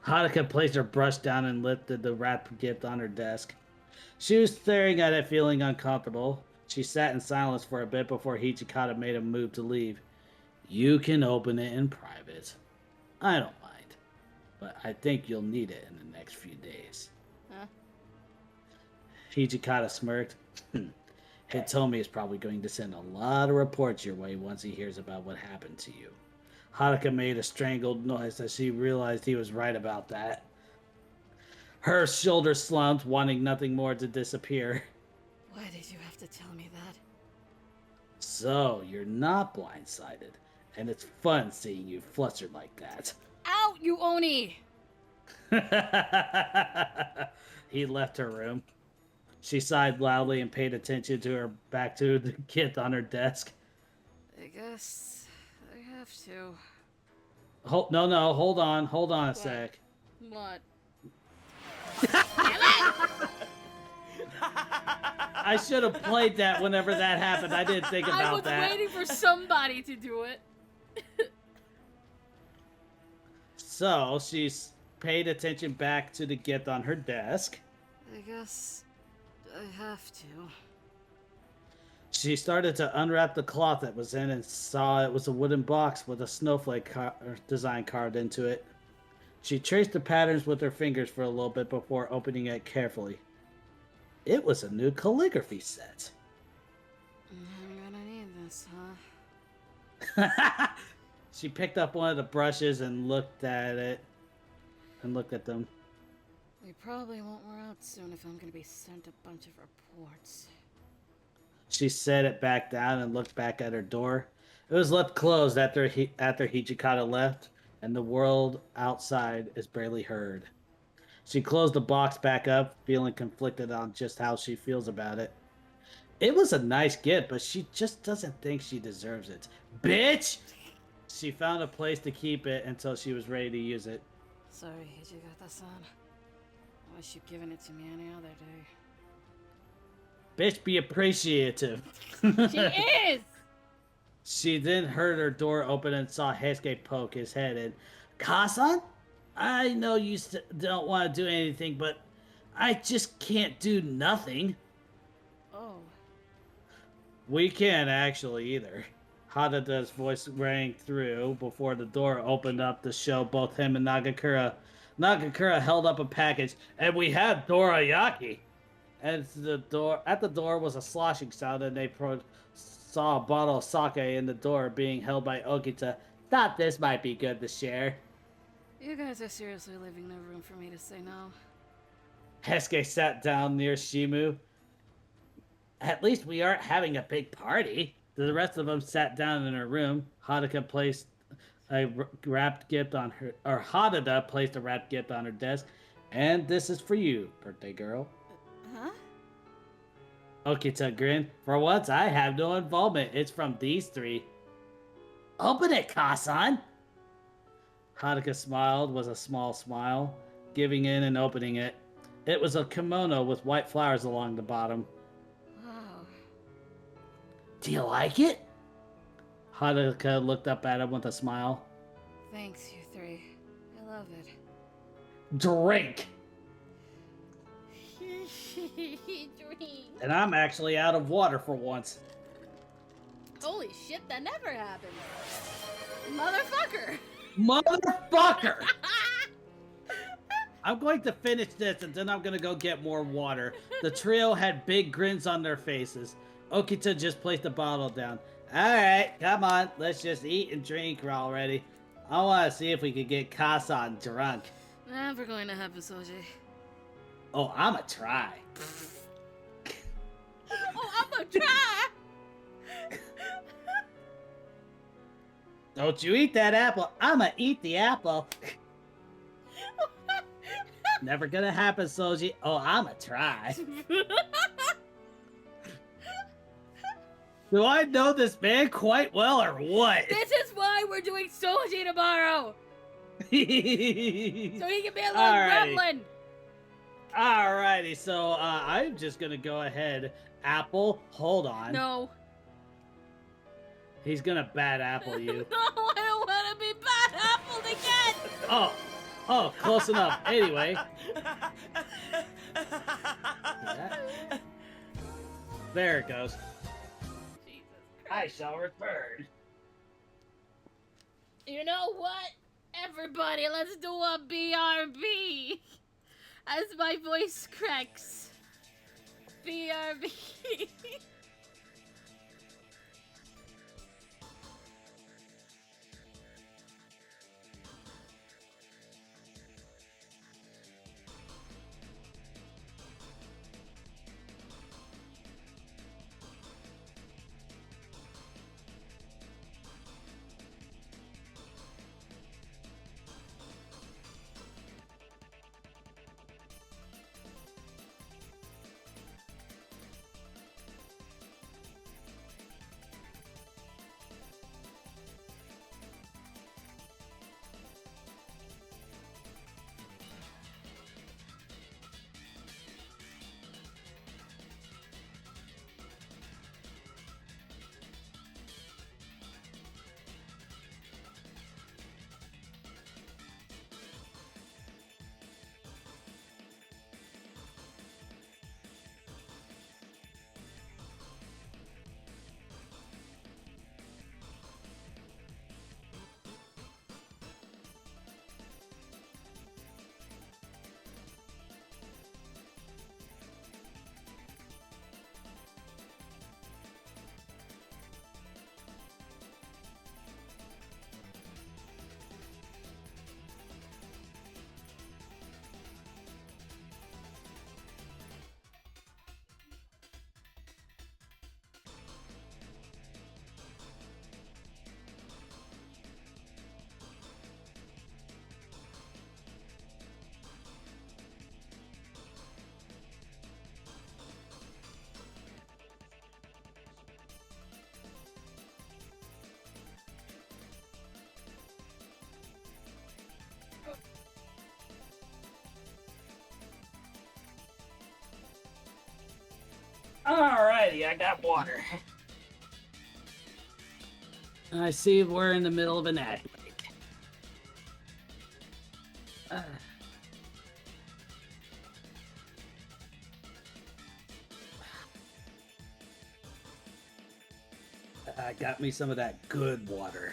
[SPEAKER 1] Haruka placed her brush down and lifted the wrapped gift on her desk. She was staring at it, feeling uncomfortable. She sat in silence for a bit before Hijikata made a move to leave. You can open it in private. I don't mind, but I think you'll need it in the next few days.
[SPEAKER 6] Huh?
[SPEAKER 1] Hijikata smirked. Hitomi is probably going to send a lot of reports your way once he hears about what happened to you. Haruka made a strangled noise as she realized he was right about that. Her shoulders slumped, wanting nothing more to disappear.
[SPEAKER 6] Why did you have to tell me that?
[SPEAKER 1] So, you're not blindsided, and it's fun seeing you flustered like that.
[SPEAKER 6] Out, you Oni!
[SPEAKER 1] He left her room. She sighed loudly and paid attention to her back to the gift on her desk.
[SPEAKER 6] I guess I have to.
[SPEAKER 1] No, hold on a sec.
[SPEAKER 6] What?
[SPEAKER 1] I should have played that whenever that happened. I didn't think about that.
[SPEAKER 6] I was waiting for somebody to do it.
[SPEAKER 1] So, she's paid attention back to the gift on her desk.
[SPEAKER 6] I guess I have to.
[SPEAKER 1] She started to unwrap the cloth that was in and saw it was a wooden box with a snowflake design carved into it. She traced the patterns with her fingers for a little bit before opening it carefully. It was a new calligraphy set.
[SPEAKER 6] I'm gonna need this, huh?
[SPEAKER 1] She picked up one of the brushes and looked at them.
[SPEAKER 6] We probably won't wear out soon if I'm gonna be sent a bunch of reports.
[SPEAKER 1] She set it back down and looked back at her door. It was left closed after Hijikata left, and the world outside is barely heard. She closed the box back up, feeling conflicted on just how she feels about it. It was a nice gift, but she just doesn't think she deserves it. Bitch! She found a place to keep it until she was ready to use it.
[SPEAKER 6] Sorry, Hijikata-san. I wish you'd given it to me any other day.
[SPEAKER 1] Bitch, be appreciative.
[SPEAKER 6] She is!
[SPEAKER 1] She then heard her door open and saw Heisuke poke his head in. Kasan? I know you don't want to do anything, but I just can't do nothing.
[SPEAKER 6] Oh.
[SPEAKER 1] We can't actually either. Hadada's voice rang through before the door opened up to show both him and Nagakura. Nagakura held up a package, and we have dorayaki. At the door was a sloshing sound, and they saw a bottle of sake in the door being held by Okita. Thought this might be good to share.
[SPEAKER 6] You guys are seriously leaving no room for me to say no.
[SPEAKER 1] Heisuke sat down near Shimu. At least we aren't having a big party. The rest of them sat down in her room. Hadada placed a wrapped gift on her desk. And this is for you, birthday girl.
[SPEAKER 6] Huh?
[SPEAKER 1] Okita grinned. For once, I have no involvement. It's from these three. Open it, Kasan! Haruka smiled with a small smile, giving in and opening it. It was a kimono with white flowers along the bottom.
[SPEAKER 6] Wow.
[SPEAKER 1] Do you like it? Haruka looked up at him with a smile.
[SPEAKER 6] Thanks, you three. I love it.
[SPEAKER 1] Drink!
[SPEAKER 6] Dream.
[SPEAKER 1] And I'm actually out of water for once.
[SPEAKER 6] Holy shit, that never happened. Motherfucker!
[SPEAKER 1] Motherfucker! I'm going to finish this and then I'm going to go get more water. The trio had big grins on their faces. Okita just placed the bottle down. Alright, come on. Let's just eat and drink already. I want to see if we can get Kasan drunk.
[SPEAKER 6] Never going to happen, Soji.
[SPEAKER 1] Oh, I'ma try.
[SPEAKER 6] Oh, I'm gonna try!
[SPEAKER 1] Don't you eat that apple. I'ma eat the apple. Never gonna happen, Soji. Oh, I'ma try. Do I know this man quite well or what?
[SPEAKER 6] This is why we're doing Soji tomorrow! So he can be a little gremlin!
[SPEAKER 1] Alrighty, so I'm just gonna go ahead. Apple, hold on.
[SPEAKER 6] No.
[SPEAKER 1] He's gonna bad apple you.
[SPEAKER 6] No, I don't want to be bad apple!
[SPEAKER 1] Oh, close enough. Anyway. Yeah. There it goes.
[SPEAKER 6] Jesus
[SPEAKER 1] I
[SPEAKER 6] Christ.
[SPEAKER 1] shall return.
[SPEAKER 6] You know what? Everybody, let's do a BRB. As my voice cracks. BRB.
[SPEAKER 1] Alrighty, I got water. I see we're in the middle of an ad break. I got me some of that good water.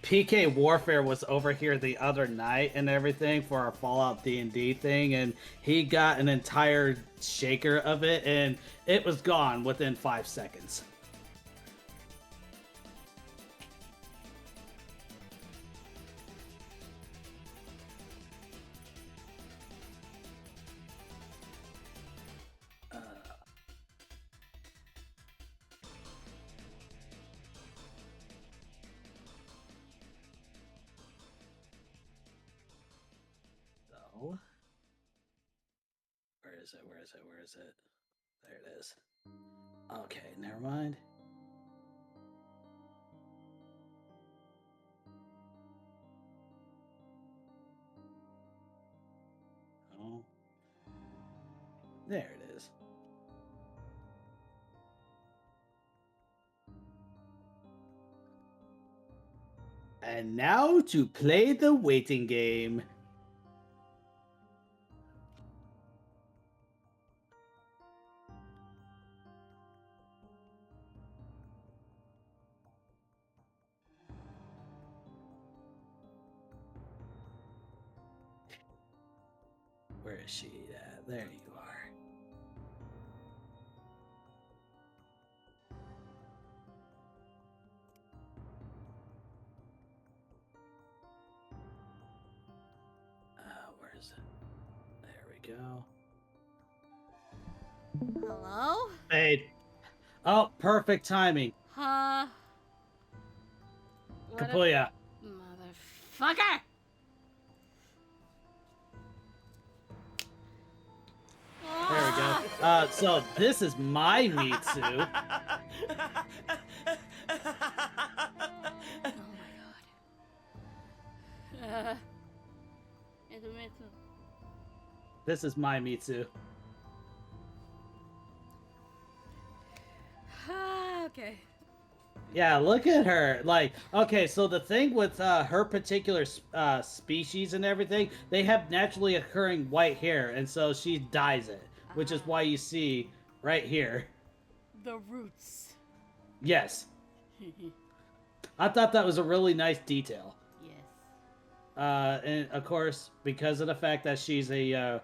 [SPEAKER 1] PK Warfare was over here the other night and everything for our Fallout D&D thing, and he got an entire shaker of it, and it was gone within 5 seconds. So, where is it? Where is it? Where is it? There it is. Okay, never mind. Oh, there it is. And now to play the waiting game. Where is she at? There you are. Where is it? There we go.
[SPEAKER 6] Hello?
[SPEAKER 1] Hey. Oh, perfect timing.
[SPEAKER 6] Huh? What a
[SPEAKER 1] Kapuya.
[SPEAKER 6] motherfucker!
[SPEAKER 1] There we go. So this is my Mitsu.
[SPEAKER 6] Oh my god. It's a Mitsu.
[SPEAKER 1] This is my Mitsu.
[SPEAKER 6] Okay.
[SPEAKER 1] Yeah, look at her. Like, okay, so the thing with her particular species and everything, they have naturally occurring white hair, and so she dyes it, which is why you see right here.
[SPEAKER 6] The roots.
[SPEAKER 1] Yes, I thought that was a really nice detail.
[SPEAKER 6] Yes.
[SPEAKER 1] And of course, because of the fact that she's a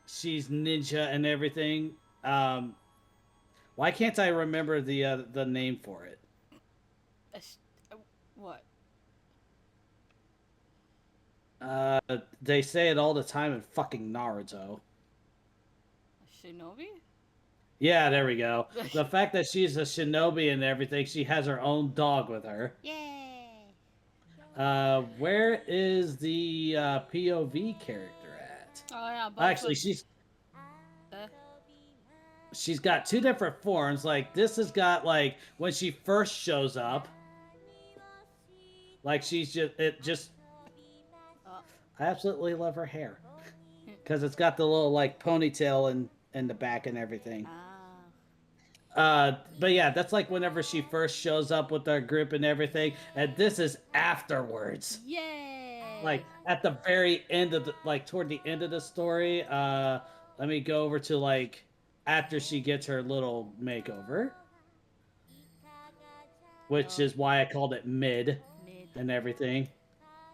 [SPEAKER 1] she's ninja and everything. Why can't I remember the name for it?
[SPEAKER 6] What?
[SPEAKER 1] They say it all the time in fucking Naruto.
[SPEAKER 6] Shinobi?
[SPEAKER 1] Yeah, there we go. The fact that she's a shinobi and everything, she has her own dog with her.
[SPEAKER 6] Yay!
[SPEAKER 1] Where is the POV character at?
[SPEAKER 6] Oh yeah,
[SPEAKER 1] Actually, she's got two different forms. Like this has got like when she first shows up, like she's just. I absolutely love her hair because it's got the little like ponytail in the back and everything. But yeah, that's like whenever she first shows up with our group and everything, and this is afterwards.
[SPEAKER 6] Yay!
[SPEAKER 1] Like at the very end of the like toward the end of the story. Let me go over to like after she gets her little makeover, which is why I called it mid and everything.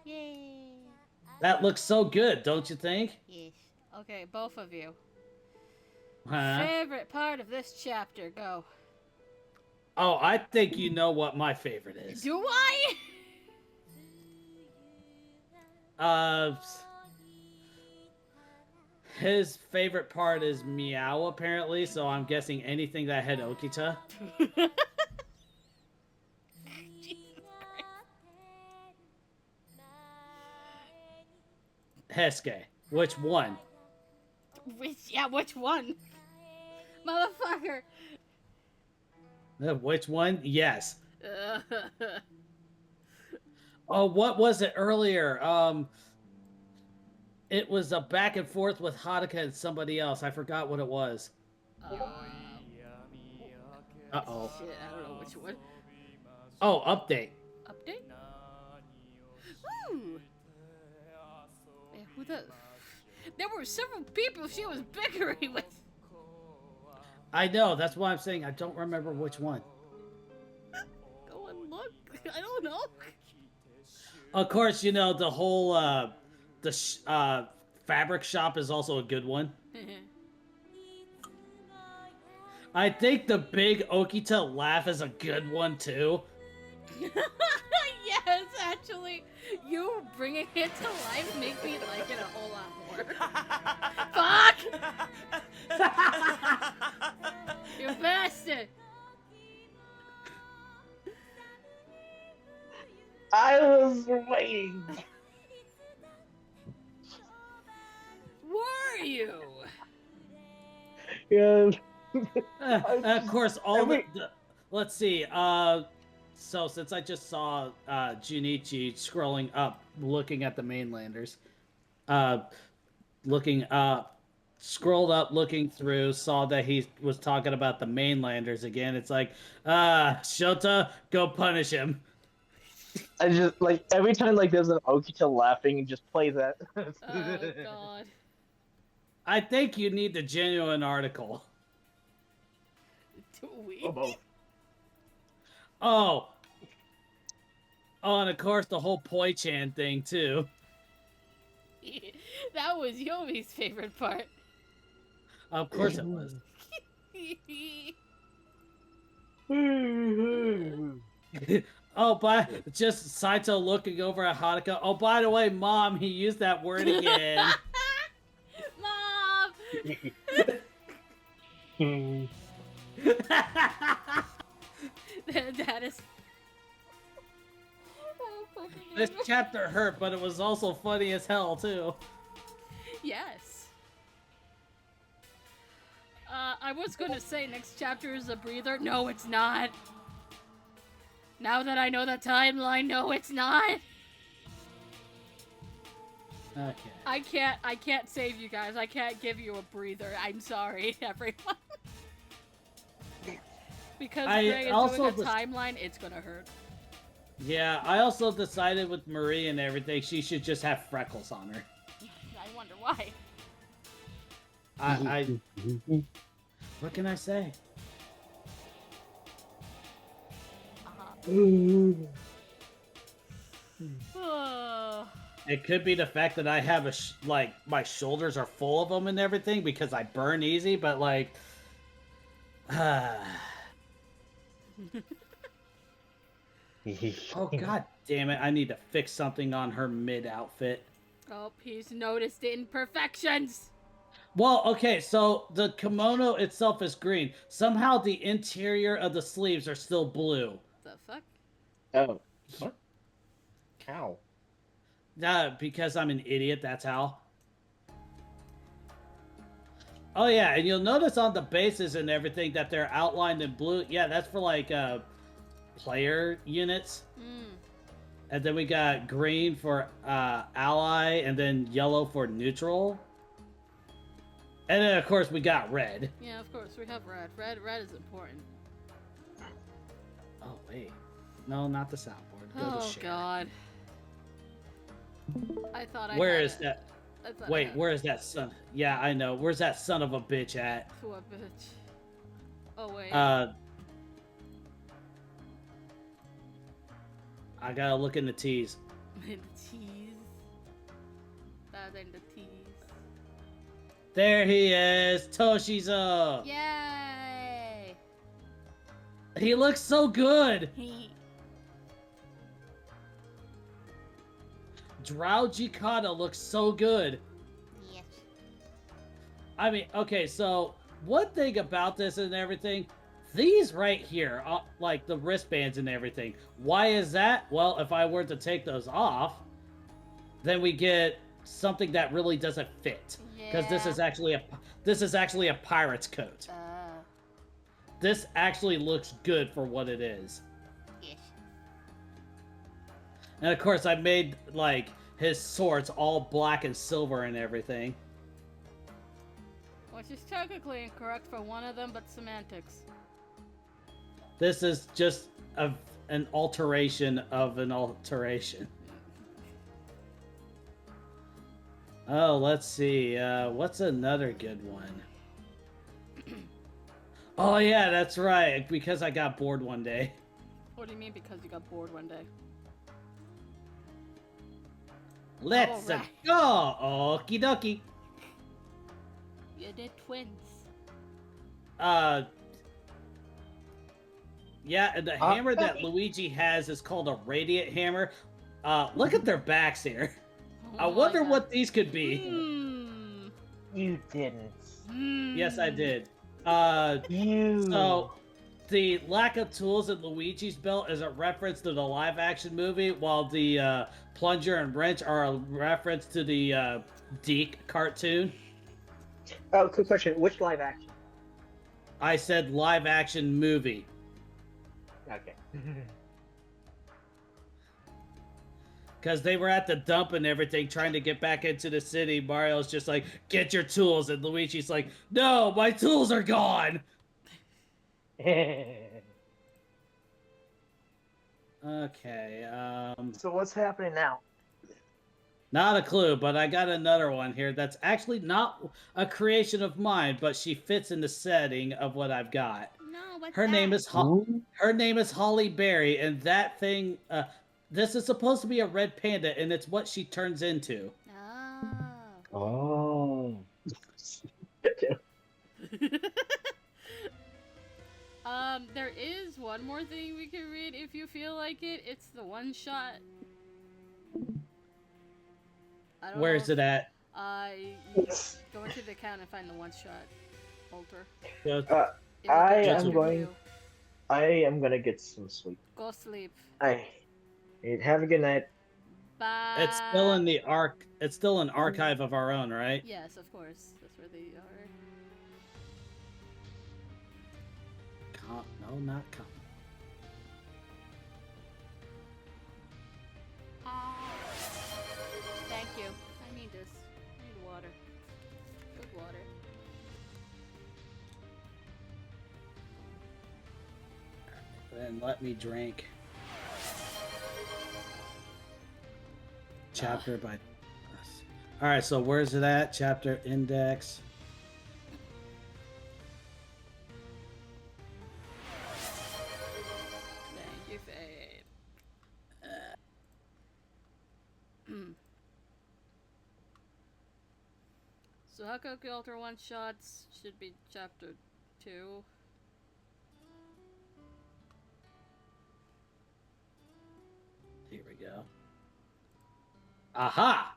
[SPEAKER 6] Yay!
[SPEAKER 1] That looks so good, don't you think?
[SPEAKER 6] Yes. Okay, both of you.
[SPEAKER 1] Huh?
[SPEAKER 6] Favorite part of this chapter, go.
[SPEAKER 1] Oh, I think you know what my favorite is.
[SPEAKER 6] Do I?
[SPEAKER 1] His favorite part is meow, apparently, so I'm guessing anything that had Okita. Hesuke. Which one?
[SPEAKER 6] Which one? Motherfucker!
[SPEAKER 1] Which one? Yes. Oh, what was it earlier? It was a back and forth with Haruka and somebody else. I forgot what it was. Uh-oh.
[SPEAKER 6] Shit, I don't know which one.
[SPEAKER 1] Oh, update.
[SPEAKER 6] Update? Ooh! Man, who the... There were several people she was bickering with.
[SPEAKER 1] I know, that's why I'm saying I don't remember which one.
[SPEAKER 6] Go and look. I don't know.
[SPEAKER 1] Of course, you know, the whole, fabric shop is also a good one. I think the big Okita laugh is a good one, too.
[SPEAKER 6] Yes, actually. You bringing it to life make me like it a whole lot more. Fuck! You bastard!
[SPEAKER 3] I was waiting.
[SPEAKER 6] Were you?
[SPEAKER 3] Yeah.
[SPEAKER 1] Of course, let's see. So since I just saw Junichi scrolling up, looking at the mainlanders, looking up, scrolled up, looking through, saw that he was talking about the mainlanders again. It's like, Shota, go punish him.
[SPEAKER 3] I just like every time like there's an Okita laughing and just play that.
[SPEAKER 6] Oh god.
[SPEAKER 1] I think you need the genuine article.
[SPEAKER 6] Do we?
[SPEAKER 3] Or both.
[SPEAKER 1] Oh, and of course the whole Poi-chan thing too.
[SPEAKER 6] That was Yomi's favorite part.
[SPEAKER 1] Of course it was. Oh, but just Saito looking over at Haruka. Oh, by the way, Mom, he used that word again.
[SPEAKER 6] Mom! That is... Oh,
[SPEAKER 1] This chapter hurt, but it was also funny as hell, too.
[SPEAKER 6] yes. I was gonna say next chapter is a breather. No, it's not. Now that I know the timeline, no, it's not.
[SPEAKER 1] Okay.
[SPEAKER 6] I can't save you guys. I can't give you a breather. I'm sorry, everyone. Because
[SPEAKER 1] I
[SPEAKER 6] Greg is
[SPEAKER 1] also
[SPEAKER 6] doing a timeline, it's gonna hurt.
[SPEAKER 1] Yeah, I also decided with Marie and everything, she should just have freckles on her.
[SPEAKER 6] I wonder why.
[SPEAKER 1] What can I say? It could be the fact that I have like my shoulders are full of them and everything because I burn easy, but like, oh god damn it! I need to fix something on her mid outfit.
[SPEAKER 6] Oh, he's noticed the imperfections.
[SPEAKER 1] Well, okay, so the kimono itself is green. Somehow the interior of the sleeves are still blue.
[SPEAKER 6] The fuck?
[SPEAKER 8] Oh. What? How?
[SPEAKER 1] Because I'm an idiot, that's how. Oh yeah, and you'll notice on the bases and everything that they're outlined in blue. Yeah, that's for like player units. And then we got green for ally, and then yellow for neutral. And then of course we got red.
[SPEAKER 6] Yeah, of course we have red. Red is important.
[SPEAKER 1] Oh wait, no, not the soundboard. Go to share.
[SPEAKER 6] God. I thought I.
[SPEAKER 1] Where
[SPEAKER 6] had
[SPEAKER 1] is
[SPEAKER 6] it.
[SPEAKER 1] that?
[SPEAKER 6] I thought
[SPEAKER 1] Wait, where is that son? Yeah, I know. Where's that son of a bitch at?
[SPEAKER 6] What bitch? Oh wait.
[SPEAKER 1] I gotta look in the T's.
[SPEAKER 6] In the T's. That in the T's.
[SPEAKER 1] There he is, Toshizo.
[SPEAKER 6] Yay!
[SPEAKER 1] He looks so good. Hijikata looks so good.
[SPEAKER 2] Yes.
[SPEAKER 1] I mean, okay, so one thing about this and everything, these right here, like the wristbands and everything, why is that? Well, if I were to take those off, then we get something that really doesn't fit. Because this is actually a pirate's coat. This actually looks good for what it is.
[SPEAKER 2] Yes.
[SPEAKER 1] And of course, I made like his swords all black and silver and everything.
[SPEAKER 6] Which is technically incorrect for one of them, but semantics.
[SPEAKER 1] This is just an alteration of an alteration. Oh, let's see. What's another good one? Oh yeah, that's right. Because I got bored one day.
[SPEAKER 6] What do you mean because you got bored one day?
[SPEAKER 1] Let's
[SPEAKER 6] Alright.
[SPEAKER 1] go! Okie dokie.
[SPEAKER 6] Yeah, they're twins.
[SPEAKER 1] Yeah, and the hammer that Luigi has is called a radiant hammer. Look at their backs here.
[SPEAKER 6] Oh
[SPEAKER 1] I
[SPEAKER 6] my
[SPEAKER 1] wonder
[SPEAKER 6] God.
[SPEAKER 1] what these could be.
[SPEAKER 3] You didn't.
[SPEAKER 1] Yes, I did.
[SPEAKER 3] You.
[SPEAKER 1] So, the lack of tools in Luigi's belt is a reference to the live-action movie, while the plunger and wrench are a reference to the Deke cartoon.
[SPEAKER 3] Oh, quick question. Which live action?
[SPEAKER 1] I said live-action movie.
[SPEAKER 3] Okay.
[SPEAKER 1] Because they were at the dump and everything, trying to get back into the city. Mario's just like, get your tools. And Luigi's like, no, my tools are gone. Okay,
[SPEAKER 3] So what's happening now?
[SPEAKER 1] not a clue, but I got another one here that's actually not a creation of mine, but she fits in the setting of what I've got.
[SPEAKER 2] No, what's
[SPEAKER 1] Her
[SPEAKER 2] that?
[SPEAKER 1] name is Holly Berry, and that thing, this is supposed to be a red panda, and it's what she turns into.
[SPEAKER 2] Oh.
[SPEAKER 8] Oh.
[SPEAKER 6] There is one more thing we can read if you feel like it. It's the one shot. I don't
[SPEAKER 1] Where
[SPEAKER 6] know
[SPEAKER 1] is it at?
[SPEAKER 6] you go into the account and find the one shot altar.
[SPEAKER 3] I
[SPEAKER 6] It'll
[SPEAKER 3] am
[SPEAKER 6] give
[SPEAKER 3] going.
[SPEAKER 6] you-
[SPEAKER 3] I am gonna get some sleep.
[SPEAKER 6] Go sleep.
[SPEAKER 3] Have a good night.
[SPEAKER 6] Bye.
[SPEAKER 1] It's still in the It's still an archive of our own, right?
[SPEAKER 6] Yes, of course. That's where they are.
[SPEAKER 1] No, not come.
[SPEAKER 6] Thank you. I need this. I need water. Good water.
[SPEAKER 1] And let me drink. Chapter by. All right, so where's it at? Chapter index.
[SPEAKER 6] Thank you, Fade. So Hakuoki Ultra One Shots should be chapter 2.
[SPEAKER 1] Here we go. Aha!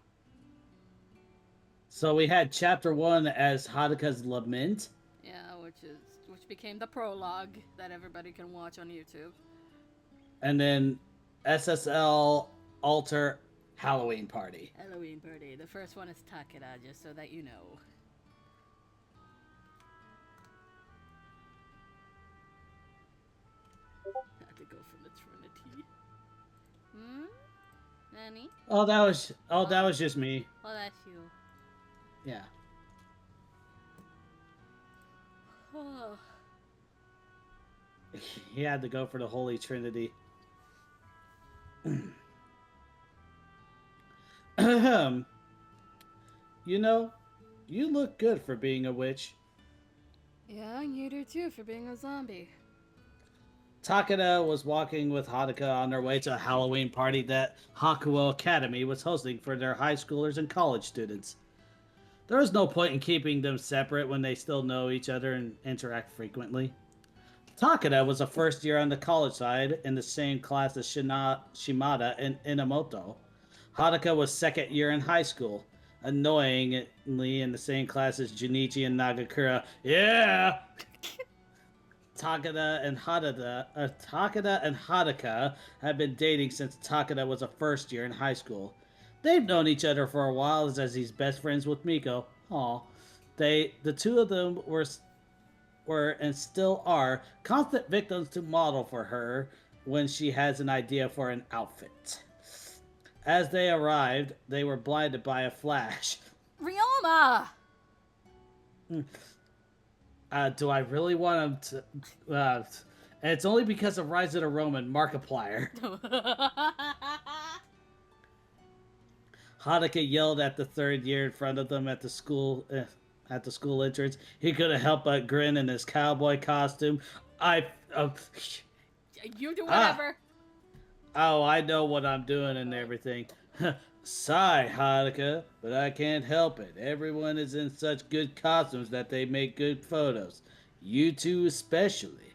[SPEAKER 1] So we had chapter 1 as Haruka's Lament.
[SPEAKER 6] Yeah, which became the prologue that everybody can watch on YouTube.
[SPEAKER 1] And then SSL Alter Halloween Party.
[SPEAKER 6] Halloween Party. The first one is Takeda, just so that you know. Had to go from the Trinity. Nanny?
[SPEAKER 1] Oh, that was just me.
[SPEAKER 6] Oh, that's you.
[SPEAKER 1] Yeah.
[SPEAKER 6] Oh.
[SPEAKER 1] He had to go for the Holy Trinity. You know, you look good for being a witch.
[SPEAKER 6] Yeah, you do too for being a zombie.
[SPEAKER 1] Takeda was walking with Haruka on their way to a Halloween party that Hakuo Academy was hosting for their high schoolers and college students. There was no point in keeping them separate when they still know each other and interact frequently. Takeda was a first year on the college side in the same class as Shimada and Inamoto. Haruka was second year in high school, annoyingly in the same class as Junichi and Nagakura. Yeah! Takeda and Haruka had been dating since Takeda was a first year in high school. They've known each other for a while as he's best friends with Miko. Aw. The two of them were and still are constant victims to model for her when she has an idea for an outfit. As they arrived, they were blinded by a flash.
[SPEAKER 6] Ryoma!
[SPEAKER 1] Do I really want him to... and it's only because of Rise of the Roman, Markiplier. Haruka yelled at the third year in front of them at the school entrance. He couldn't help but grin in his cowboy costume.
[SPEAKER 6] You do whatever.
[SPEAKER 1] Oh, I know what I'm doing and everything. Sigh, Haruka, but I can't help it. Everyone is in such good costumes that they make good photos. You two especially.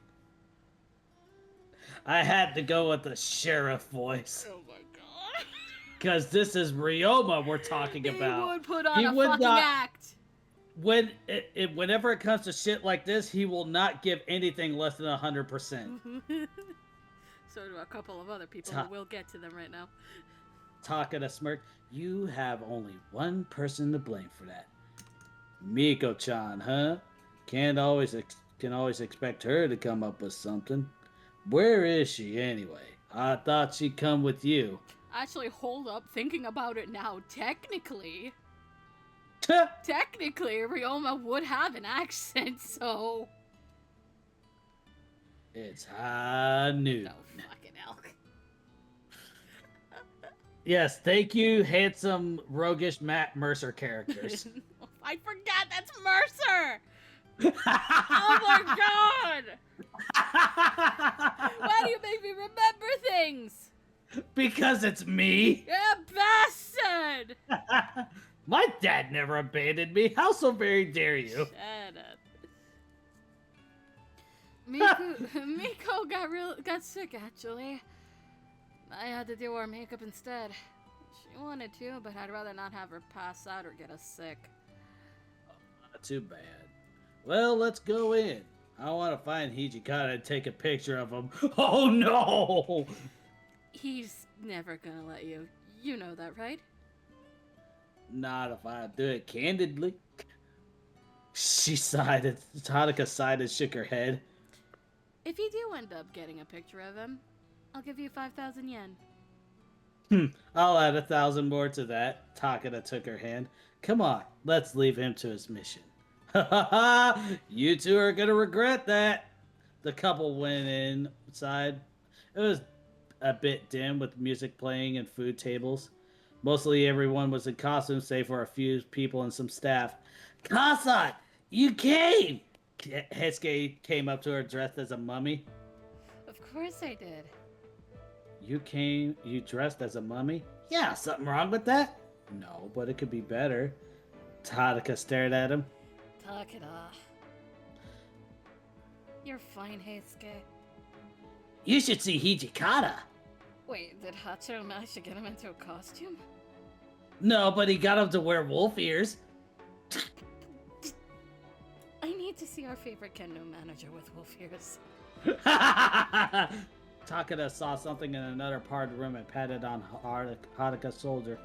[SPEAKER 1] I had to go with the sheriff voice.
[SPEAKER 6] Oh my god.
[SPEAKER 1] Because this is Ryoma we're talking about.
[SPEAKER 6] He would put on a fucking act.
[SPEAKER 1] Whenever it comes to shit like this, he will not give anything less than 100%.
[SPEAKER 6] So do a couple of other people, but we'll get to them right now.
[SPEAKER 1] Takeda smirk. You have only one person to blame for that. Miko-chan, huh? Can always expect her to come up with something. Where is she anyway? I thought she'd come with you.
[SPEAKER 6] Actually, hold up. Thinking about it now, technically, Ryoma would have an accent, so...
[SPEAKER 1] It's high noon.
[SPEAKER 6] No fucking hell.
[SPEAKER 1] Yes, thank you, handsome, roguish Matt Mercer characters.
[SPEAKER 6] I forgot that's Mercer! Oh my god! Why do you make me remember things?
[SPEAKER 1] Because it's me.
[SPEAKER 6] Yeah, bastard!
[SPEAKER 1] My dad never abandoned me. How so very dare you?
[SPEAKER 6] Shut up. Miko got sick, actually. I had to do her makeup instead. She wanted to, but I'd rather not have her pass out or get us sick.
[SPEAKER 1] Not too bad. Well, let's go in. I want to find Hijikata and take a picture of him. Oh no!
[SPEAKER 6] He's never gonna let you. You know that, right?
[SPEAKER 1] Not if I do it candidly. She sighed. Haruka sighed and shook her head.
[SPEAKER 6] If you do end up getting a picture of him, I'll give you 5,000 yen.
[SPEAKER 1] I'll add 1,000 more to that. Takeda took her hand. Come on, let's leave him to his mission. Ha ha ha! You two are gonna regret that. The couple went inside. It was a bit dim with music playing and food tables. Mostly everyone was in costume, save for a few people and some staff. Kasat, you came! Hesuke came up to her dressed as a mummy.
[SPEAKER 6] Of course I did.
[SPEAKER 1] You dressed as a mummy? Yeah, something wrong with that? No, but it could be better. Tadaka stared at him.
[SPEAKER 6] Takeda. You're fine, Heisuke.
[SPEAKER 1] You should see Hijikata.
[SPEAKER 6] Wait, did Hachiro manage to get him into a costume?
[SPEAKER 1] No, but he got him to wear wolf ears.
[SPEAKER 6] I need to see our favorite kendo manager with wolf ears.
[SPEAKER 1] Takeda saw something in another part of the room and patted on Hadaka's shoulder.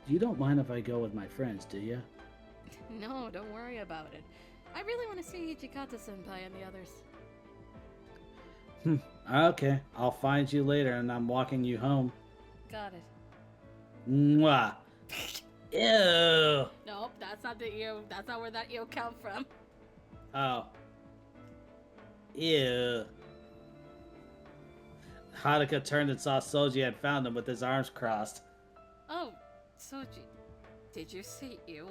[SPEAKER 1] You don't mind if I go with my friends, do you?
[SPEAKER 6] No, don't worry about it. I really want to see Hijikata-senpai and the others.
[SPEAKER 1] Okay, I'll find you later and I'm walking you home.
[SPEAKER 6] Got it.
[SPEAKER 1] Mwah. Ew.
[SPEAKER 6] Nope, that's not the ew. That's not where that ew come from.
[SPEAKER 1] Oh. Ew. Hadaka turned and saw Soji had found him with his arms crossed.
[SPEAKER 6] Oh, Soji, did you say ew?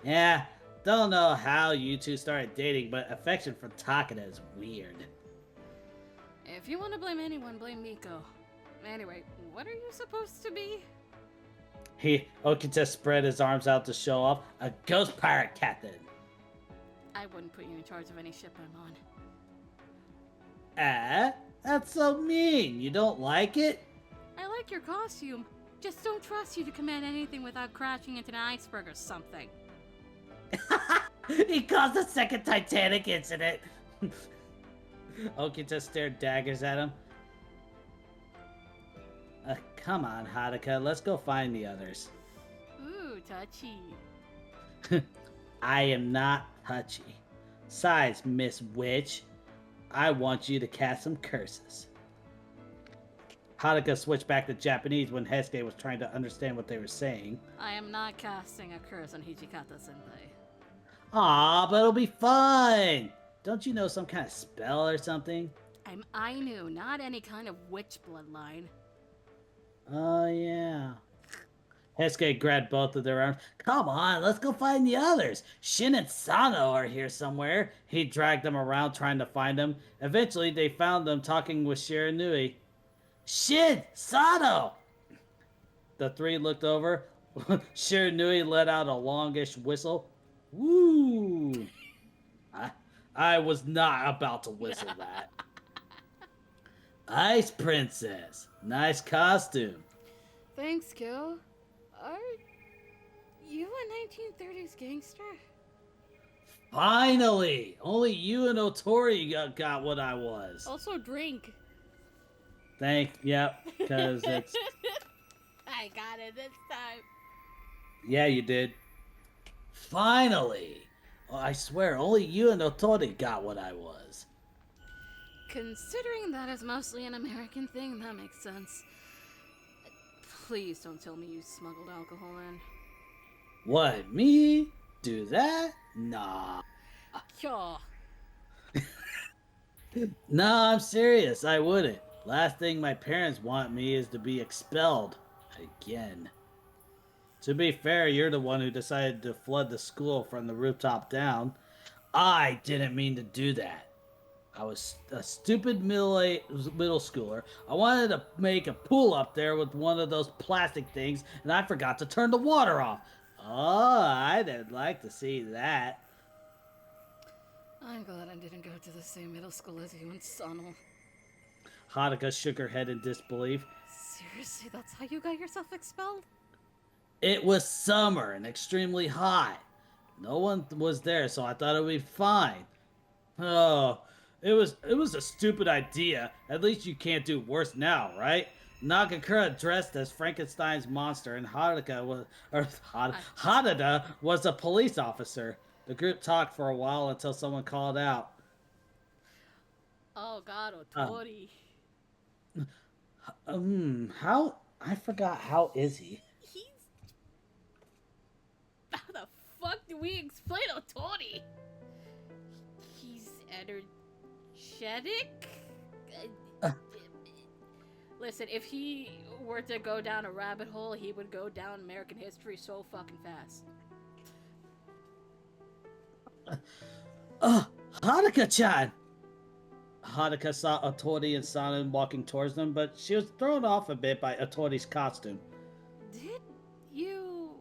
[SPEAKER 1] Yeah, don't know how you two started dating, but affection for Takeda is weird.
[SPEAKER 6] If you want to blame anyone, blame Miko. Anyway, what are you supposed to be?
[SPEAKER 1] Okita spread his arms out to show off. A ghost pirate captain.
[SPEAKER 6] I wouldn't put you in charge of any ship I'm on.
[SPEAKER 1] That's so mean. You don't like it?
[SPEAKER 6] I like your costume. Just don't trust you to command anything without crashing into an iceberg or something.
[SPEAKER 1] He caused the second Titanic incident. Okita stared daggers at him. Come on, Hadaka. Let's go find the others.
[SPEAKER 6] Ooh, touchy.
[SPEAKER 1] I am not touchy. Besides, Miss Witch, I want you to cast some curses. Hadaka switched back to Japanese when Hesuke was trying to understand what they were saying.
[SPEAKER 6] I am not casting a curse on Hijikata-senpai.
[SPEAKER 1] Aw, but it'll be fun! Don't you know some kind of spell or something?
[SPEAKER 6] I'm Ainu, not any kind of witch bloodline.
[SPEAKER 1] Oh, yeah. Hesuke grabbed both of their arms. Come on, let's go find the others. Shin and Sano are here somewhere. He dragged them around trying to find them. Eventually, they found them talking with Shiranui. Shin! Sano! The three looked over. Shiranui let out a longish whistle. Woo! I was not about to whistle that. Ice Princess. Nice costume.
[SPEAKER 6] Thanks, Gil. Are you a 1930s gangster?
[SPEAKER 1] Finally! Only you and Otori got what I was.
[SPEAKER 6] Also drink.
[SPEAKER 1] Yep, because it's...
[SPEAKER 6] I got it this time.
[SPEAKER 1] Yeah, you did. Finally! Oh, I swear, only you and Otori got what I was.
[SPEAKER 6] Considering that is mostly an American thing, that makes sense. Please don't tell me you smuggled alcohol in.
[SPEAKER 1] What, me? Do that? Nah.
[SPEAKER 6] Yeah.
[SPEAKER 1] Nah, I'm serious, I wouldn't. Last thing my parents want me is to be expelled. Again. To be fair, you're the one who decided to flood the school from the rooftop down. I didn't mean to do that. I was a stupid middle schooler. I wanted to make a pool up there with one of those plastic things, and I forgot to turn the water off. Oh, I didn't like to see that.
[SPEAKER 6] I'm glad I didn't go to the same middle school as you and Sano.
[SPEAKER 1] Hadaka shook her head in disbelief.
[SPEAKER 6] Seriously, that's how you got yourself expelled?
[SPEAKER 1] It was summer and extremely hot. No one was there, so I thought it would be fine. Oh, it was a stupid idea. At least you can't do worse now, right? Nagakura dressed as Frankenstein's monster, and Hadada was a police officer. The group talked for a while until someone called out.
[SPEAKER 6] Oh God, Otori.
[SPEAKER 1] How? I forgot. How is he?
[SPEAKER 6] How the fuck do we explain Otori? He's Sheddick?
[SPEAKER 1] Uh.
[SPEAKER 6] Listen, if he were to go down a rabbit hole, he would go down American history so fucking fast.
[SPEAKER 1] Haruka-chan! Haruka saw Otori and Sanan walking towards them, but she was thrown off a bit by Otori's costume.
[SPEAKER 6] Did you...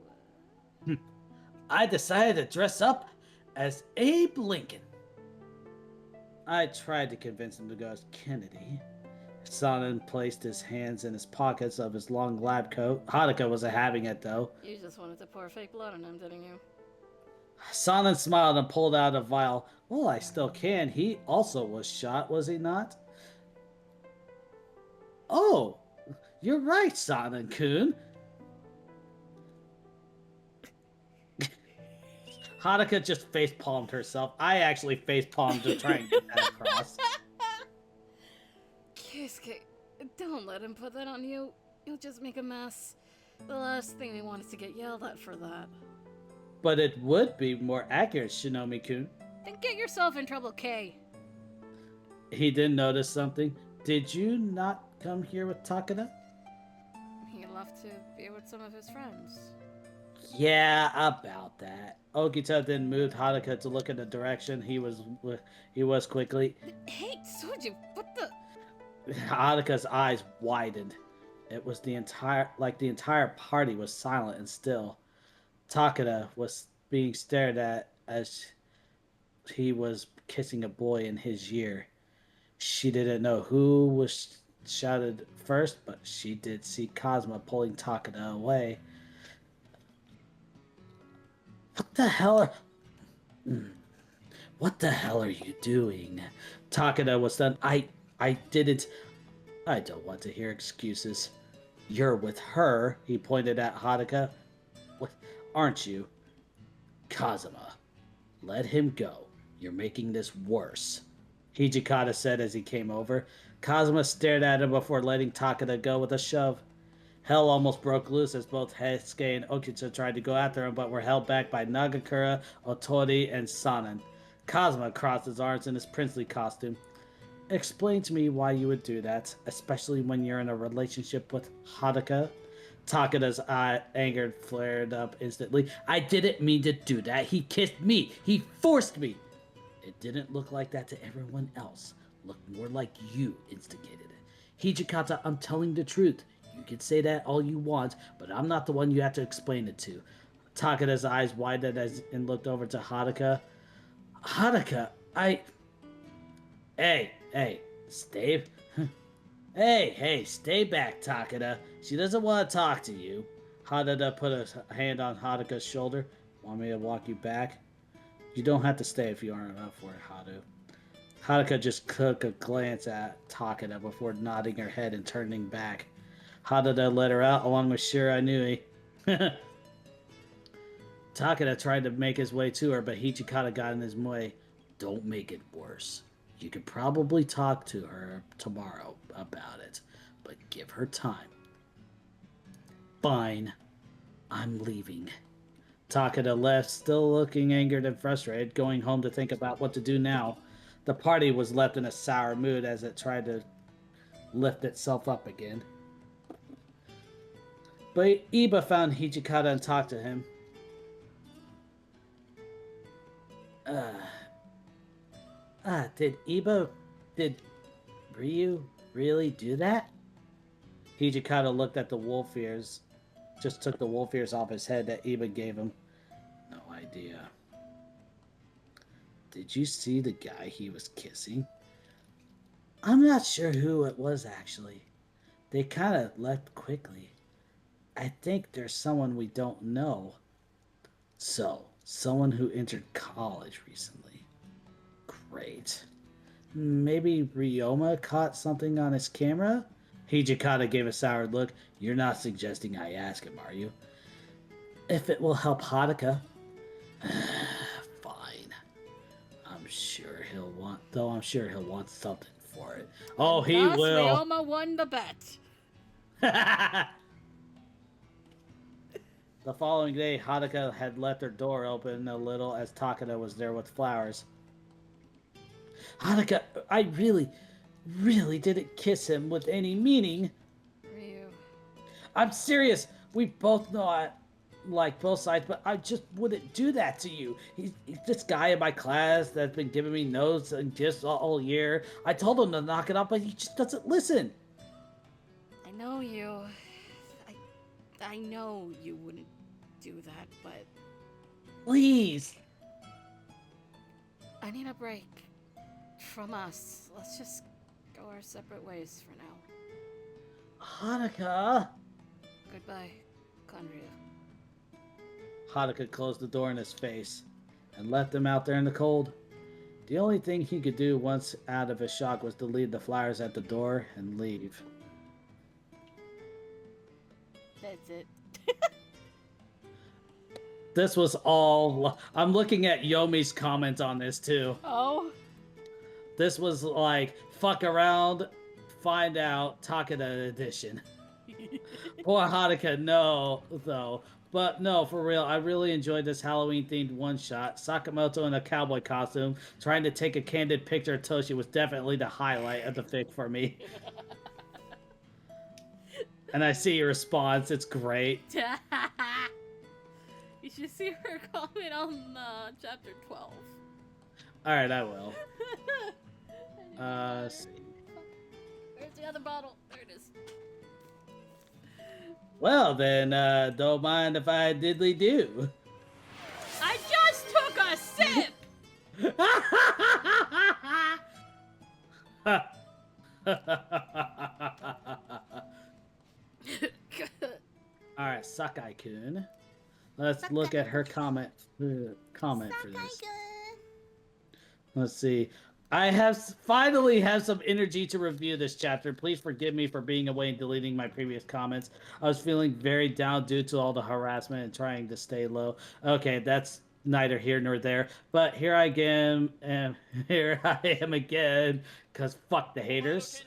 [SPEAKER 1] I decided to dress up as Abe Lincoln. I tried to convince him to go as Kennedy. Sanan placed his hands in his pockets of his long lab coat. Haruka wasn't having it, though.
[SPEAKER 6] You just wanted to pour fake blood on him, didn't you?
[SPEAKER 1] Sanan smiled and pulled out a vial. Well, I still can. He also was shot, was he not? Oh, you're right, Sanan-kun. Haruka just face-palmed herself. I actually face-palmed to try and get that across.
[SPEAKER 6] Kisuke, don't let him put that on you. You'll just make a mess. The last thing we want is to get yelled at for that.
[SPEAKER 1] But it would be more accurate, Shinomi-kun.
[SPEAKER 6] Then get yourself in trouble, Kay.
[SPEAKER 1] He did notice something. Did you not come here with Takada?
[SPEAKER 6] He left to be with some of his friends.
[SPEAKER 1] Yeah, about that. Okita then moved Haruka to look in the direction he was quickly.
[SPEAKER 6] Hey, Soju, what the...
[SPEAKER 1] Haruka's eyes widened. It was the entire party was silent and still. Takada was being stared at as he was kissing a boy in his year. She didn't know who was shouted first, but she did see Kazuma pulling Takada away. What the hell are you doing? Takada was done. I don't want to hear excuses. You're with her, he pointed at Haruka. What, aren't you? Kazuma, let him go. You're making this worse, Hijikata said as he came over. Kazuma stared at him before letting Takada go with a shove. Hell almost broke loose as both Heisuke and Okita tried to go after him, but were held back by Nagakura, Otori, and Sanan. Kazuma crossed his arms in his princely costume. Explain to me why you would do that, especially when you're in a relationship with Haruka. Takada's anger flared up instantly. I didn't mean to do that. He kissed me. He forced me. It didn't look like that to everyone else. Looked more like you instigated it. Hijikata, I'm telling the truth. You can say that all you want, but I'm not the one you have to explain it to. Takada's eyes widened and looked over to Haruka. Haruka, Hey, stay... Hey, stay back, Takada. She doesn't want to talk to you. Haruka put a hand on Haruka's shoulder. Want me to walk you back? You don't have to stay if you aren't up for it, Haru. Haruka just took a glance at Takada before nodding her head and turning back. Haruka let her out along with Shira Nui. Takada tried to make his way to her, but Hijikata got in his way. Don't make it worse. You could probably talk to her tomorrow about it, but give her time. Fine. I'm leaving. Takada left, still looking angered and frustrated, going home to think about what to do now. The party was left in a sour mood as it tried to lift itself up again. But Iba found Hijikata and talked to him. Did Ryu really do that? Hijikata looked at the wolf ears, just took the wolf ears off his head that Iba gave him. No idea. Did you see the guy he was kissing? I'm not sure who it was, actually. They kind of left quickly. I think there's someone we don't know. So, someone who entered college recently. Great. Maybe Ryoma caught something on his camera? Hijikata gave a sour look. You're not suggesting I ask him, are you? If it will help Haruka. Fine. I'm sure he'll want something for it. Oh, he
[SPEAKER 6] Thus,
[SPEAKER 1] will.
[SPEAKER 6] Ryoma won the bet.
[SPEAKER 1] The following day, Haruka had left her door open a little as Takada was there with flowers. Hanukkah, I really, really didn't kiss him with any meaning.
[SPEAKER 6] Ryu.
[SPEAKER 1] I'm serious. We both know I like both sides, but I just wouldn't do that to you. He's this guy in my class that's been giving me notes and gifts all year. I told him to knock it off, but he just doesn't listen.
[SPEAKER 6] I know you. I know you wouldn't do that, but
[SPEAKER 1] Please.
[SPEAKER 6] I need a break from us. Let's just go our separate ways for now.
[SPEAKER 1] Hanukkah.
[SPEAKER 6] Goodbye, Conryu.
[SPEAKER 1] Hanukkah closed the door in his face and left him out there in the cold. The only thing he could do once out of his shock was to leave the flowers at the door and leave.
[SPEAKER 6] That's it.
[SPEAKER 1] This was all... I'm looking at Yomi's comments on this too.
[SPEAKER 6] Oh?
[SPEAKER 1] This was like, fuck around, find out, Takeda edition. Poor Hanukkah, no, though. But no, for real, I really enjoyed this Halloween-themed one-shot. Sakamoto in a cowboy costume, trying to take a candid picture of Toshi was definitely the highlight of the fic for me. And I see your response, it's great.
[SPEAKER 6] You should see her comment on chapter 12.
[SPEAKER 1] Alright, I will. See.
[SPEAKER 6] Where's the other bottle? There it is.
[SPEAKER 1] Well then, don't mind if I diddly do.
[SPEAKER 6] I just took a sip!
[SPEAKER 1] Alright, Sakai-kun. Let's look at her comment for this. Let's see. I finally have some energy to review this chapter. Please forgive me for being away and deleting my previous comments. I was feeling very down due to all the harassment and trying to stay low. Okay, that's neither here nor there. But here I am, and here I am again, because fuck the haters.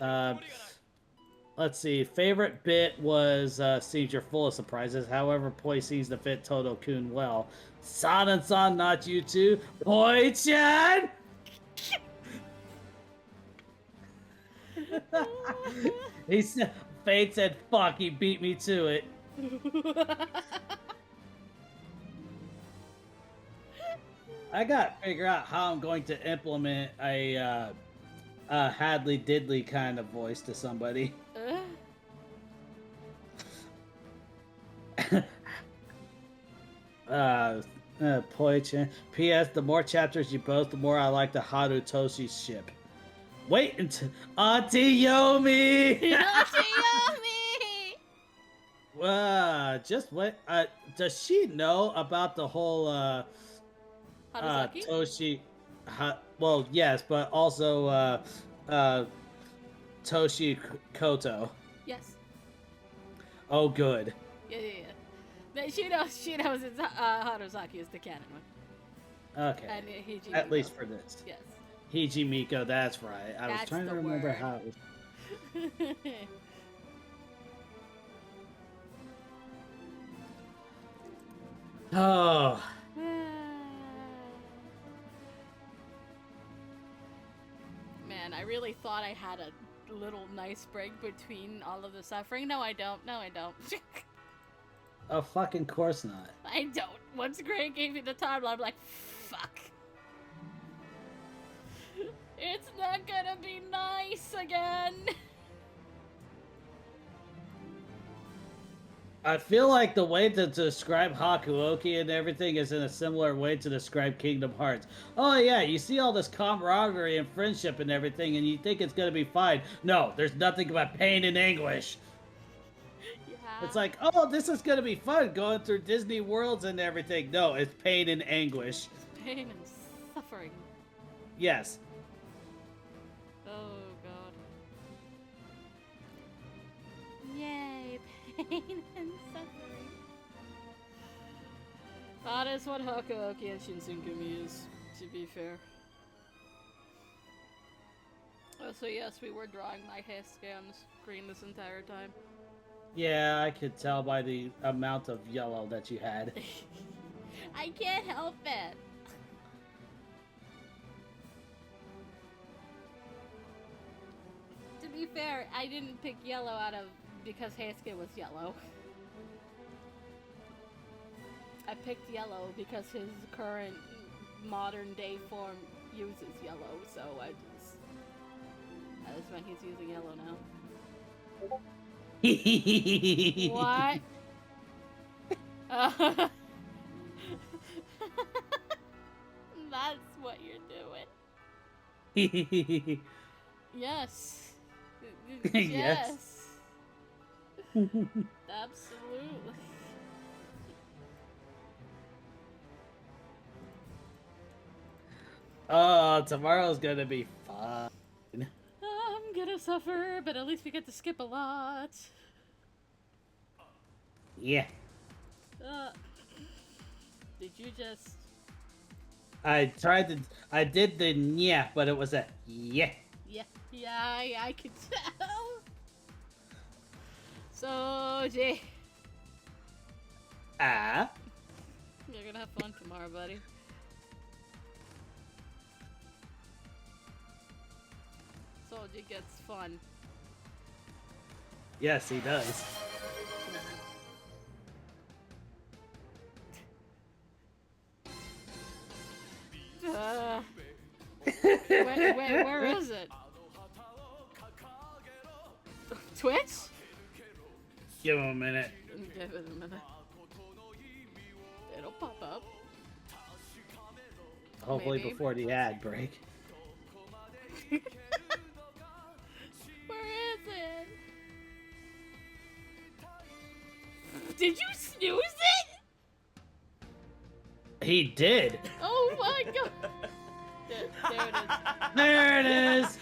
[SPEAKER 1] Let's see. Favorite bit was seems you're full of surprises. However, Poi seems to fit Todo-kun well. San-san, not you too. Poi-chan! He said, Fate said, fuck, he beat me to it. I gotta figure out how I'm going to implement a Hadley Diddley kind of voice to somebody. Poi-chan. P.S. The more chapters you post, the more I like the Haru Toshi ship. Wait until Auntie Yomi!
[SPEAKER 6] Yomi!
[SPEAKER 1] Just wait. Does she know about the whole
[SPEAKER 6] Haruzaki?
[SPEAKER 1] Toshi? Well, yes, but also Toshi Koto.
[SPEAKER 6] Yes.
[SPEAKER 1] Oh, good.
[SPEAKER 6] Yeah. But she knows it's Haruzaki is the canon one.
[SPEAKER 1] Okay.
[SPEAKER 6] And Hijikata.
[SPEAKER 1] At least for this.
[SPEAKER 6] Yes.
[SPEAKER 1] Hijimiko, that's right. I was
[SPEAKER 6] That's
[SPEAKER 1] trying to
[SPEAKER 6] the
[SPEAKER 1] remember
[SPEAKER 6] word.
[SPEAKER 1] how it was. Oh.
[SPEAKER 6] Man, I really thought I had a little nice break between all of the suffering. No, I don't.
[SPEAKER 1] Oh, fucking course not.
[SPEAKER 6] I don't. Once Gray gave me the timeline, I'm like, fuck. It's not gonna be nice again.
[SPEAKER 1] I feel like the way to describe Hakuoki and everything is in a similar way to describe Kingdom Hearts. Oh yeah, you see all this camaraderie and friendship and everything, and you think it's gonna be fine. No, there's nothing but pain and anguish.
[SPEAKER 6] Yeah.
[SPEAKER 1] It's like, oh, this is gonna be fun going through Disney worlds and everything. No, it's pain and anguish.
[SPEAKER 6] It's pain and suffering.
[SPEAKER 1] Yes.
[SPEAKER 6] Oh god. Yay, pain and suffering. That is what Hakuoki and Shinsenkumi is, to be fair. Oh, so yes, we were drawing my hair scan screen this entire time.
[SPEAKER 1] Yeah, I could tell by the amount of yellow that you had.
[SPEAKER 6] I can't help it. be fair, I didn't pick yellow because Heisuke was yellow. I picked yellow because his current modern day form uses yellow, so I just meant he's using yellow now. What? That's what you're doing. Yes.
[SPEAKER 1] Yes.
[SPEAKER 6] Absolutely.
[SPEAKER 1] Oh, tomorrow's gonna be fun.
[SPEAKER 6] I'm gonna suffer, but at least we get to skip a lot.
[SPEAKER 1] Yeah.
[SPEAKER 6] Did you just...
[SPEAKER 1] I did the yeah, but it was a yeah.
[SPEAKER 6] Yeah, I could tell. So, Jay. You're gonna have fun tomorrow, buddy. Soldier gets fun.
[SPEAKER 1] Yes, he does.
[SPEAKER 6] Where is it? Twitch?
[SPEAKER 1] Give him a minute.
[SPEAKER 6] Give it a minute. It'll pop up.
[SPEAKER 1] Hopefully
[SPEAKER 6] Maybe.
[SPEAKER 1] before the ad break.
[SPEAKER 6] Where is it? Did you snooze it?
[SPEAKER 1] He did.
[SPEAKER 6] Oh my god. There it is.
[SPEAKER 1] There it is.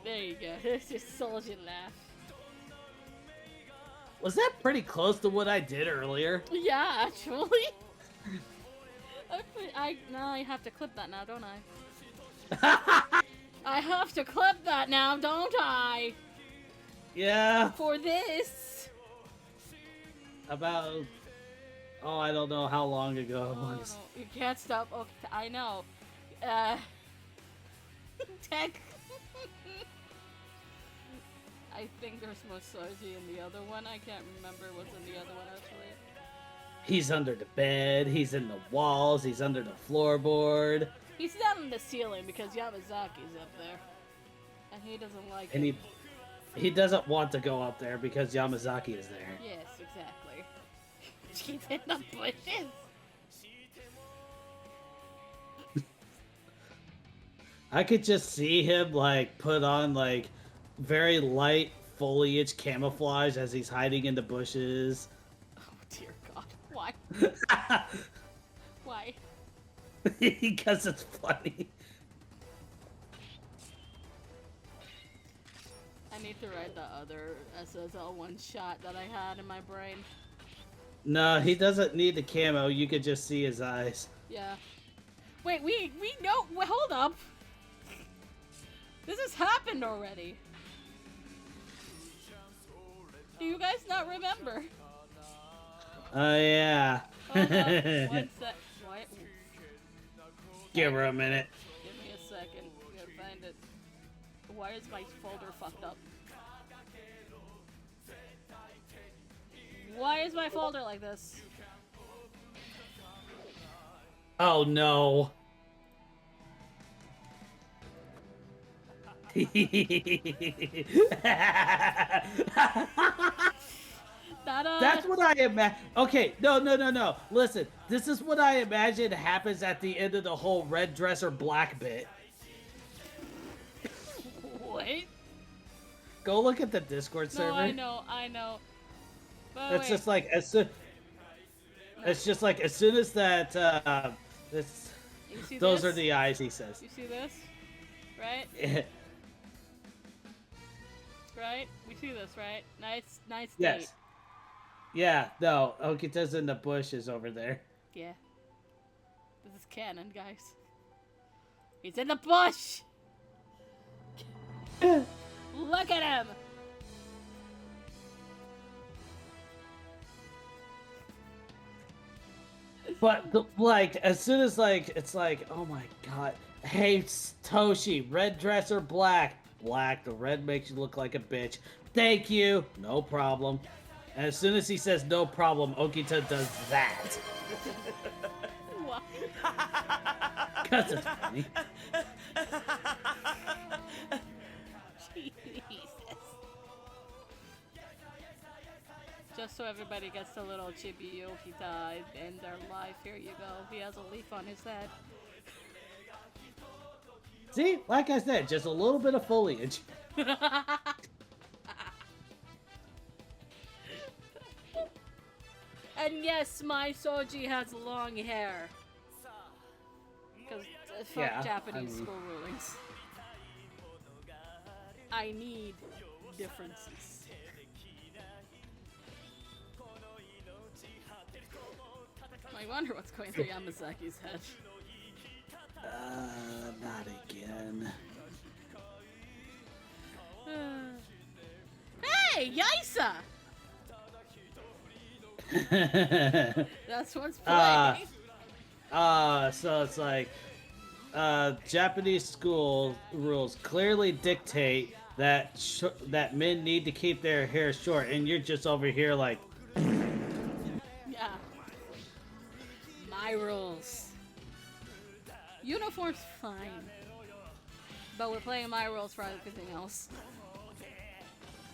[SPEAKER 6] There you go. There's just soldier laugh.
[SPEAKER 1] Was that pretty close to what I did earlier?
[SPEAKER 6] Yeah, actually. Now I have to clip that now, don't I? I have to clip that now, don't I?
[SPEAKER 1] Yeah.
[SPEAKER 6] For this.
[SPEAKER 1] About. Oh, I don't know how long ago it
[SPEAKER 6] Oh,
[SPEAKER 1] was.
[SPEAKER 6] no, you can't stop. Okay, I know. Tech. I think there's Masaji in the other one. I can't remember what's in the other one actually.
[SPEAKER 1] He's under the bed. He's in the walls. He's under the floorboard.
[SPEAKER 6] He's down in the ceiling because Yamazaki's up there, and he doesn't like
[SPEAKER 1] And
[SPEAKER 6] it.
[SPEAKER 1] he doesn't want to go up there because Yamazaki is there.
[SPEAKER 6] Yes, exactly. She's in the bushes.
[SPEAKER 1] I could just see him like put on like very light foliage camouflage as he's hiding in the bushes.
[SPEAKER 6] Oh dear God! Why? Why?
[SPEAKER 1] Because it's funny.
[SPEAKER 6] I need to write the other SSL one shot that I had in my brain.
[SPEAKER 1] No, he doesn't need the camo. You could just see his eyes.
[SPEAKER 6] Yeah. Wait, we know. Wait, hold up. This has happened already. Do you guys not remember?
[SPEAKER 1] Oh yeah.
[SPEAKER 6] Hold up. One sec. Why?
[SPEAKER 1] Give her a minute.
[SPEAKER 6] Give me a second. I gotta find it. Why is my folder fucked up? Why is my folder like this?
[SPEAKER 1] Oh no. That's what I imagine. Okay, no. Listen, this is what I imagine happens at the end of the whole red dress or black bit.
[SPEAKER 6] What?
[SPEAKER 1] Go look at the Discord server.
[SPEAKER 6] No, I know. But
[SPEAKER 1] It's
[SPEAKER 6] wait.
[SPEAKER 1] just like as soon. It's just like as soon as that. This.
[SPEAKER 6] You see
[SPEAKER 1] Those
[SPEAKER 6] this?
[SPEAKER 1] are the eyes, he says.
[SPEAKER 6] You see this? Right? Right? We see this, right? Nice
[SPEAKER 1] Yes.
[SPEAKER 6] date.
[SPEAKER 1] Yeah. No. Okita's in the bushes over there.
[SPEAKER 6] Yeah. This is canon, guys. He's in the bush! Look at him!
[SPEAKER 1] But like as soon as like it's like, oh my god, Hey, Toshi, red dress or black? Black. The red makes you look like a bitch. Thank you. No problem. And as soon as he says no problem, Okita does that.
[SPEAKER 6] What?
[SPEAKER 1] Because it's funny.
[SPEAKER 6] Jesus. Just so everybody gets a little chibi Okita in their life, here you go. He has a leaf on his head.
[SPEAKER 1] See? Like I said, just a little bit of foliage.
[SPEAKER 6] And yes, my Soji has long hair. Because fuck
[SPEAKER 1] Yeah,
[SPEAKER 6] Japanese
[SPEAKER 1] I mean-
[SPEAKER 6] school rulings. I need differences. I wonder what's going through Yamazaki's head.
[SPEAKER 1] Not again.
[SPEAKER 6] Hey, Yaisa! That's what's playing.
[SPEAKER 1] So it's like, Japanese school rules clearly dictate that that men need to keep their hair short, and you're just over here like,
[SPEAKER 6] Yeah. My rules. Uniform's fine. But we're playing my rules for everything else.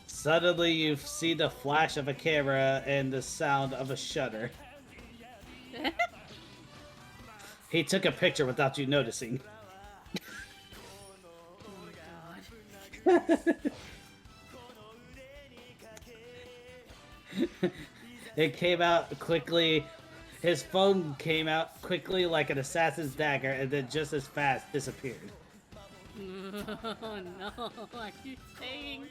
[SPEAKER 1] suddenly you see the flash of a camera and the sound of a shutter. He took a picture without you noticing.
[SPEAKER 6] Oh god.
[SPEAKER 1] It came out quickly. His phone came out quickly like an assassin's dagger, and then just as fast disappeared.
[SPEAKER 6] Oh no, I keep saying.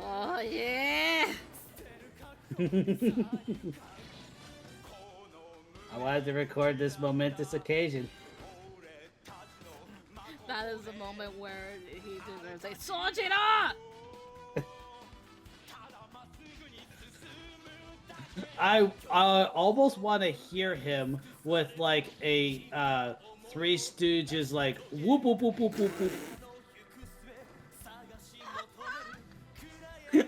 [SPEAKER 6] Oh yeah!
[SPEAKER 1] I wanted to record this momentous occasion.
[SPEAKER 6] That is the moment where he deserves a Sojira!
[SPEAKER 1] I almost want to hear him with like a Three Stooges like whoop whoop whoop whoop whoop whoop.
[SPEAKER 6] Oh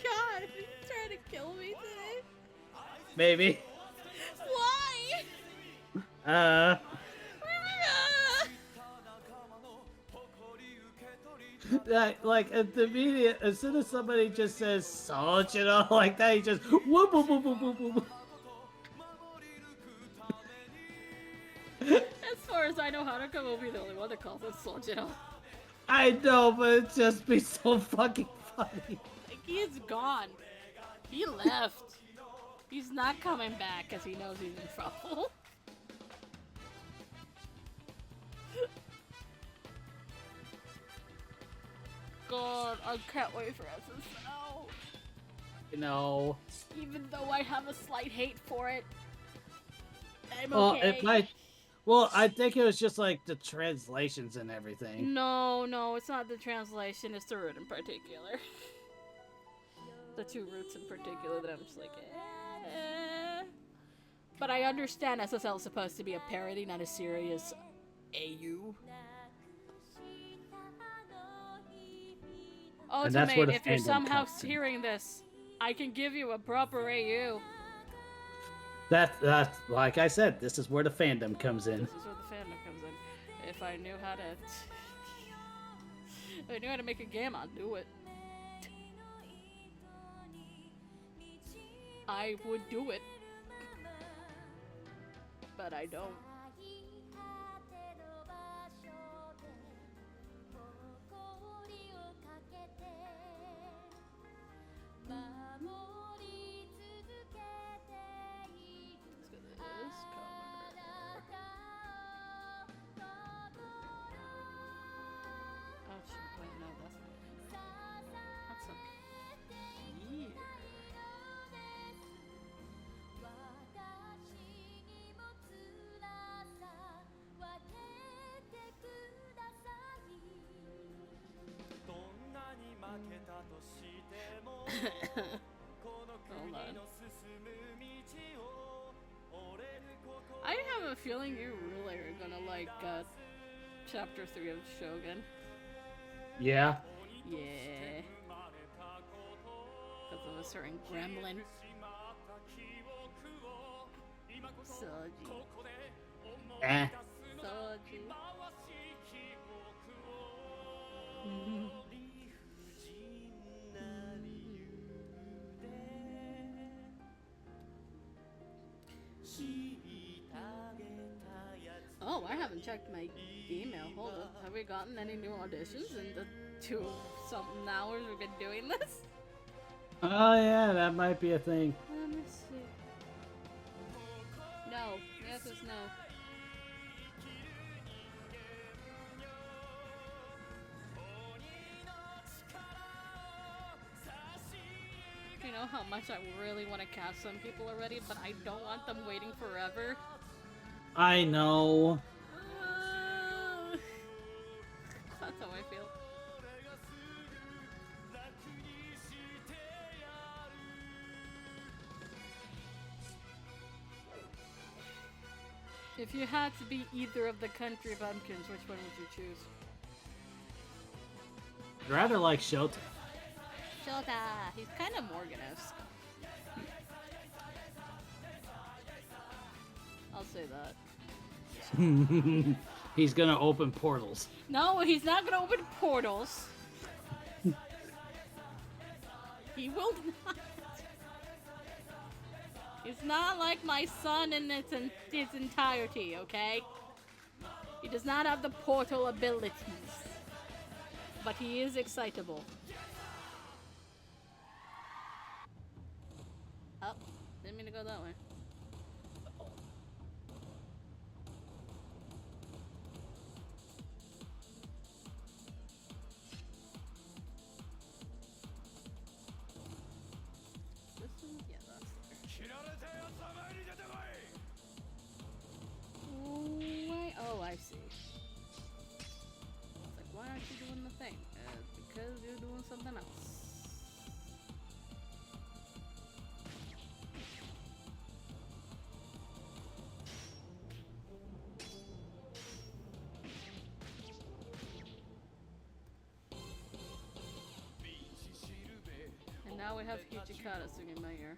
[SPEAKER 6] god, are you trying to kill me today?
[SPEAKER 1] Maybe.
[SPEAKER 6] Why?
[SPEAKER 1] Like at the immediate, as soon as somebody just says "Salt," like that, he just whoop whoop whoop whoop whoop whoop.
[SPEAKER 6] As far as I know, Haruka will be the only one that calls it Sojiro.
[SPEAKER 1] I know, but it just be so fucking funny.
[SPEAKER 6] Like, he is gone. He left. He's not coming back because he knows he's in trouble. God, I can't wait for SSL.
[SPEAKER 1] You know.
[SPEAKER 6] Even though I have a slight hate for it, I'm
[SPEAKER 1] Well,
[SPEAKER 6] okay.
[SPEAKER 1] it might. Well, I think it was just like the translations and everything.
[SPEAKER 6] No, it's not the translation, it's the root in particular. The two roots in particular that I'm just like, eh. But I understand SSL is supposed to be a parody, not a serious AU.
[SPEAKER 1] And that's where
[SPEAKER 6] Ultimate,
[SPEAKER 1] the
[SPEAKER 6] if you're
[SPEAKER 1] fandom
[SPEAKER 6] somehow
[SPEAKER 1] comes in.
[SPEAKER 6] hearing this, I can give you a proper AU.
[SPEAKER 1] That's like I said. This is where the fandom comes in.
[SPEAKER 6] This is where the fandom comes in. If I knew how to... if I knew how to make a game, I'd do it. I would do it. But I don't. Let's go to this color. Oh shoot, wait, no, that's not it. That's up here. Hold on. I have have a feeling you really are gonna like chapter 3 of Shogun.
[SPEAKER 1] Yeah.
[SPEAKER 6] Yeah. Because of a certain gremlin. Soji.
[SPEAKER 1] Eh.
[SPEAKER 6] Soji. Oh, I haven't checked my email. Hold up. Have we gotten any new auditions in the 2-something hours we've been doing this?
[SPEAKER 1] Oh yeah, that might be a thing.
[SPEAKER 6] Let me see. No. The answer's no. You know how much I really want to cast some people already, but I don't want them waiting forever.
[SPEAKER 1] I know.
[SPEAKER 6] That's how I feel. If you had to be either of the country bumpkins, which one would you choose?
[SPEAKER 1] I'd rather like Shota.
[SPEAKER 6] Shota! He's kind of Morgan-esque. I'll say that.
[SPEAKER 1] He's gonna open portals.
[SPEAKER 6] No, he's not gonna open portals. He will not. He's not like my son in its entirety, okay? He does not have the portal abilities. But he is excitable. Oh, didn't mean to go that way. Yeah, that's there. Why? Oh, I see. It's like, why aren't you doing the thing? Because you're doing something else. And now we have Hijikata singing in my ear.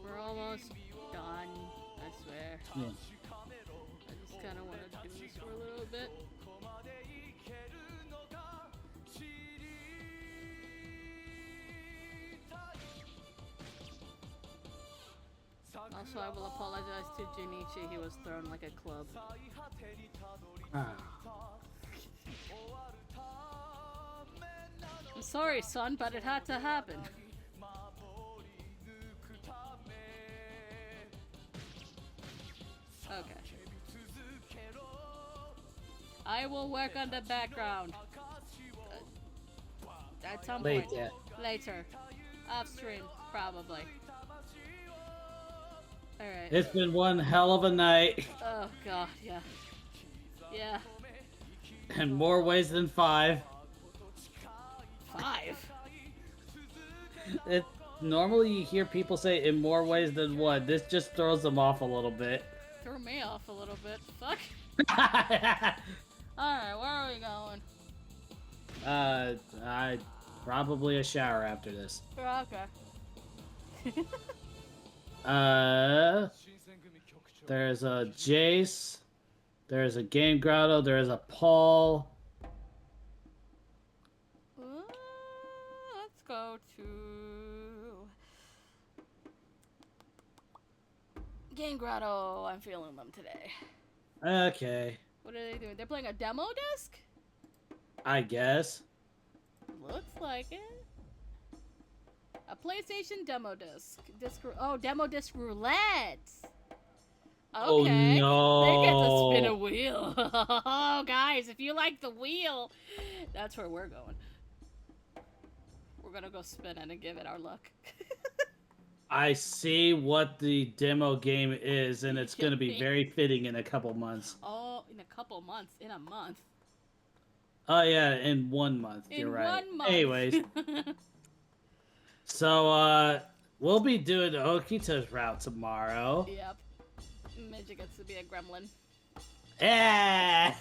[SPEAKER 6] We're almost done, I swear.
[SPEAKER 1] Yeah.
[SPEAKER 6] I just kind of want to do this for a little bit. Also, I will apologize to Junichi. He was thrown like a club.
[SPEAKER 1] Ah.
[SPEAKER 6] I'm sorry, son, but it had to happen. Okay. I will work on the background. At some point.
[SPEAKER 1] Later.
[SPEAKER 6] Later. Off stream, probably. Alright.
[SPEAKER 1] It's been one hell of a night,
[SPEAKER 6] Oh god, yeah. Yeah.
[SPEAKER 1] in more ways than 5.
[SPEAKER 6] 5?
[SPEAKER 1] Normally you hear people say in more ways than 1. This just throws them off a little bit.
[SPEAKER 6] Threw me off a little bit. Fuck. Alright, where are we going?
[SPEAKER 1] I probably a shower after this.
[SPEAKER 6] Okay.
[SPEAKER 1] There's a Jace. There's a Game Grotto. There's a Paul.
[SPEAKER 6] Let's go to Game Grotto. I'm feeling them today.
[SPEAKER 1] Okay,
[SPEAKER 6] What are they doing? They're playing a demo disc?
[SPEAKER 1] I guess.
[SPEAKER 6] Looks like it. A PlayStation demo disc. Demo disc roulette. Okay.
[SPEAKER 1] Oh
[SPEAKER 6] They get to
[SPEAKER 1] no!
[SPEAKER 6] spin a wheel. Oh, guys, if you like the wheel, that's where we're going. We're gonna go spin it and give it our luck.
[SPEAKER 1] I see what the demo game is, and it's gonna be very fitting in a couple months.
[SPEAKER 6] Oh, in a couple months. In a month.
[SPEAKER 1] Oh yeah, in 1 month.
[SPEAKER 6] In
[SPEAKER 1] You're right.
[SPEAKER 6] 1 month.
[SPEAKER 1] Anyways, So, we'll be doing Okita's route tomorrow.
[SPEAKER 6] Yep. Midget gets to be a gremlin.
[SPEAKER 1] Yeah!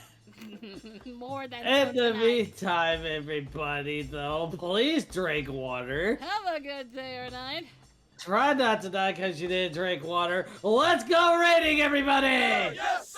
[SPEAKER 6] More than
[SPEAKER 1] In
[SPEAKER 6] so
[SPEAKER 1] the
[SPEAKER 6] tonight.
[SPEAKER 1] meantime, everybody, though, please drink water.
[SPEAKER 6] Have a good day or night.
[SPEAKER 1] Try not to die because you didn't drink water. Let's go raiding, everybody!
[SPEAKER 6] Yes!